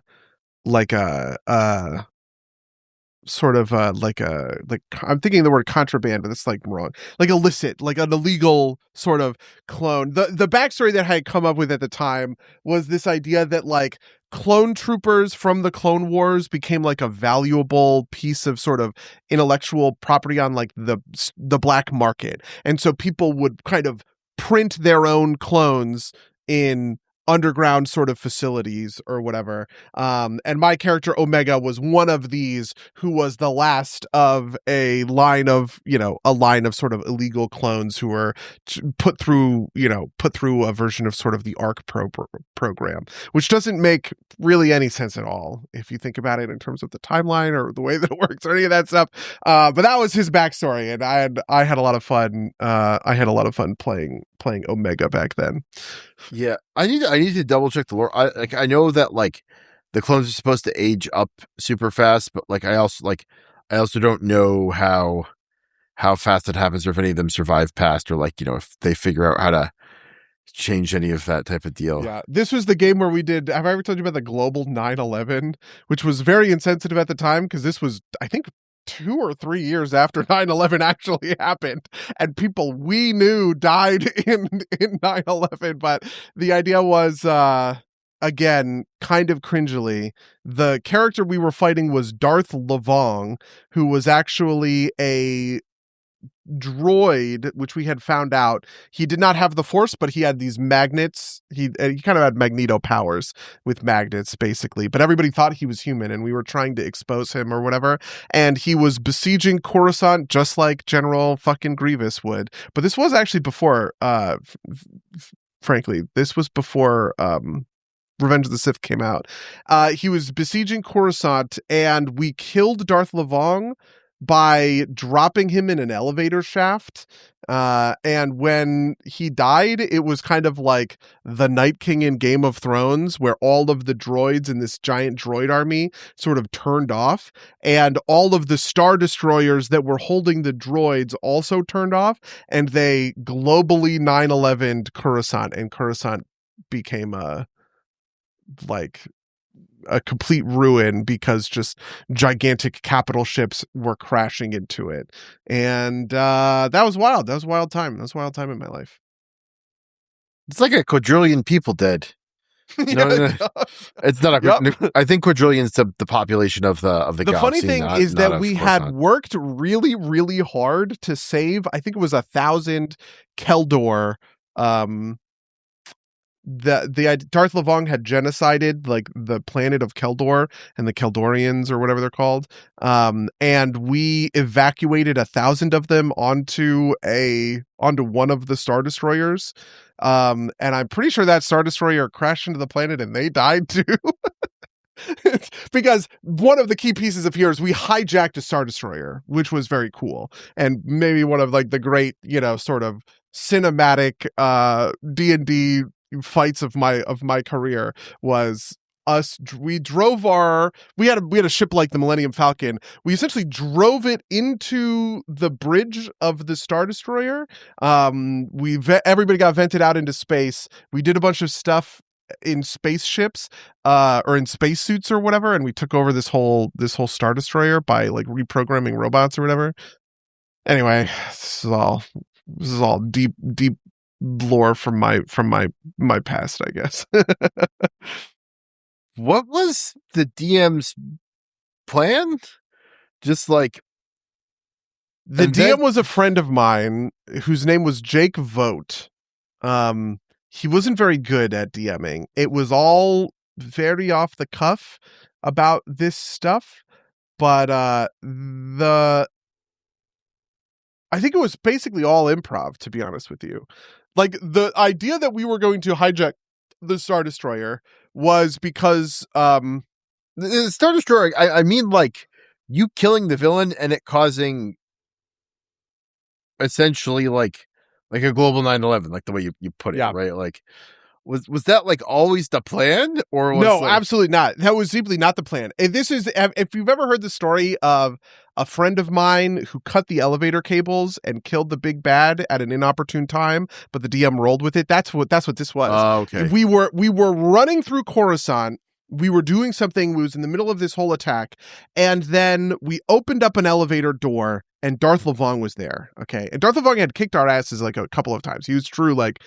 sort of like I'm thinking the word contraband, but it's like wrong. Like illicit, like an illegal sort of clone. The backstory that I had come up with at the time was this idea that like clone troopers from the Clone Wars became like a valuable piece of sort of intellectual property on like the black market. And so people would kind of print their own clones in underground sort of facilities or whatever. And my character Omega was one of these, who was the last of a line of sort of illegal clones who were put through a version of sort of the ARC program, which doesn't make really any sense at all if you think about it in terms of the timeline or the way that it works or any of that stuff. But that was his backstory, and I had a lot of fun. I had a lot of fun playing Omega back then. Yeah, I need to double check the lore. I know that like the clones are supposed to age up super fast, but like I also don't know how fast it happens, or if any of them survive past, or like if they figure out how to change any of that type of deal. Yeah, this was the game where we did. Have I ever told you about the global 9/11, which was very insensitive at the time because this was, I think, 2 or 3 years after 9/11 actually happened, and people we knew died in 9/11. But the idea was, again, kind of cringily, the character we were fighting was Darth Lavong, who was actually a droid, which we had found out he did not have the Force, but he had these magnets. He kind of had magneto powers with magnets, basically. But everybody thought he was human, and we were trying to expose him or whatever. And he was besieging Coruscant just like General fucking Grievous would. But this was actually before. Frankly, this was before. Revenge of the Sith came out. He was besieging Coruscant, and we killed Darth Lavong by dropping him in an elevator shaft. And when he died, it was kind of like the Night King in Game of Thrones, where all of the droids in this giant droid army sort of turned off, and all of the Star Destroyers that were holding the droids also turned off, and they globally 9/11'd Coruscant, and Coruscant became a complete ruin because just gigantic capital ships were crashing into it. And that was wild. That was a wild time. That was a wild time in my life. It's like a quadrillion people dead. No, it's not Yep. I think quadrillion's the population of the galaxy. The funny thing is that we had worked really, really hard to save, I think it was 1,000 Keldor. The Darth Lavong had genocided like the planet of Keldor and the Keldorians or whatever they're called, and we evacuated 1,000 of them onto one of the Star Destroyers, and I'm pretty sure that Star Destroyer crashed into the planet and they died too. Because one of the key pieces of here is we hijacked a Star Destroyer, which was very cool, and maybe one of like the great sort of cinematic D&D fights of my career was us. We had a ship like the Millennium Falcon. We essentially drove it into the bridge of the Star Destroyer. Everybody got vented out into space. We did a bunch of stuff in spaceships or in spacesuits or whatever, and we took over this whole Star Destroyer by like reprogramming robots or whatever. Anyway, this is all deep lore from my past, I guess. What was the DM's plan? Just like the DM was a friend of mine whose name was Jake Vogt. He wasn't very good at DMing. It was all very off the cuff about this stuff, but I think it was basically all improv, to be honest with you. Like, the idea that we were going to hijack the Star Destroyer was because The Star Destroyer, I mean, like, you killing the villain and it causing essentially like a global 9/11, like the way you put it, Yeah. right? Like, was that like always the plan, or was No, like... absolutely not. That was simply not the plan. And this is, if you've ever heard the story of a friend of mine who cut the elevator cables and killed the big bad at an inopportune time, but the DM rolled with it. That's what this was. Okay. We were running through Coruscant. We were doing something. We was in the middle of this whole attack, and then we opened up an elevator door, and Darth Levong was there. Okay, and Darth Levong had kicked our asses like a couple of times. He was true, like,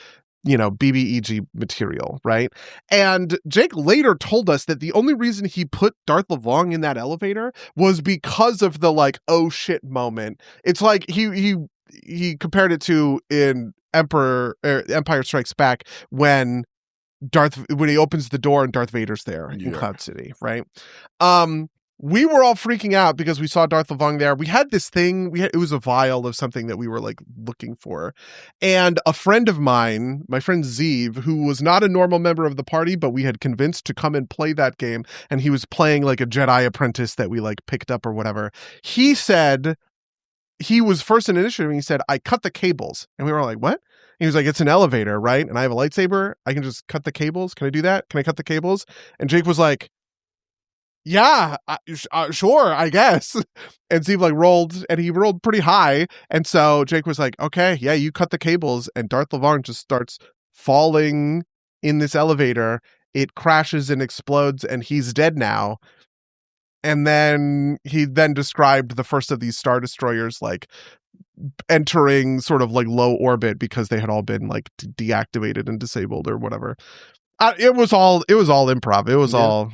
BBEG material, right? And Jake later told us that the only reason he put Darth Levong in that elevator was because of the like, oh shit moment. It's like he compared it to in Empire Strikes Back when he opens the door and Darth Vader's there in Cloud City, right? We were all freaking out because we saw Darth Levong there. We had this thing, it was a vial of something that we were like looking for. And a friend of mine, my friend Zeev, who was not a normal member of the party, but we had convinced to come and play that game. And he was playing like a Jedi apprentice that we like picked up or whatever. He said he was first in initiative and he said, I cut the cables. And we were like, what? He was like, it's an elevator, right? And I have a lightsaber. I can just cut the cables. Can I do that? Can I cut the cables? And Jake was like, yeah, sure, I guess. And Steve like rolled, and he rolled pretty high. And so Jake was like, okay, yeah, you cut the cables. And Darth Levong just starts falling in this elevator. It crashes and explodes, and he's dead now. And then he described the first of these Star Destroyers like entering sort of like low orbit because they had all been like deactivated and disabled or whatever. It was all improv. It was all,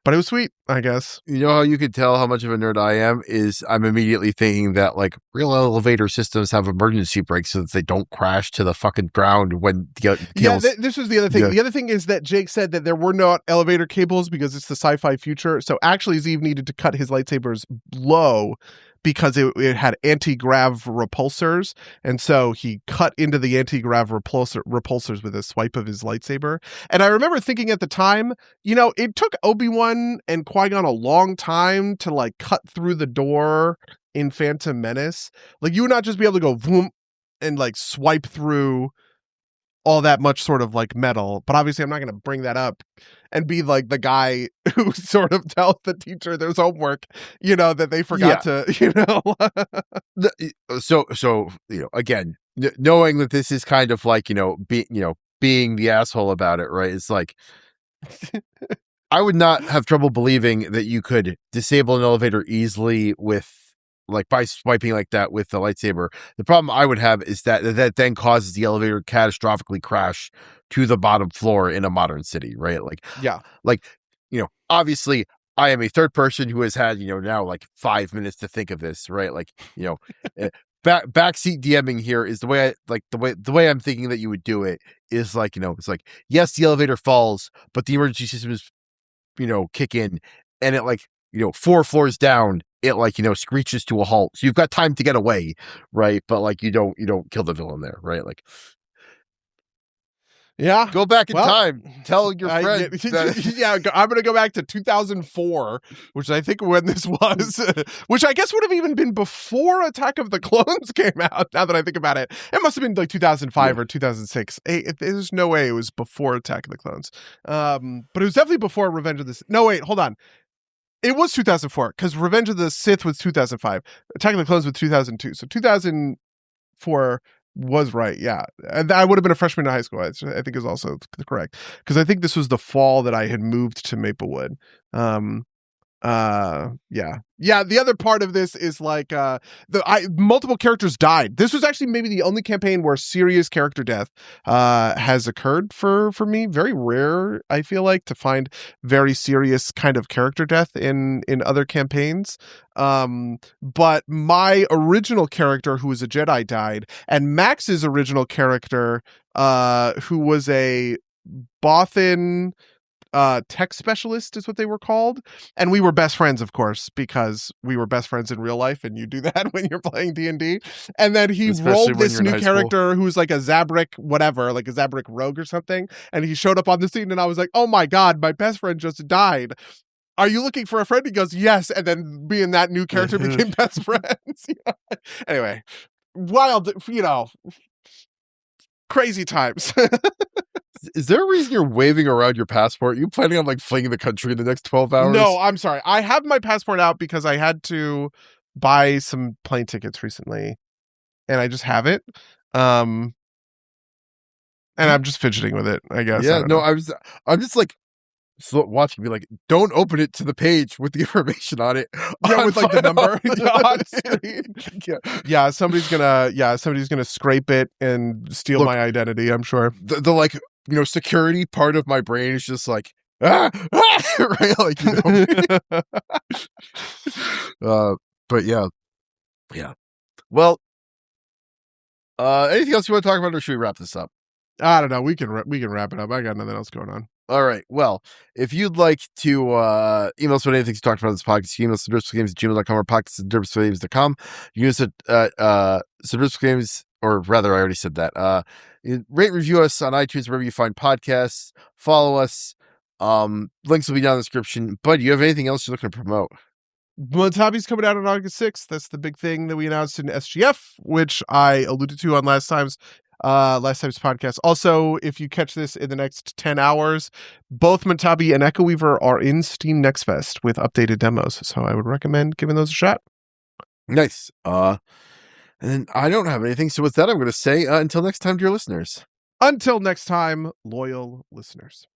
but it was sweet, I guess. You know how you could tell how much of a nerd I am is I'm immediately thinking that like real elevator systems have emergency brakes so that they don't crash to the fucking ground when this was the other thing. Yeah. The other thing is that Jake said that there were not elevator cables because it's the sci-fi future. So actually Zeev needed to cut his lightsabers low because it had anti-grav repulsors. And so he cut into the anti-grav repulsors with a swipe of his lightsaber. And I remember thinking at the time, it took Obi-Wan and Qui-Gon a long time to like cut through the door in Phantom Menace. Like you would not just be able to go boom and like swipe through all that much sort of like metal. But obviously I'm not going to bring that up and be like the guy who sort of tells the teacher there's homework, that they forgot to, So, again, knowing that this is kind of like, being the asshole about it, right? It's like, I would not have trouble believing that you could disable an elevator easily with like by swiping like that with the lightsaber. The problem I would have is that then causes the elevator to catastrophically crash to the bottom floor in a modern city, right? Like, yeah, like, obviously I am a third person who has had, now like 5 minutes to think of this, right? Like, backseat DMing here is the way the way I'm thinking that you would do it is like, it's like, yes, the elevator falls, but the emergency systems, kick in, and it like, 4 floors down, it like, screeches to a halt. So you've got time to get away, right? But like, you don't kill the villain there, right? Like, yeah, go back in time. Tell your friend. Yeah, I'm going to go back to 2004, which I think when this was, which I guess would have even been before Attack of the Clones came out. Now that I think about it, it must have been like 2005 or 2006. There's no way it was before Attack of the Clones. But it was definitely before Revenge of the Sith. No, wait, hold on. It was 2004 because Revenge of the Sith was 2005. Attack of the Clones was 2002. So 2004 was right. Yeah. And I would have been a freshman in high school. I think is also correct because I think this was the fall that I had moved to Maplewood. Yeah, the other part of this is like multiple characters died. This was actually maybe the only campaign where serious character death has occurred for me. Very rare, I feel like, to find very serious kind of character death in other campaigns. But my original character, who was a Jedi, died, and Max's original character, who was a Bothan tech specialist is what they were called, and we were best friends, of course, because we were best friends in real life, and you do that when you're playing D&D. And then he Especially rolled when this you're in new high school. character who's like a Zabrak whatever, like a Zabrak rogue or something, and he showed up on the scene, and I was like, oh my god, my best friend just died. Are you looking for a friend? He goes, yes. And then me and that new character became best friends. Anyway, wild, crazy times. Is there a reason you're waving around your passport? Are you planning on like fleeing the country in the next 12 hours? No, I'm sorry. I have my passport out because I had to buy some plane tickets recently, and I just have it. And I'm just fidgeting with it, I guess. Yeah, no, I'm just like watching me like, don't open it to the page with the information on it. Yeah, with like the number. on screen. Yeah, somebody's gonna scrape it and steal my identity, I'm sure. The like, security part of my brain is just like, right? Like, but yeah. Well, anything else you want to talk about, or should we wrap this up? I don't know. We can wrap it up. I got nothing else going on. All right. Well, if you'd like to email us with anything you talked about in this podcast, email us at subversivegames@gmail.com or podcast@subversivegames.com. You can use it Subversive Games, or rather, I already said that. Rate and review us on iTunes, wherever you find podcasts. Follow us. Links will be down in the description. But do you have anything else you're looking to promote? Mutabi's coming out on August 6th. That's the big thing that we announced in SGF, which I alluded to on last time's podcast. Also, if you catch this in the next 10 hours, both Mutabi and Echo Weaver are in Steam Next Fest with updated demos, so I would recommend giving those a shot. Nice. And then I don't have anything, so with that, I'm going to say until next time, dear listeners. Until next time, loyal listeners.